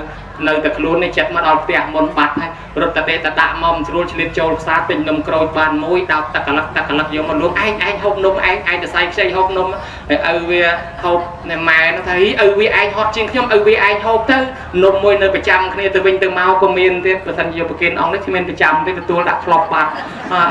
នៅតែខ្លួននេះចិត្តមកដល់ផ្ទះមុនបាត់ហើយរត់តែដាក់មកមិនស្រួលឆ្លៀតចូលផ្សារទិញនំក្រូចបានមួយដោតទឹកកលឹកយកមកលក់ឯងហូបនំឯងទៅសៃខ្ចីហូបនំហើយឪវាហូបណែម៉ែនោះថាឪវាឯងហត់ជាងខ្ញុំឪវាឯងហូបទៅនំមួយនៅប្រចាំគ្នាទៅវិញទៅមកក៏មានទៀតបើសិនយកប្រគិនអង្គនេះគ្មានប្រចាំទេទទួលដាក់ផ្លប់បាត់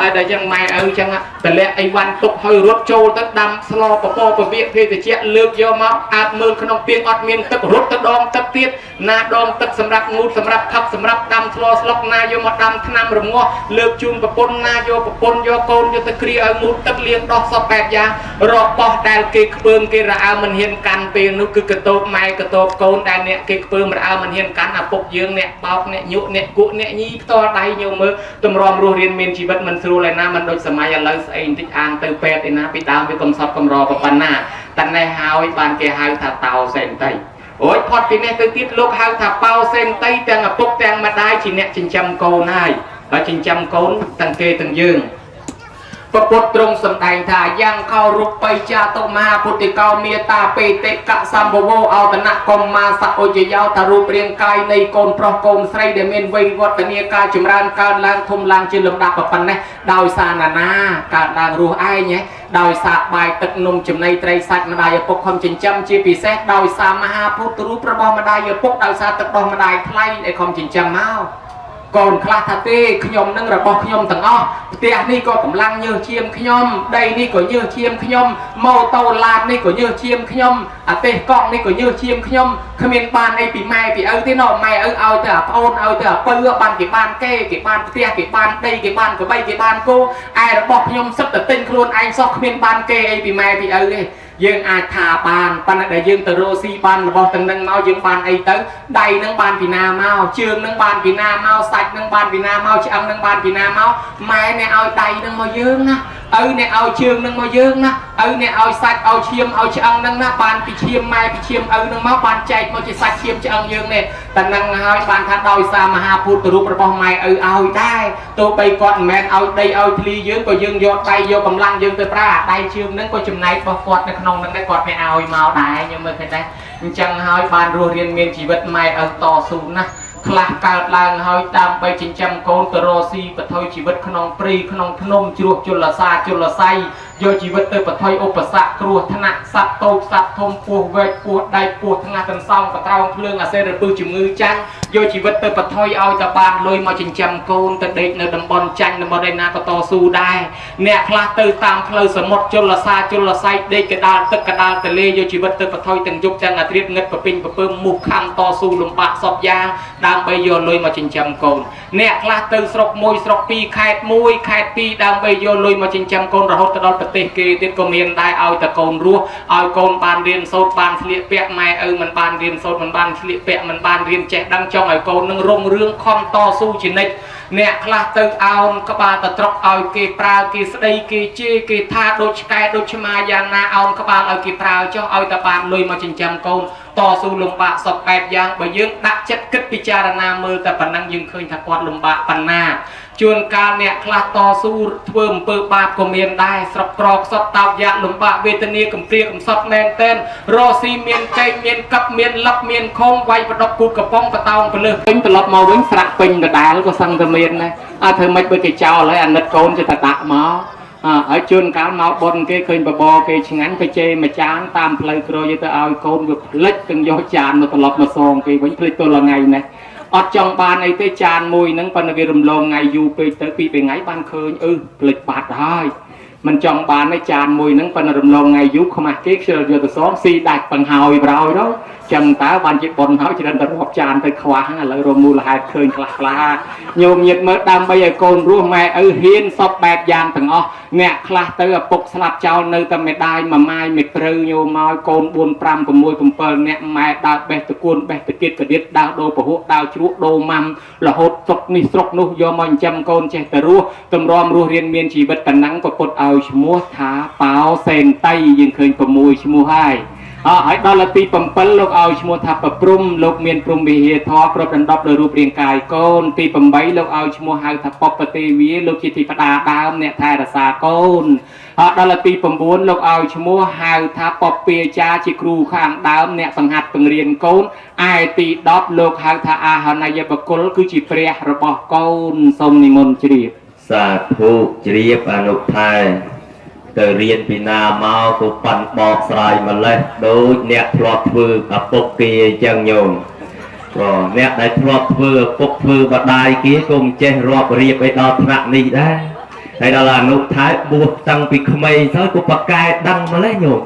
ហើយដល់ចឹងម៉ែឪចឹងតម្លាក់អីវ៉ាន់ទុកហើយរត់ចូលទៅដាំស្លពពពវិភេទជាលើកយកមកអាចមើលក្នុងពីងអត់មានទឹករត់ទៅដងទឹកទៀតណាដងទឹកសម្រាប់ងូតសម្រាប់ផឹកសម្រាប់ដាំស្លស្លុកណាយកមកដាំថ្នាំរងាស់លើកជូនប្រពន្ធណាយកប្រពន្ធយកកូនយកទៅគ្រាឲ្យងូតទឹកលាងដោះសព8យ៉ាងរបស់ដែលគេខ្ពើមគេរអើមិនហ៊ានកាន់ពេលនោះគឺកតោបម៉ែកតោបកូនដែលអ្នកគេខ្ពើមរអើមិនហ៊ានកាន់ឪពុកយើងអ្នកបោកអ្នកញុអ្នកគក់អ្នកញីផ្ទាល់ដៃញោមមើលតម្រាំរស់រៀនមានជីវិតមិនស្រួលឯណាមិនដូចសម័យឥឡូវស្អីបន្តិចអានទៅពេទ្យឯណាពីដើមវាកំសត់កំរប៉ុណ្ណាតែនេះហើយបានគេហៅថាតោសេនតីអូយផុតពីនេះទៅទៀតលោកហៅថាបោសេនតីទាំងឪពុកទាំងម្ដាយជាអ្នកចិញ្ចឹមកូនហើយចិញ្ចឹមកូនទាំងគេទាំងយើងពពុទ្ធទ្រង់សម្ដែងថាយ៉ាងខោរូបិចាតុមហាពុទ្ធិកោមេតាបេតិកសម្ភវោអោតនៈកុមាសអុជយោថារូបរាងកាយនៃកូនប្រុសកូនស្រីដែលមានវ័យវឌ្ឍនាការចម្រើនកើនឡើងធំឡើងជាលំដាប់ប៉ុណ្ណេះដោយសារណាកើតឡើងរស់ឯងដោយសារបាយទឹកនំចំណីត្រីសាច់ម្ដាយឪពុកខំចិញ្ចឹមជាពិសេសដោយសារមហាពុទ្ធរូបរបស់ម្ដាយឪពុកដោយសារទឹកដោះម្ដាយថ្លៃដែលខំចិញ្ចឹមមកកូនខ្លះថាទេខ្ញុំនឹងរបស់ខ្ញុំទាំងអស់ផ្ទះនេះក៏កម្លាំងញើសឈាមខ្ញុំដីនេះក៏ញើសឈាមខ្ញុំម៉ូតូឡាននេះក៏ញើសឈាមខ្ញុំអាទេសកង់នេះក៏ញើសឈាមខ្ញុំគ្មានបានអីពីម៉ែពីឪទេណម៉ែឪឲ្យទៅអាប្អូនឲ្យទៅអាពៅបានគេបានគេបានផ្ទះគេបានដីគេបានក្បីគេបានគោឯរបស់ខ្ញុំសិតតែទិញខ្លួនឯងសោះគ្មានបានគេអីពីម៉ែពីឪទេ យើងអាចថាបានប៉ុន្តែដែលយើងទៅរស់ស៊ីបានរបស់ទាំងនឹងមកយើងបានអីទៅដៃនឹងបានពីណាមកជើងនឹងបានពីណាមកសាច់នឹងបានពីណាមកឆ្អឹងនឹងបានពីណាមកម៉ែអ្នកឲ្យដៃនឹងមកយើងណាឪអ្នកឲ្យជើងនឹងមកយើងណាឪអ្នកឲ្យសាច់ឲ្យឈាមឲ្យឆ្អឹងនឹងណាបានពីឈាមម៉ែពីឈាមឪនឹងមកបានចែកមកជាសាច់ឈាមឆ្អឹងយើងនេះតែនឹងហើយបានថាដោយសារមហាពុទ្ធរូបរបស់ម៉ែឪឲ្យដែរទោះបីគាត់មិនមែនឲ្យដីឲ្យធ្លីយើងក៏យើងយកដៃយកកម្លាំងយើងទៅប្រើដៃជើងនឹងក៏ចំណែករបស់គាត់នៅក្នុងនឹងដែរគាត់មិនឲ្យមកដែរខ្ញុំមើលឃើញដែរអញ្ចឹងហើយបានរស់រៀនមានជីវិតម៉ែឪតស៊ូណាស់ខ្លះកើតឡើងហើយដើម្បីចិញ្ចឹមកូនទៅរកស៊ីបថុយជីវិតក្នុងព្រៃក្នុងភ្នំជ្រោះជលសាជលស័យយកជីវិតទៅបថុយឧបសគ្គគ្រោះថ្នាក់សត្វតូចសត្វធំពោះវែកពោះដៃពោះថ្ងាសទាំងសងបត្រោងភ្លើងអាសេរពឹសជំងឺចាញ់យកជីវិតទៅបថុយឲ្យតែបានលុយមកចិញ្ចឹមកូនទៅដេកនៅតំបន់ចាញ់តំបន់ឯណាក៏តស៊ូដែរអ្នកខ្លះទៅតាមផ្លូវសមុទ្រជលសាជលស័យដេកកដាលទឹកកដាលទលេយកជីវិតទៅបថុយទាំងយប់ទាំងអាត្រៀតងឹតប្រពេញប្រពើមុខខំតស៊ូលំបាកសពយ៉ាងដើម្បីយកលុយមកចិញ្ចឹមកូនអ្នកខ្លះទៅស្រុកមួយស្រុកពីរខេត្តមួយខេត្តពីរដើម្បីយកលុយមកចិញ្ចឹមកូនរហូតទៅដល់ប្រទេសគេទៀតក៏មានដែរឲ្យតែកូនរស់ឲ្យកូនបានរៀនសូត្របានស្លៀកពាក់ម៉ែឪមិនបានរៀនសូត្រមិនបានស្លៀកពាក់មិនបានរៀនចេះដឹងចង់ឲ្យកូននឹងរុងរឿងខំតស៊ូជានិច្ចអ្នកខ្លះទៅអោនក្បាលតត្រុកឲ្យគេប្រើគេស្ដីគេជេរគេថាដូចឆ្កែដូចឆ្មាយ៉ាងណាអោនក្បាលឲ្យគេប្រើចុះឲ្យតែបានលុយមកចិញ្ចឹមកូនតស៊ូលំបាកសពបែបយ៉ាងបើយើងដាក់ចិត្តគិតពិចារណាមើលតែប៉ុណ្ណឹងយើងឃើញថាគាត់លំបាកប៉ុណ្ណាជួនកាលអ្នកខ្លះតស៊ូធ្វើអំពើបាបក៏មានដែរស្រុកក្រខ្សត់តោកយ៉ាក់លំបាកវេទនាកំព្រាកំសត់មែនតែនរស់ស៊ីមានកែងមានកັບមានលឹបមានខងវាយបដប់គូតកំប៉ុងបតោងពលឹះពេញត្រឡប់មកវិញស្រាក់ពេញដដែលក៏សឹងតែមានដែរអើធ្វើម៉េចបើគេចោលហើយអាណិតកូនចេះតែដាក់មកហើយជួនកាលមកបុនគេឃើញបបរគេឆ្ងាញ់ទៅជេរមួយចានតាមផ្លូវក្រោយទៅឲ្យកូនវាផ្លិចទាំងយកចានមកត្រឡប់មកសងគេវិញផ្លិចទល់ថ្ងៃនេះអត់ចង់បានអីទេចានមួយហ្នឹងប៉ុន្តែវារំលងថ្ងៃយូរពេកទៅពីរថ្ងៃបានឃើញផ្លិចបាត់ហើយមិនចង់បានទេចានមួយហ្នឹងប៉ុន្តែរំលងថ្ងៃយូរខ្មាស់គេខ្ជិលយកទៅសងស៊ីដាច់បង្ហើយប្រោយទៅចឹងតើបានជាប៉ុនហើយច្រើនតែរាប់ចានទៅខ្វះឥឡូវរមូលហេតុឃើញខ្លះញោមញាតមើលដើម្បីឲ្យកូនរស់ម៉ែឪហ៊ានសពបែបយ៉ាងទាំងអស់អ្នកខ្លះទៅឪពុកស្លាប់ចោលនៅតែម្ដាយមួយម៉ាយមួយព្រៅញោមមកកូន4 5 6 7អ្នកម៉ែដើរបេះតគួនបេះតគៀតកដៀតដើរដូរពហុដើរជ្រក់ដូរម៉ាំរហូតស្រុកនេះស្រុកនោះយកមកចិញ្ចឹមកូនចេះតែរស់តម្រាំរស់រៀនមានជីវិតតំណែងប្រពុតឲ្យឈ្មោះថាប៉ោសេនតៃយើងឃើញ6ឈ្មោះហើយហើយដល់ទី7លោកឲ្យឈ្មោះថាប្រព្រំលោកមានព្រំវិហារធម៌គ្របដណ្ដប់លើរូបរាងកាយកូនទី8លោកឲ្យឈ្មោះហៅថាបពទេវីលោកជាទីផ្តាដើមអ្នកថែរក្សាកូនហើយដល់ទី9លោកឲ្យឈ្មោះហៅថាពពាចាជាគ្រូខាងដើមអ្នកបង្ហាត់បង្រៀនកូនឯទី10លោកហៅថាអាហនយបកុលគឺជាព្រះរបស់កូនសូមនិមន្តជ្រាបសាធុជ្រាបអនុថែទៅរៀនពីណាមកក៏ប៉ាន់បកស្រាយម្លេះដូចអ្នកធ្លាប់ធ្វើឪពុកគេអញ្ចឹងញោមក៏អ្នកដែលធ្លាប់ធ្វើឪពុកធ្វើបដាយគេក៏មិនចេះរាប់រៀបឲ្យដល់ថ្នាក់នេះដែរហើយដល់អនុថែបួសតាំងពីក្មេងទៅក៏ប្រកែដឹងម្លេះញោម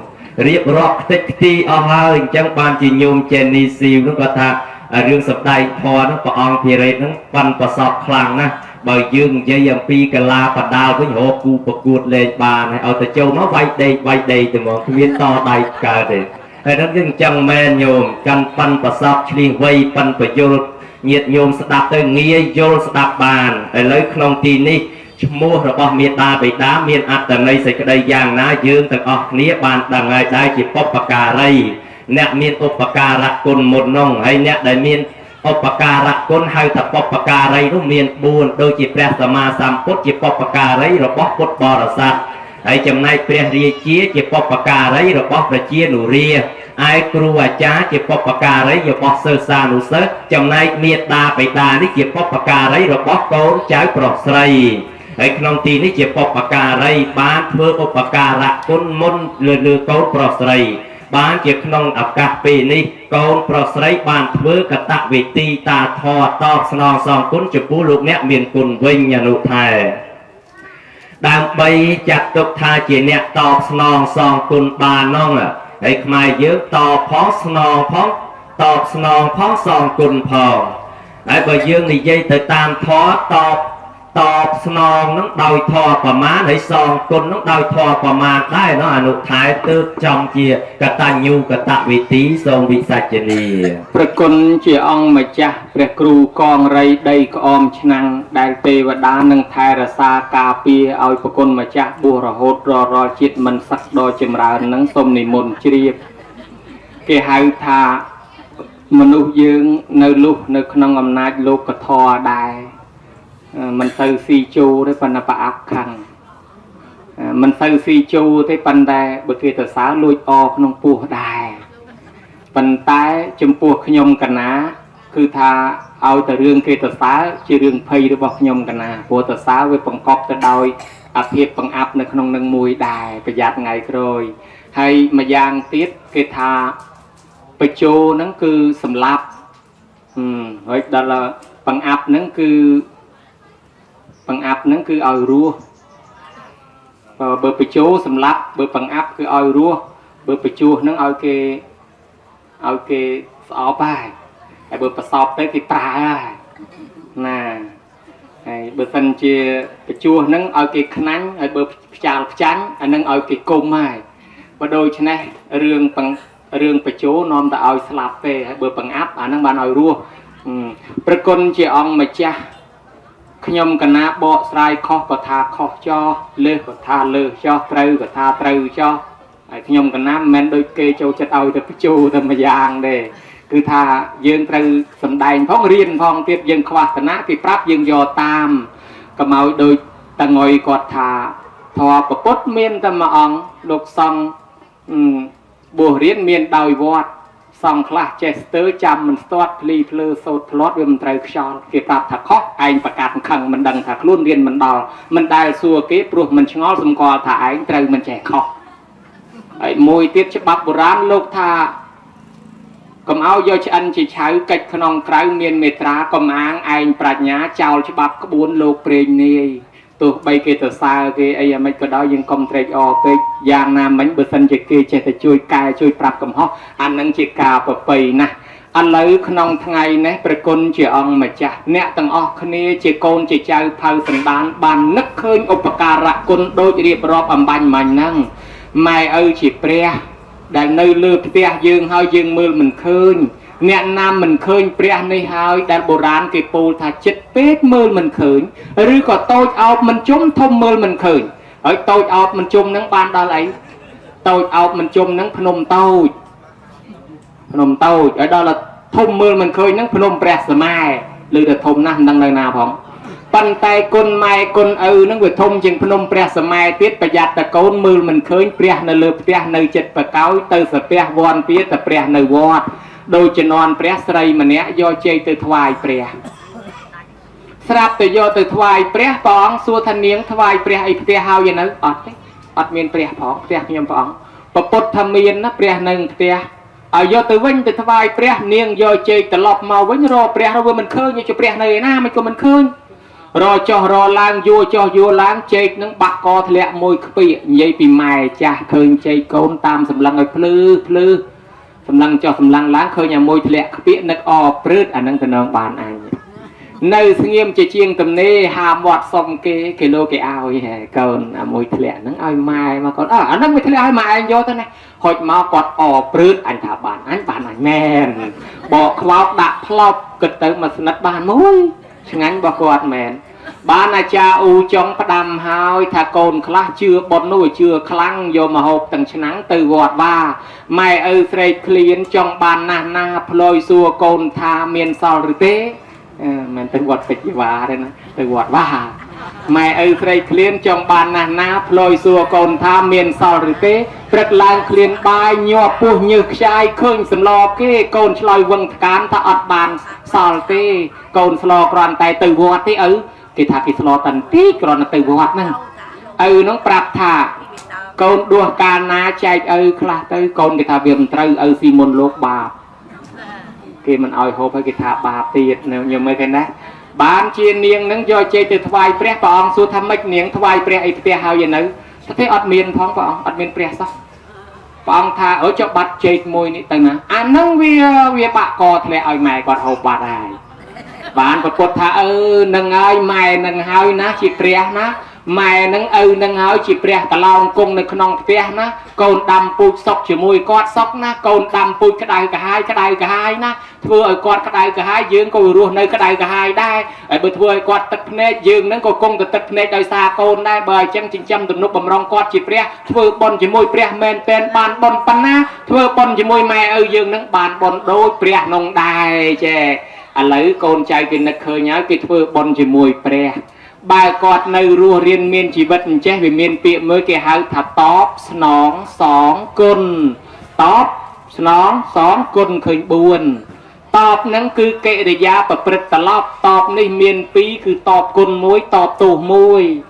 រៀបរាប់ខ្ទេចខ្ទីអស់ហើយអញ្ចឹងបានជាញោមចេនីស៊ីវនោះក៏ថារឿងសម្ដែងធម៌នោះព្រះអង្គភិរិទ្ធនោះប៉ាន់ប្រសពខ្លាំងណាស់បើយើងនិយាយអំពីកលាបដាលវិញរកគូប្រកួតលេងបានហើយឲ្យទៅចូលមកវាយដេកទៅហ្មងគ្មានតដៃកើតទេហើយដល់យើងអញ្ចឹងមែនញោមកាន់ប៉ាន់ប្រសពឆ្លៀសវៃប៉ាន់ប្រយុលញាតញោមស្ដាប់ទៅងាយយល់ស្ដាប់បានឥឡូវក្នុងទីនេះឈ្មោះរបស់មេតាបិតាមានអត្តន័យសេចក្តីយ៉ាងណាយើងទាំងអស់គ្នាបានដឹងហើយដែរជាបុព្វការីអ្នកមានឧបការៈគុណមុននោះហើយអ្នកដែលមានឧបការៈគុណហៅថាបុព្វការីនោះមាន4ដូចជាព្រះសម្មាសម្ពុទ្ធជាបុព្វការីរបស់ពុទ្ធបរិស័ទហើយចំណែកព្រះរាជាជាបុព្វការីរបស់ប្រជានុរាឯគ្រូអាចារ្យជាបុព្វការីរបស់សិស្សានុសិស្សចំណែកមេត្តាបិតានេះជាបុព្វការីរបស់កូនចៅប្រុសស្រីហើយក្នុងទីនេះជាបុព្វការីបានធ្វើឧបការៈគុណមុនលើកូនប្រុសស្រីបានជាក្នុងឱកាសពេលនេះកូនប្រុសស្រីបានធ្វើកតវេទីតាធរតបស្នងសងគុណចំពោះលោកអ្នកមានគុណវិញអនុថែដើម្បីចាត់ទុកថាជាអ្នកតបស្នងសងគុណបាននោះហើយខ្មែរយើងតបផងស្នងផងតបស្នងផងសងគុណផងហើយបើយើងនិយាយទៅតាមធម៌តប ตอบสนองน้องดอยทอประมาณให้ซองคนน้องดอยทอประมาณได้เนาะอนุท้ายตึกจอมเจียกตัญญูกตวิตีทรงวิสัชนีประคุณเจียองมาจ้ะพระครูกองไรได้กอมชนังได้เทวดานังไทยรสากาเปียเอาประคุณมาจ้ะบัวระหดรอจิตมันสักดอจมรานังสมนิมนต์เชียบเกหายทามนุษย์ยืงในลูกในขนมอำนาจโลกกทอได้มันใส่ซีจูได้ปันปะอักขังมันใส่ซีจูได้ปันได้บุตรเตสาลุยออกนองปูได้ปันตายจมปูขยมกันนะคือทาเอาแต่เรื่องเกตสาจะเรื่องเพย์หรือบอกขยมกันนะปูเตสาไว้ปังกอบจะดอยอาเพียปังอัพในขนมนังมวยได้ประหยัดไงโกรยให้มายางติดเกทาไปโจนั่นคือสำลับเฮ้ยดาราปังอัพนั่นคือปังอัพนั่นคือเอารัวเบอร์ไปโจสำลับเบอร์ปังอัพคือเอารัวเบอร์ไปโจนั่นเอาเกสอบไปไอเบอร์ประสอบได้ที่ตายน่ะไอเบอร์สันเจไปโจนั่นเอาเกขนั้นไอเบอร์จาลจันอันนั้นเอาเกกลมไม่ว่าโดยชนะเรื่องไปโจนอมแต่เอาสลับไปเบอร์ปังอัพอันนั้นบานเอารัวประกนเจียองมาจ้ะขยมกันนะบ่อสายข้อก็ทาข้อจ่อเลือก็ทาเลือจ่อเตยก็ทาเตยจ่อไอ้ขยมกันนะแม่นโดยเกยโจจะเอาแต่ไปโจแต่มายางเด้คือทายืนเตยสำได้พ้องเรียนพ้องเทียบยืนขวัตนะที่ปรับยืนยอตามก็มาโดยตะงอยกอดทาทอประปดเมียนตะมาองลูกซองบัวเรียนเมียนดายวอดสองคลาสเจสเตอร์จำมันสตอดพลีเพลโซดพลอดเวมไตรชอลเกี่ยวกับถักข้อไอประกาศขังมันดังถักลุ่นเรียนมันดอมันได้สัวเก็บปลุกมันชงอสมกอถ่ายไตรมันแจกข้อไอมวยเตี้ยฉบับโบราณโลกทากำเอาโยชันจีใช้กัดขนองไกรเมียนเมตรากำอ้างไอปรัชญาเจ้าฉบับขบวนโลกเปรย์นีตัวใบเกตซาเกไอ้ยังไม่ก็ได้ยังคอมเทรดออกไปยางน้ำมันเบอร์สันจะเกยจะช่วยกายช่วยปรับกำห้ออันนั้นจะกาปไปนะอันเลยขนองทั้งไงนะประกนจะองมาจ้ะเนี่ยตั้งออกคณีจะโกนจะเจ้าเผาสันดานบานนึกเคยอุปการะคนโดยเรียบรอบอัมบันมันนั่งไม่จีเปรียได้ในเลือดเปียยืงเฮายืงมือมันคืนเนี่ยน้ำมันเคยเปรี้ยในหายแต่โบราณเก็บปูถ้าจิตเป็ดมือมันเคยหรือก็โตเอามันจุ่มทมมือมันเคยไอ้โตเอามันจุ่มนังบานดาไหลโตเอามันจุ่มนังพนมโตไอ้ดาละทมมือมันเคยนังพนมเปรี้ยสมัยหรือแต่ทมนั่นดังเลยนาผมปันไตคนไม่คนนังเวทมจึงพนมเปรี้ยสมัยเตี้ยประหยัดแต่โกนมือมันเคยเปรี้ยในเลือดเปรี้ยในจิตประเก้าเตยสเปรี้ยวอนเตี้ยแต่เปรี้ยในวอดโดยจะนอนเปรี้ยสไลมันเนี้ยย่อเจยตือถวายเปรี้ยสลับแต่ย่อตือถวายเปรี้ยปองสัวทันเนียงถวายเปรี้ยไอเปรี้ยเฮาอย่างนั้นอดเมียนเปรี้ยปองเปรี้ยยมปองปปดทำเมียนนะเปรี้ยหนึ่งเปรี้ยเอาย่อตือวิ่งตือถวายเปรี้ยเนียงย่อเจยตลบมาวิ่งรอเปรี้ยเราว่ามันเคยอยู่จะเปรี้ยในหน้ามันก็มันเคยรอจ่อรอล้างยัวล้างเจยนังบักกอทะเลมวยขปียัยปีใหม่จ้ะเคยเจยโกนตามสำลังไอ้พลื้อกำลังสำลังล้างเคยอย่างมวยทะเลขปีนักออกปลื้ดอันนั้นเป็นนองบานอันในสงเงียมจะเชียงตำเน่หามวัดสมเกโลเกเอาเกินมวยทะเลนั่งเอาไม้มาก่อนอันนั้นมวยทะเลเอาไม้โยตัวนี้หอยมากอดออกปลื้ดอันถาบานอันแม่นบอกคลาวดักพลอบกึศเติมมาสนัดบานมวยฉะนั้นบอกกอดแม่นบ้านอาจารย์อูจงประดำหายถ้าโกนคลาเชื่อบนนู่เชื่อคลั่งโยมหกตั้งฉนังตือวอดว่าไม่เฟรเคลียนจงบานนาพลอยสัวโกนทาเมียนซอลหรือเต้มันเป็นวอดเป็ดยีวาเลยนะตือวอดว่าไม่เฟรเคลียนจงบานนาพลอยสัวโกนทาเมียนซอลหรือเต้ประลางเคลียนบายยอปูหยึกชายเคยสำลอเก้โกนชลอยวังการถ้าอัดบานซอลเต้โกนสลอกรอนแต่ตือวอดที่กิทากิสโลตันตีกรอนตือวัดนั่งน้องปรับท่าโกนดวงการนาใจคลาตือโกนกิทาเบียมตรึซีมนโลกบาปกิมันเอาโฮไปกิทาบาปตีดเนี่ยยังไม่เห็นนะบ้านเชียนเนียงนั่งย่อเจติถวายเปรี้ยปองสุธรรมเนียงถวายเปรี้ยไอเปรี้ยเฮาอย่างนั้นถ้าที่อดเมียนพ้องปองอดเมียนเปรี้ยซะปองท่าเจ้าบัดเจตมวยนี่ตั้งนะอันนั่งเวียปะกอทะเลเอาใหม่กอดเอาบาดได้ bạn và cột thả nâng ai mày nâng hai ná chỉ bè ná mày nâng hai chỉ bè cả lao cung nâng non bè ná côn đâm pui sọc chỉ mùi cọt sọc ná côn đâm pui cái đai cả hai ná thưa ở cọt cái đai cả hai dương cô ruột nơi cái đai cả hai đây ở bữa thưa cọt tật nét dương nâng cô cung tật nét đời xa côn đây bờ chân chỉnh châm từ nút bầm rong cọt chỉ bè thưa bon chỉ mùi bè men tên bàn bon pan ná thưa bon chỉ mùi mày dương nâng bàn bon đôi bè nông đài chè lấy con trai cái nực khơi nhá cái thưa bon chỉ mùi bè bài cọt nơi rùa riêng miền chỉ vật chế về miền pịa mới cái hào thà top nón sóng côn top nón sóng côn khơi buồn top nắng cứ kệ để giá bật bật lóp top này miền pí cứ top côn muối top tù muối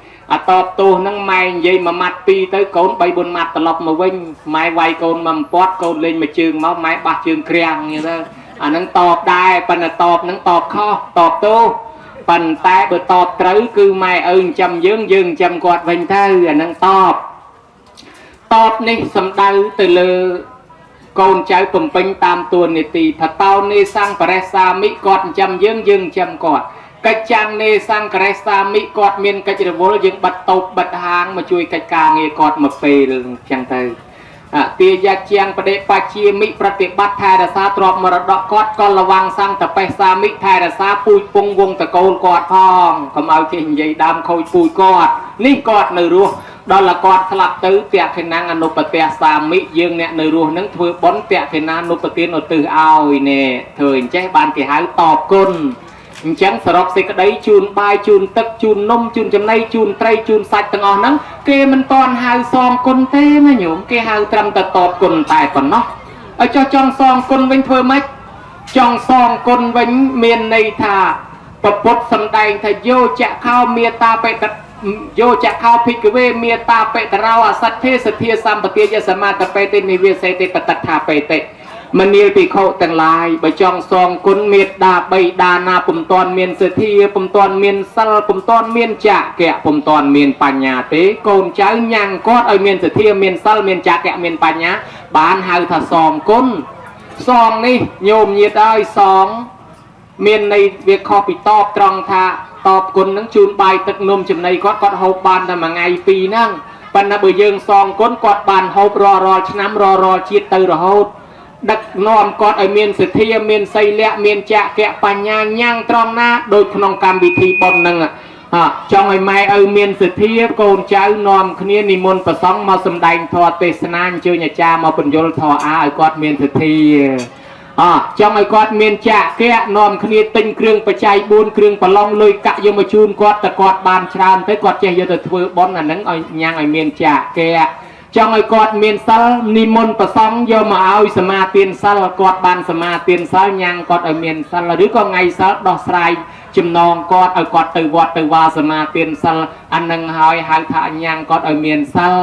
top tù nắng mai vậy mà mặt pi tới côn bay buồn mặt lóp mà vinh mai vay côn mầm pot côn lên mà trường máu máy bạc trường kreng như thế nắng top đai pan là top nắng top kho top tu phần tay bữa tọt tới cứ mai chăm dương chăm quạt vành thơ nâng tọt này sầm đau từ lơ con trái cùng pin tam tuần này tì thật tao này sang presa mỹ quạt chăm dương chăm quạt cách trang này sang presa mỹ quạt miền cách được vô dương bật tộc bật hàng mà chui cách ca nghe quạt mà phê chẳng từ tia gia chiangประเดปาชีมิปฏิบัติไทยรักษาตรอกมรดกกอดก็ระวังสร้างแต่ไปสามิไทยรักษาปุยปงวงตะโกนกอดพองก็เอาเช่นใหญ่ดำเขาปุยกอดนี่กอดในรัวดอลละกอดสลับตื้อเปียกขนังอนุปเตะสามิยืงเนี่ยในรัวนั่งถือบอนเปียกขนังอนุปเตะอนุตื้อเอาเนี่ยเถินใจบานที่หายตอบกุนchẳngสรุปสิกระไดจูนบายจูนตึกจูนนมจูนจำในจูนไตรจูนสัตว์ต่างๆนั้นเกมันตอนหายซองคนเต้นะโยมเกหายตรำแต่ตอบคนตายก่อนเนาะchoจองซองคนเป็นเพื่อไหมจองซองคนเป็นเมียนในธาปปดสำแดงถ้าโยจะเข้าเมียตาไปตัดโยจะเข้าพิกเวเมียตาไปแต่เราสัตเทสเทียสัมปติยสมาตไปเตนิเวเสติปตัทธาไปเตมันเนียปีเขาแต่งลายใบจองซองคนเมียดาใบดานาปุ่มตอนเมียนเสถียปุ่มตอนเมียนซัลปุ่มตอนเมียนจะแกะปุ่มตอนเมียนปัญญาเตโกนเจ้ายังก็ไอเมียนเสถียเมียนซัลเมียนจะแกะเมียนปัญญาบ้านหายถ้าซองคนซองนี่โยมเยียดได้ซองเมียนในเวียคอปิตอบตรองท่าตอบคนนั่งจูนใบตึกนมจำในก็หอบบ้านทำมาไงปีนั่งปัญหาเบื่อยังซองคนกอดบ้านหอบรอชน้ำรอชีดตือรอหอบดักนอมกอดไอเมียนเสถียเมียนไซเละเมียนจะแกะปัญญาย่างตรองหน้าโดยขนมกรรมวิธีบนหนึ่งจองไอไม้เมียนเสถียโกนเจ้านอมคเนียนิมนต์ประสงมาสมดัยทอเตสนานเจอญาจามาเป็นโยลทอไอกอดเมียนเสถียจองไอกอดเมียนจะแกะนอมคเนียติงเครื่องประจัยบุญเครื่องประลองเลยกะยมจูนกอดตะกอดบานชรานไปกอดเจยตะทเวบอนอันนั้นยังไอเมียนจะแกะจังไอกอดเมียนซัลนิมนต์ประสงโยมาเอาสมาเตียนซัลกอดบานสมาเตียนซัลยังกอดไอเมียนซัลหรือก็ไงซัลดอกสายจุ่มนองกอดไอกอดตือวอดตือวาสมาเตียนซัลอันนังหายหายทายังกอดไอเมียนซัล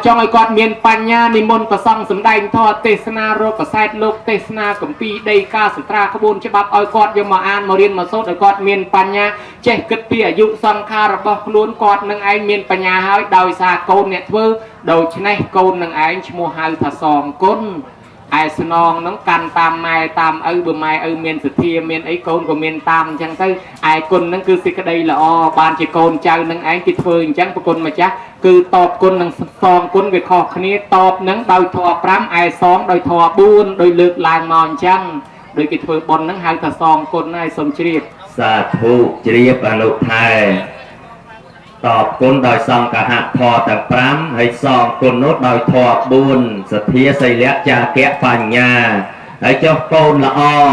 จังไอกอดเมียนปัญญานิมนต์ประสงสมได้ทอดเทศนาโรกระแสโลกเทศนากัมปีได้กาสุตราขบุญฉบับไอกอดโยมาอ่านมาเรียนมาโซดไอกอดเมียนปัญญาเจ๊กึศเปียยุสังคาระบอกล้วนกอดนังไอเมียนปัญญาหายดาวสาโกนเนี่ยเวอโดยชนะโกนนังไอชมูหายถ้าซองก้นไอสนองน้องกันตามไม้ตามบ่ไม้เมียนสุดที่เมียนไอโกนกับเมียนตามจังไงไอคนนั่นคือสิกระไดละบานจีโกนเจ้านังไอติดเฟืองจังปกนมาจ้ะคือตอบคนนังซองคนไปขอคณีตอบนังโดยทอพรำไอซองโดยทอบุญโดยเลือกลายมอนจังโดยกิดเฟืองบนนังหายถ้าซองคนไอสมเฉียบสาธุเจียบอนุไทยตอบคนโดยซองกะหักทอแต่พรำให้ซองคนโน้ตโดยทอบุญเสถียใส่เละจะแกะปัญญาให้เจ้าโกนละ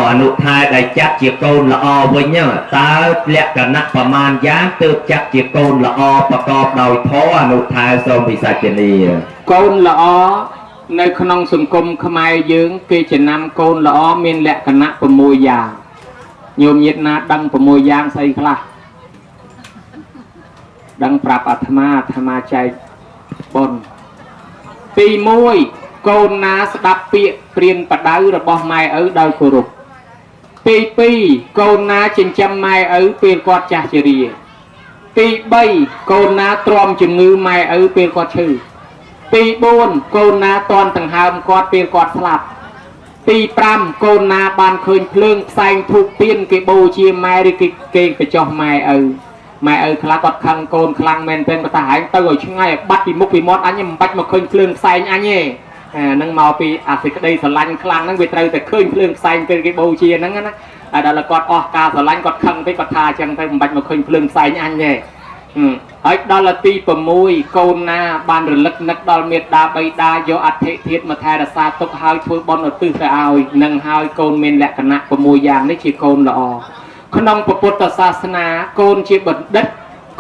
อนุไทยได้จักเจียโกนละวันเนี่ยตาเละกันนักประมาณย่างตืบจักเจียโกนละประกอบโดยทออนุไทยทรงพิสัจนีโกนละในขนมสังคมขมายยืงเกจะนำโกนละเมียนเละกันนักประมวยยางโยมยิดนาดังประมวยยางใส่คลาดังปรับอัตมาธรรมาใจบนปีมวยโกนนาสดับเปียเปลี่ยนปัดดาวระบอบไม้ดาวโครุปีโกนนาจินจำไม้เปลี่ยนกอดจ่าเจรีปีใบโกนนาตรอมจึงงือไม้เปลี่ยนกอดชื่อปีบนโกนนาตอนต่างหามกอดเปลี่ยนกอดสลับ ទី5កូនណាបានឃើញភ្លើងផ្សែងធូបទៀនគេបូជាម៉ែឬគេកញ្ចោះម៉ែឪខ្លះគាត់ខឹងកូនខ្លាំងមែនទែនគាត់ថាហែងទៅឲ្យឆ្ងាយបាត់ពីមុខពីមាត់អញមិនបាច់មកឃើញភ្លើងផ្សែងអញទេហ្នឹងមកពីអាសេចក្តីស្រឡាញ់ខ្លាំងហ្នឹងវាត្រូវតែឃើញភ្លើងផ្សែងពេលគេបូជាហ្នឹងណាហើយដល់គាត់អស់ការស្រឡាញ់គាត់ខឹងពេកគាត់ថាអញ្ចឹងទៅមិនបាច់មកឃើញភ្លើងផ្សែងអញទេហើយដល់ទី6កូនណាបានរលឹកនឹកដល់មេត្តាបិតាយកអធិធាតុមកថែរក្សាទុកហើយធ្វើបុណ្យឧទ្ទិសទៅឲ្យនឹងហើយកូនមានលក្ខណៈ6យ៉ាងនេះជាកូនល្អក្នុងពុទ្ធសាសនាកូនជាបណ្ឌិត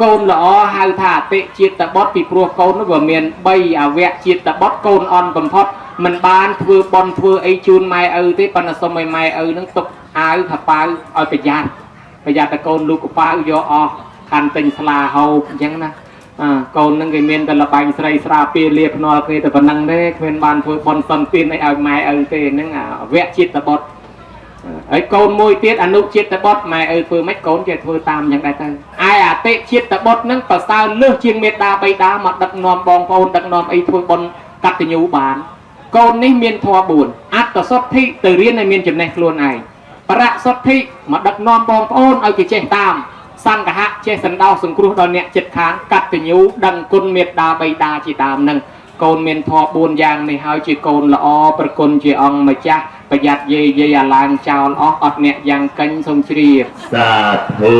កូនល្អហៅថាអតិជាតិបុត្រពីព្រោះកូននោះវាមាន3អវៈជាតិបុត្រកូនអន់បំផុតមិនបានធ្វើបុណ្យធ្វើអីជូនម៉ែឪទេប៉ុន្តែសុំឲ្យម៉ែឪនឹងទុកអាវថាប៉ៅឲ្យប្រយ័ត្នតែកូនលោកកប៉ៅយកអស់ខាន់ទិញស្លាហូបអញ្ចឹងណាកូននឹងគេមានតែលបាញ់ស្រីស្រាពីលាភ្នាល់គ្នាតែប៉ុណ្្នឹងទេគ្មានបានធ្វើបុណ្យសន្តានឲ្យម៉ែឪទេហ្នឹងអវៈជាតិបុត្រហើយកូនមួយទៀតអនុជាតិបុត្រម៉ែឪធ្វើម៉េចកូនគេធ្វើតាមយ៉ាងដែរទៅឯអតិជាតិបុត្រហ្នឹងប្រសើរលើសជាងមេត្តាបិតាមកដឹកនាំបងប្អូនដឹកនាំអីធ្វើបុណ្យកតញ្ញូបានកូននេះមានធម៌4អត្តសុទ្ធិទៅរៀនឲ្យមានចំណេះខ្លួនឯងបរសុទ្ធិមកដឹកនាំបងប្អូនឲ្យគេចេះតាមសង្ឃៈចេះសណ្ដោសង្គ្រោះដល់អ្នកចិត្តខាងកតញ្ញូដឹងគុណមេត្តាបិតាជាដើមហ្នឹងកូនមានធម៌4យ៉ាងនេះហើយជាកូនល្អប្រគុណជាអង្គម្ចាស់ប្រយ័ត្នយាយអាឡើងចោលអស់អត់អ្នកយ៉ាងកិញសូមជ្រាបសាធុ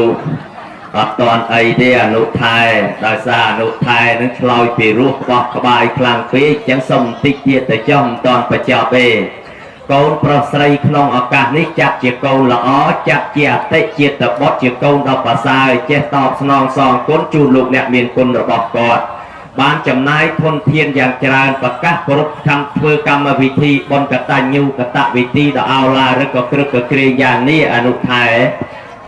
អត់តន់អីទេអនុថែដោយសារអនុថែនឹងឆ្លោយពីរោះបោះក្បាយខ្លាំងពេកអញ្ចឹងសុំបន្តិចទៀតទៅចុះមិនតន់បញ្ចប់ទេកូនប្រុសស្រីក្នុងឱកាសនេះចាត់ជាកូនល្អចាត់ជាអតិជាតិបុត្រជាកូនដ៏ប្រសើរចេះតបស្នងសងគុណជូនលោកអ្នកមានគុណរបស់គាត់បានចំណាយធនធានយ៉ាងច្រើនប្រកាសគ្រប់ខំធ្វើកម្មវិធីបុណ្យកតញ្ញូកតវិធីដ៏ឱឡារិកក៏ក្រឹកក៏ក្រែងយ៉ាងនេះអនុថែ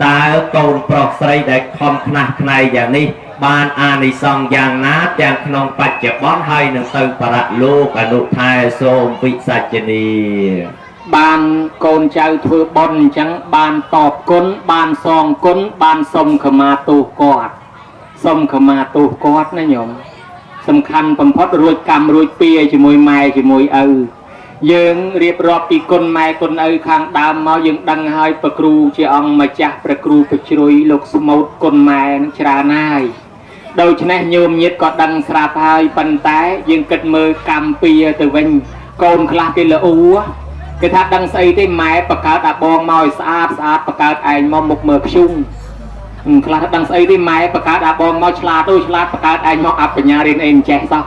តើកូនប្រុសស្រីដែលខំខ្នះខ្នែងយ៉ាងនេះបានអានិសង្សយ៉ាងណាទាំងក្នុងបច្ចុប្បន្នហើយនឹងទៅបរលោកអនុថែសូមវិសាចនីបានកូនចៅធ្វើបុណ្យអញ្ចឹងបានតបគុណបានសងគុណបានសុំខមាទោសគាត់សុំខមាទោសគាត់ណាញោមសំខាន់បំផុតរួចកម្មរួចពៀជាមួយម៉ែជាមួយឪយើងរៀបរាប់ពីគុណម៉ែគុណឪខាងដើមមកយើងដឹងហើយព្រះគ្រូជាអង្គម្ចាស់ព្រះគ្រូបជ្រុយលោកស្មូតគុណម៉ែនឹងច្រើនហើយដូច្នេះញោមញាតិក៏ដឹងស្រាប់ហើយប៉ុន្តែយើងគិតមើលកម្មពៀទៅវិញកូនខ្លះគេល្អគេថាដឹងស្អីទេម៉ែបង្កើតអាបងមកឲ្យស្អាតបង្កើតឯងមកមុខមើលខ្ជុំខ្លះដឹងស្អីទេម៉ែបង្កើតអាបងមកឆ្លាតបង្កើតឯងមកអបញ្ញារៀនអីមិនចេះសោះ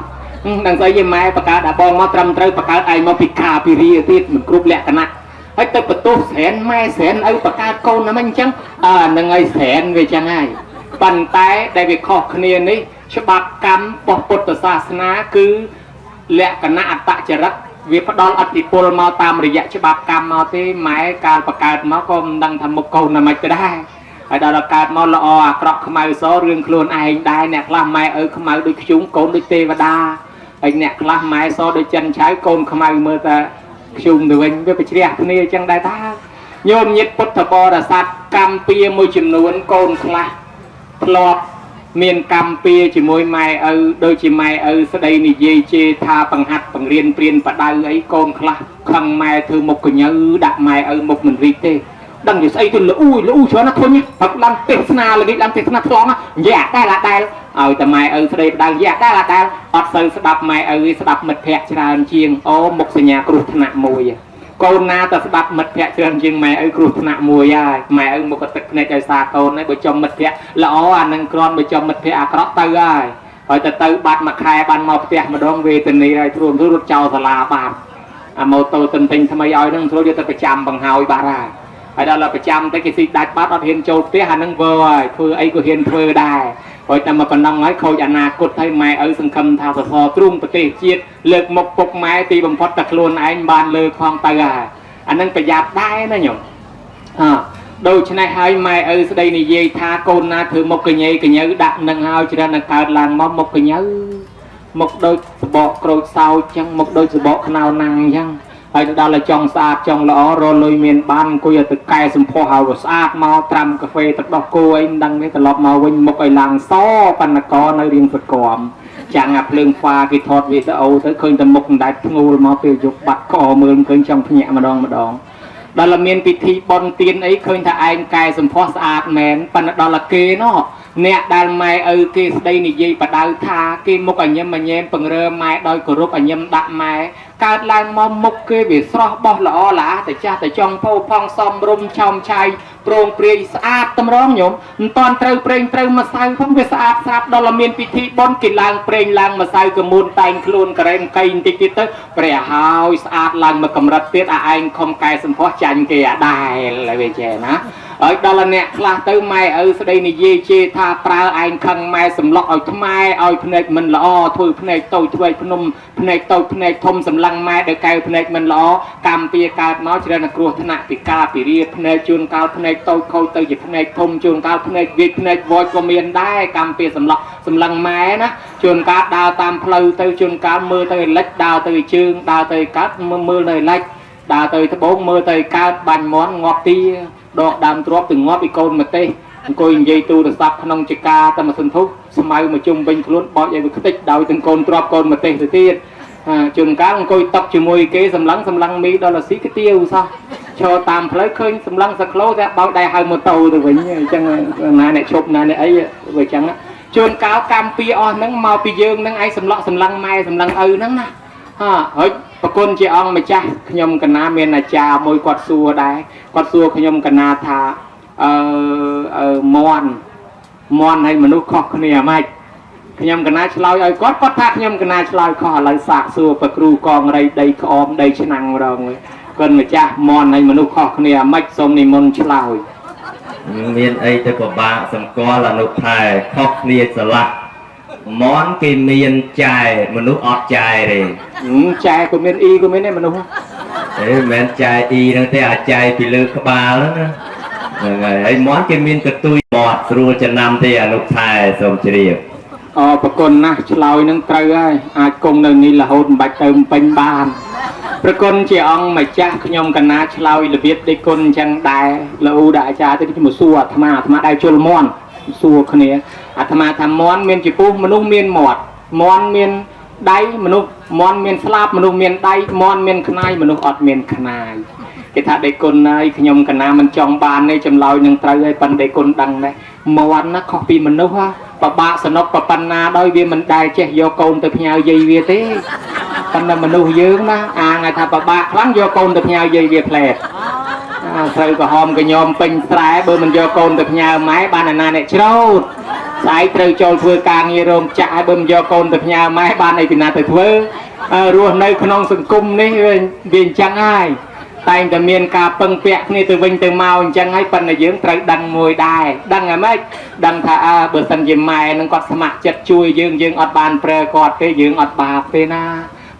ដឹងស្អីទេម៉ែបង្កើតអាបងមកត្រឹមត្រូវបង្កើតឯងមកពិការពិរីទៀតមិនគ្រប់លក្ខណៈហើយទៅបន្ទោសស្រែនម៉ែស្រែនឪបង្កើតកូនណាមិនអញ្ចឹងនឹងឲ្យស្រែនវាអញ្ចឹងហើយប៉ុន្តែដែលវាខុសគ្នានេះច្បាប់កម្មពុទ្ធសាសនាគឺលក្ខណៈអត្តចរិតវាផ្ដល់អតិពលមកតាមរយៈច្បាប់កម្មមកទេម៉ែកាលបង្កើតមកក៏មិនដឹងថាមុខកូនណាមិនទៅដែរហើយដល់កើតមកល្អអាក្រក់ខ្មៅសរឿងខ្លួនឯងដែរអ្នកខ្លះម៉ែឪខ្មៅដូចខ្ជុំកូនដូចទេវតាហើយអ្នកខ្លះម៉ែសដូចចិនឆៅកូនខ្មៅមើលតែខ្ជុំទៅវិញវាប្រជ្រះគ្នាអញ្ចឹងដែរតាញោមញាតិពុទ្ធបរិស័ទកម្មពៀមួយចំនួនកូនខ្លះធ្លាប់មានកម្មពៀជាមួយម៉ែឪដូចជាម៉ែឪស្ដីនិយាយជេរថាបង្ហាត់បង្រៀនព្រានបដៅអីកូនខ្លះខឹងម៉ែធ្វើមុខកញើដាក់ម៉ែឪមុខមិនរីកទេដឹងជាស្អីទៅលូច្រើនណាស់ធុញផឹកឡើងទេសនាល្ងាចឡើងទេសនាថ្លង់និយាយអាដែលឲ្យតែម៉ែឪស្ដីបដៅនិយាយអាដែលអត់សូវស្ដាប់ម៉ែឪស្ដាប់មិត្តភក្តិច្រើនជាងអូមុខសញ្ញាគ្រោះថ្នាក់មួយកូនណាតែស្ដាប់មិត្តភក្តិច្រើនជាងម៉ែឪគ្រោះថ្នាក់មួយហើយម៉ែឪមុខទឹកភ្នែកឲ្យសារកូនហើយបើចំមិត្តភក្តិល្អអានឹងគ្រាន់បើចំមិត្តភក្តិអាក្រក់ទៅហើយទៅបាត់មួយខែបានមកផ្ទះម្ដងវេទនីហើយទ្រួងរត់ចោលសាលាបាត់អាម៉ូតូទិញថ្មីឲ្យនឹងទ្រួងយកទៅប្រចាំបង្ហើយបាត់ហើយដល់ប្រចាំទៅគេស៊ីដាច់បាត់អត់ហ៊ានចូលផ្ទះអានឹងវើហើយធ្វើអីក៏ហ៊ានធ្វើដែរហើយតែមកប៉ុណ្ណឹងហើយខូចអនាគតហើយម៉ែឪសង្ឃឹមថាសសរទ្រូងប្រទេសជាតិលើកមុខពុកម៉ែទីបំផុតតែខ្លួនឯងបានលើខំទៅហើយអានឹងប្រយ័ត្នដែរណាញោមដូច្នេះហើយម៉ែឪស្ដីនិយាយថាកូនណាធ្វើមុខកញ៉េកញើដាក់នឹងហើយច្រើនតែកើតឡើងមកមុខកញើមុខដូចសបកក្រូចសោចចឹងមុខដូចសបកខ្នៅណាំងចឹងហើយទៅដល់តែចង់ស្អាតចង់ល្អរលុយមានបានអង្គុយទៅកែសម្ផស្សឲ្យស្អាតមកត្រាំកាហ្វេទឹកដោះគោអីមិនដឹងទេត្រឡប់មកវិញមុខឲ្យឡើងសបណ្ណកនៅរៀងសុតក្រម ចាំងអាភ្លើងហ្វាគេថតវីដេអូទៅឃើញតែមុខដែលធ្ងូលមកពេលយកបាត់កមើលឃើញចង់ភ្ញាក់ម្ដងដល់មានពិធីបន់ទៀនអីឃើញថាឯងកែសម្ផស្សស្អាតមែនប៉ុន្តែដល់គេនោះអ្នកដែលម៉ែឪគេស្ដីនិយាយបដៅថាគេមុខអញញឹមញែមបង្រើម៉ែដោយគោរពអញញឹមដាក់ម៉ែកើតឡើងមកមុខគេវាស្រស់បោះល្អល្អតែចាស់តែចង់ពោផងសំរុំឆោមឆាយប្រងព្រាយស្អាតតម្រងញោមមិនតាន់ត្រូវប្រេងត្រូវម្សៅផងវាស្អាតស្រាប់ដល់មានពិធីបន់គេឡើងប្រេងឡើងម្សៅកមូនតែងខ្លួនកែកៃបន្តិចទៀតទៅព្រះហើយស្អាតឡើងមកកម្រិតទៀតឯងខំកែសម្ផស្សចាញ់គេអាដែរហើយវាចេះណាហើយដល់អ្នកខ្លះទៅម៉ែឪស្ដីនិយាយជេរថាប្រើឯងខឹងម៉ែសម្លក់ឲ្យថ្មឲ្យភ្នែកមិនល្អធ្វើភ្នែកតូចធ្វើភ្នំភ្នែកតូចភ្នែកធំសម្លឹងម៉ែដល់កែភ្នែកមិនល្អកម្មពៀកើតមកច្រើនគ្រោះថ្នាក់ពីការពីរាភ្នែកជួនកាលភ្នែកតូចខូចទៅជាភ្នែកធំជួនកាលភ្នែកវាចភ្នែកវយក៏មានដែរកម្មពៀសម្លក់សម្លឹងម៉ែណាជួនកាលដើរតាមផ្លូវទៅជួនកាលមើលទៅលិចដើរទៅជើងដើរទៅកាត់មើលនៅលិចដើរទៅត្បូងមើលទៅកើតបាញ់មន់ងាប់ទីដកដើមទ្របទៅងាប់ពីកូនម្ទេសអង្គុយនិយាយទូរស័ព្ទក្នុងចកាតែមួយសន្ធុស្មៅមកជុំវិញខ្លួនបោចឲ្យវាខ្ទេចដោយទាំងកូនទ្របកូនម្ទេសទៅទៀតជួនកាលអង្គុយតប់ជាមួយគេសម្លឹងមីដល់ស៊ីកាទៀវសោះឈរតាមផ្លូវឃើញសម្លឹងសក្លោតែបោចដៃហៅម៉ូតូទៅវិញអញ្ចឹងណាអ្នកឈប់ណាអ្នកអីវាអញ្ចឹងជួនកាលកម្មពីអស់ហ្នឹងមកពីយើងហ្នឹងឯងសម្លឹងម៉ែសម្លឹងឪហ្នឹងណាហើយប្រគុណជាអង្គម្ចាស់ខ្ញុំកណាមានអាចារ្យមួយគាត់សួរដែរគាត់សួរខ្ញុំកណាថាមន់ហើយមនុស្សខុសគ្នាម៉េចខ្ញុំកណាឆ្លើយឲ្យគាត់ថាខ្ញុំកណាឆ្លើយខុសឥឡូវសាកសួរប្រគ្រូកងរៃដីក្អមដីឆ្នាំងម្ដងគាត់ម្ចាស់មន់ហើយមនុស្សខុសគ្នាម៉េចសូមនិមន្តឆ្លើយមានអីទៅពិបាកសម្គាល់អនុថែខុសគ្នាស្រឡះមន់គេមានចាយមនុស្សអត់ចាយទេចាយក៏មានអ៊ីក៏មានដែរមនុស្សមិនមែនចាយអ៊ីហ្នឹងទេអាចចាយពីលើក្បាលហ្នឹងហើយហើយមន់គេមានកទុយបត់ស្រួលចំណាំទេអនុថែសូមជ្រាបប្រគុណណាស់ឆ្លើយនឹងត្រូវហើយអាចគង់នៅនេះរហូតមិនបាច់ទៅពេញបានប្រគុណជាអង្គម្ចាស់ខ្ញុំកណាឆ្លើយរបៀបដេគុណអញ្ចឹងដែរលោកដាក់អាចារ្យទៅខ្ញុំសួរអាត្មាដែរជុលមន់សួរគ្នាអាត្មាថាមន់មានចំពោះមនុស្សមានមាត់មន់មានដៃមនុស្សមន់មានស្លាបមនុស្សមានដៃមន់មានខ្នាយមនុស្សអត់មានខ្នាយគេថាដេគុណហើយខ្ញុំកណាមិនចង់បានទេចម្លើយនឹងត្រូវហើយប៉ុន្តែដេគុណដឹងដែរមន់ណាខុសពីមនុស្សបបាក់សនុកប៉ុណ្ណាដោយវាមិនដែលចេះយកកូនទៅផ្ញើយាយវាទេប៉ុន្តែមនុស្សយើងណាអាងថាបបាក់ខ្លាំងយកកូនទៅផ្ញើយាយវាផ្លែតស្រូវក្រហមកញោមពេញស្រែបើមិនយកកូនទៅផ្ញើម៉ែបានអាណាអ្នកច្រូតស្អែកត្រូវចូលធ្វើការងាររោងចក្រឲ្យបើមិនយកកូនទៅផ្ញើម៉ែបានអីពីណាទៅធ្វើរស់នៅក្នុងសង្គមនេះវាអញ្ចឹងហើយតែងតែមានការពឹងពាក់គ្នាទៅវិញទៅមកអញ្ចឹងហើយប៉ុន្តែយើងត្រូវដឹងមួយដែរដឹងហ្មងដឹងថាបើសិនជាម៉ែនឹងគាត់ស្ម័គ្រចិត្តជួយយើងអត់បានប្រើគាត់ទេយើងអត់បាបទេណា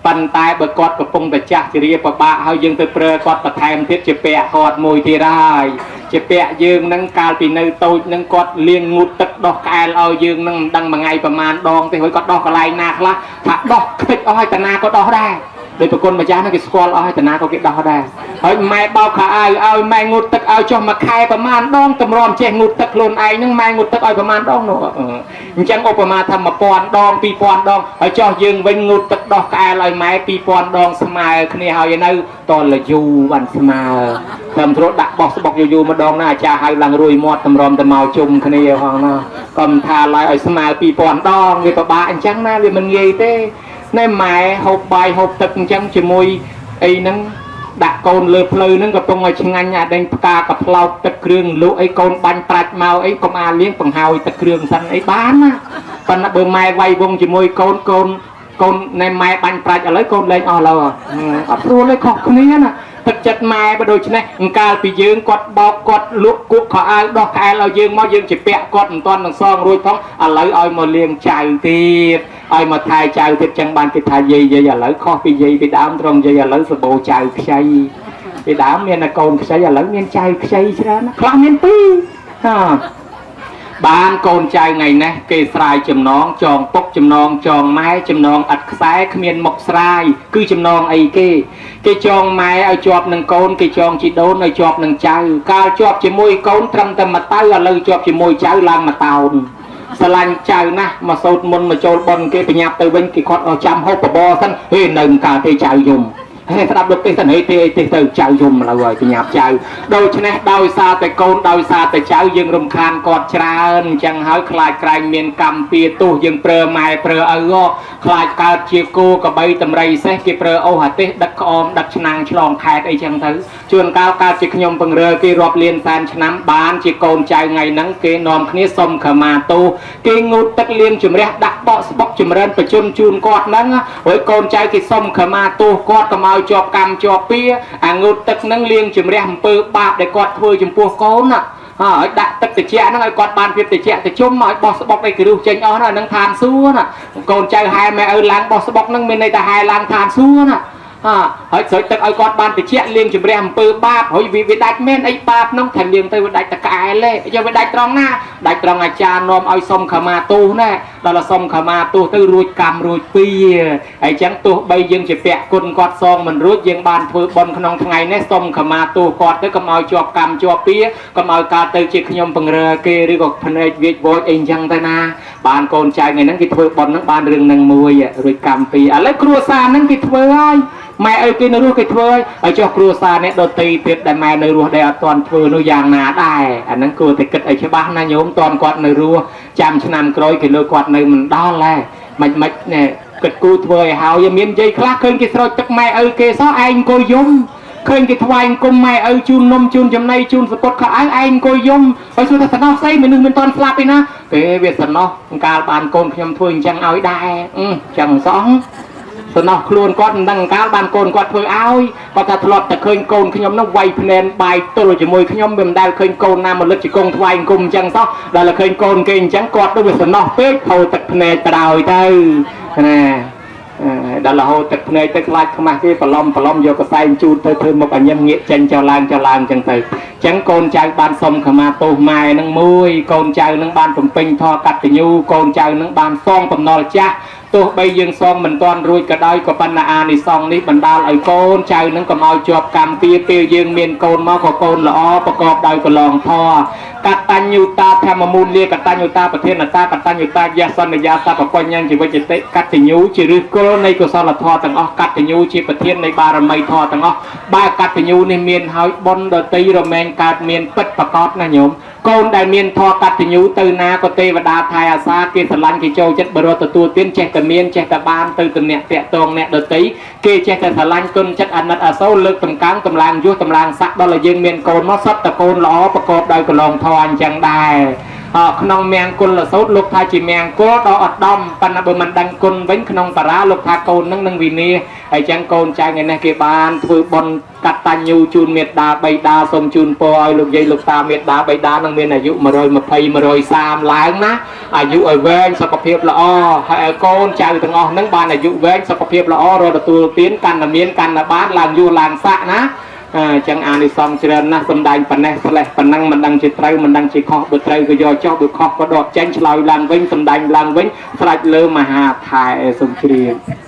ប៉ុន្តែបើគាត់កំពុងតែចាស់ជរាពិបាកហើយយើងទៅប្រើគាត់បន្ថែមទៀតជាពាក់គាត់មួយទៀតហើយជាពាក់យើងនឹងកាលពីនៅតូចនឹងគាត់លាងងូតទឹកដោះក្អែលឲ្យយើងនឹងមិនដឹងមួយថ្ងៃប្រហែលដងទេហើយគាត់ដោះកន្លែងណាខ្លះថាដោះខ្ទេចអស់ហើយតាណាក៏ដោះដែរដោយប្រគុណម្ចាស់នឹងគេស្គាល់អស់ហើយតាណាក៏គេដោះដែរហើយម៉ែបោកខោអាវឲ្យម៉ែងូតទឹកឲ្យចុះមួយខែប្រហែលដងតម្រាំចេះងូតទឹកខ្លួនឯងនឹងម៉ែងូតទឹកឲ្យប្រហែលដងនោះអញ្ចឹងឧបមាថា1000ដង2000ដងហើយចុះយើងវិញងូតទឹកដោះក្អែលឲ្យម៉ែ2000ដងស្មើគ្នាហើយនៅតលយូបានស្មើតាមត្រួតដាក់បោះស្បុកយូម្ដងណាអាចារ្យហៅឡើងរួយមាត់តម្រាំទៅមកជុំគ្នាផងណាកុំថាឡើយឲ្យស្មើ2000ដងវាពិបាកអញ្ចឹងណាវាមិនងាយទេណែម៉ែហូបបាយហូបទឹកអញ្ចឹងជាមួយអីហ្នឹងដាក់កូនលើផ្លូវហ្នឹងកំពុងឲ្យឆ្ងាញ់អាដេញផ្កាកផ្លោកទឹកគ្រឿងលក់អីកូនបាញ់ប្រាច់មកអីកុំអាលៀងបង្ហើយទឹកគ្រឿងសិនអីបានណាប៉ុន្តែបើម៉ែវាយវងជាមួយកូនណែម៉ែបាញ់ប្រាច់ឥឡូវកូនលេងអស់ឡើយអត់ស្រួលទេខុសគ្នាណាទឹកចិត្តម៉ែបើដូច្នេះអង្កាលពីយើងគាត់បោកគាត់លក់គក់ខោអាវដោះក្អែលឲ្យយើងមកយើងជាពាក់គាត់មិនទាន់នឹងសងរួចផងឥឡូវឲ្យមកលៀងចៅទៀតឲ្យមកថែចៅទៀតចឹងបានគេថាយាយឥឡូវខុសពីយាយពីដើមត្រង់យាយឥឡូវសបោចៅខ្ចីពីដើមមានតែកូនខ្ចីឥឡូវមានចៅខ្ចីច្រើនខ្លះមាន2បានកូនចៅថ្ងៃនេះគេស្រាយចំណងចងពុកចំណងចងម៉ែចំណងឥតខ្សែគ្មានមុខស្រាយគឺចំណងអីគេចងម៉ែឲ្យជាប់នឹងកូនគេចងជីដូនឲ្យជាប់នឹងចៅកាលជាប់ជាមួយកូនត្រឹមតែមួយតៅឥឡូវជាប់ជាមួយចៅឡើងមួយតោន สลันใจนะมาโซดมนมาโจลบอลเกไปยับไปเว้นกี่คนเอาจำฮบปบอสันเฮ้ยหนึ่งกาเตใจยมให้สำหรับลูกเป็นสันเฮตีตีเตอเจ้ายมเราเลยเป็นหยาบใจโดยชนะโดยซาแต่โกนโดยซาแต่เจ้ายังรำคาญกอดชราญจังหายคลายกลายเมียนกรรมปีตู้ยังเปรย์ไม้เปรย์เอาคลายกาเชียโกกับใบตำไรเสกเปรย์เอาหัดเตดักอมดักชนางฉลองแคดไอจังถือชวนก้าวกาจิขยมปังเรือกีรอบเลียนแฟนชนะบ้านจีโกนใจไงนังเกนอมคณิสมขมาตู้เกงูตักเลียนจุมเรียดักเบาสปอกจุมเรินประจุนจูนกอดนังโอ้ยโกนใจกีสมขมาตู้กอดกำเอาจอบกำจอบเปียงูตักนังเลียงจุมเรียมเปิดบาปได้กอดเพื่อจุมปัวโกนน่ะดักตักติเจนั่งไอ้กอดบานเพียบติเจติชุ่มหน่อยบอสบอกได้กระดูกเจงอ้อน่ะนังทานซัวน่ะโกนใจหายแม่ล้างบอสบอกนังมีในแต่หายล้างทานซัวน่ะเฮ้ยสวยตึกไอ้กอดบานติเจเลี้ยงจุมเรียมเปิดบาปเฮ้ยวิดักแม่ไอ้บาปน้องแทนเลี้ยงเตยวิดักตะกายเล่ยังวิดักตรองหน้าดักตรองอาจารย์นอมไอ้ส้มขมาตูแน่เราละส้มขมาตูเตยรูดกรรมรูดปีไอ้จังตูใบยังจะแปะกุนกอดซองมันรูดยังบานเพื่อบนขนมทั้งไงแน่ส้มขมาตูกอดเตยก็มาจวบกรรมจวบปีก็มาการเตยจิตขยมปังเรือเกลีกพเนจเวทโวยเองจังเตยนาบานโกนใจไงนั่งกิเพื่อบนนั่งบานเรื่องนั่งมวยรูดกรรมปีอะไรครัวซานั่งกิเพื่อแม่เอ้ยกินรู้กิเพื่อไอ้เจ้าครัวซาเนี่ยโดนตีเปียดได้แม่ในรัวได้ตอนเพื่อนุยางนาได้อันนั้นครัวแต่กิดไอ้ชาวบ้านนายโยมตอนกอดในรัวจำชนำกรอยกินเลยกอดในมันด้านแหละมันเนี่ยกิดกูเพื่อหาวยังมีใจคลาเคยกินสโลตักแม่เอ้ยเกซ้อไอ้กูยมเคยกินทวายกุมแม่เอ้ยจูนนมจูนจำในจูนสะกดขาไอ้กูยมไปสู่ทัศนไซมันนึงเป็นตอนสลับไปนะเกเวียดสนอการบานโกนขยำถ้วยจังเอาได้จังสองสนอครูนก้อนดังการบานโกนก้อนเพื่อเอาก็ถ้าทลอดแต่เคยโกนขยำน้ำไวพเนนใบตัวจะมวยขยำเป็นได้เคยโกนน้ำมันลึกจะโกนทวายกุมจังซอได้ละเคยโกนเก่งจังกอดด้วยสนอเป๊กเขาตักพเนตราวเต้นะดัลละโหตักพเนตรลายขมาที่ปลอมโยกไซจูนเธอมาปัญญาเงี้ยจังเจ้าลางจังเตยจังโกนใจบานสมขมาตูไม้นังมวยโกนใจนังบานผมเป็นทอกัดติยูโกนใจนังบานซองผมนอลจ้าตัวใบยังซองมันตอนรุยกระได้ก็ปัญหาในซองนี้บรรดาไอ้โกนใจนังก็มาจบกรรมเปียยังเมียนโกนมาขอโกนละอ้อประกอบได้ก็ลองทอกัตตัญญูตาธรรมมูลเรียกัตตัญญูตาประเทศนาตากัตตัญญูตายาสันยาตาปะกยังจิวจิตติกัตติญูจิริโกในกุศลทอต่างอ้อกัตติญูจิประเทศในบารมีทอต่างอ้อบากัตติญูในเมียนหายบนเดตีระแมงการเมียนเป็ดประกอบนะโยมโกนได้เมียนทอกัตติญูตื่นนาก็เทวดาไทยอาสาเกศลันกิโจจัดบรอตตัวเตี้ยนเจตเมียนเจตบานตื่นเนี่ยเตะตรงเนี่ยเดตีเกเจตสลันจนจัดอนัตอาโซเลิกตำกลางตำลางยุตำลางสักดอลยิงเมียนโกนมอสัตตะโกนล้อประกอบได้ก็ลองทอนจังได้ขนมแมงกุลละสุดลูกทาจีแมงกุลดอดดอมปันบมันดังกุลเว้นขนมปลาลูกทาโกนนั่งวินีไอจังโกนใจไงนะเก็บบานถือบอลกัตตัญญูจูนเมตดาใบดาสมจูนปอยลูกใหญ่ลูกตาเมตดาใบดานังเมียนอายุ100 ล้านนะอายุเว้นสกปรกละอ้อให้โกนใจตั้งอ้อนั่งบานอายุเว้นสกปรกละอ้อรอตัวเตี้ยนกันเมียนกันบ้านลางยูลางสะนะจังอานิสงส์เจริญนะสมได้ปันแน่สลายปันนั่งมันดังจิตไรมันดังจิตคอบุตรไรก็ย่อเจ้าบุตรคอก็ดอกแจ้งฉลอยลางเว้นสมได้ลางเว้นสลายเลือมหาไทยสมครี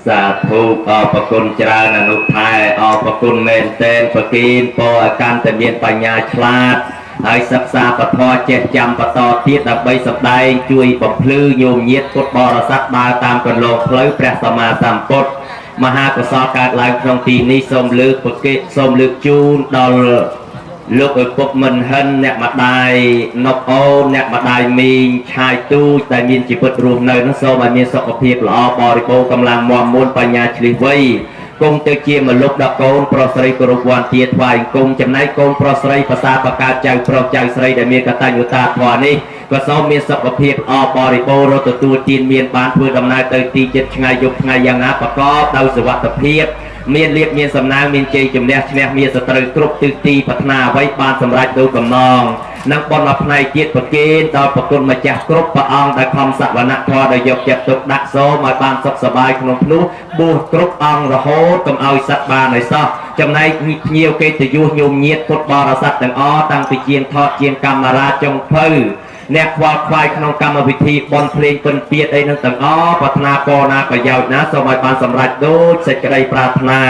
สาธุอปกุลเจริญอนุภาอปกุลเมนเตนปกินปอการแต่เมียนปัญญาฉลาดให้ศึกษาปทอเจ็ดจำปทอเทียดใบสับได้ช่วยปพลื้อโยมเยียดพุทธบรสักมาตามกันโลกเพลย์พระสมาสัมพุทธมหากษัตริย์การลายครองตีนี้สมลึกปกิสมลึกจูนดอลลูกไอ้พวกมันหันเนี่ยมาได้นกโอเนี่ยมาได้มีชายตู้แต่มีจิตรวมในนั้นโซมามีสกปรกหล่อบริโภคกำลังมวลมวลปัญญาชลิไว้กงเตเจียมาลุกดอกโกนโปรสไรกรุวันเทียทวายกงจำไนโกนโปรสไรภาษาประกาศใจโปรใจสไรแต่มีกตัญญูตาทวานี้ก็โซมีสกปรกบริโภครถตัวจีนเมียนบ้านเพื่อดำนาเตยตีเจ็ดไงยุบไงยังงาประกอบดาวสวัสดิ์เพียบเมียนเรียบเมียนสำนักเมียนเจจุ่มแดชแนกเมียนสตรีกรุบตึกตีพัฒนาไว้บานสำรัจดูกำนองนักบอลมาพนัยเกียรติประเกณฑ์ดาวประกุลมาจากกรุบประองได้คำสักวรรณทอได้ยกจับตุกดักโซมาบานสบสบายขนมพลุบูกรุบองระโหกำเอาสัตบานในซอกจำในเงียวเกตยุยมเงียดพุทธบรสัตต่างอ้อตั้งไปเจียนทอดเจียนกรรมราจงเพลแนกควาควายขนมกรรมวิธีบอลเพลงเป็นเปียดไอ้นั่งต่างอ้อพัฒนาปอนาประยาวนะสมัยบานสำรัจดูเสร็จกระไดปราถนา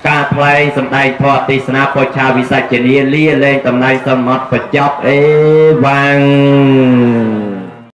การเพลงสำได้ทอดติสนาปชาวิสัยเจเนียเลี่ยเล่นตำนายสมดประจบวัง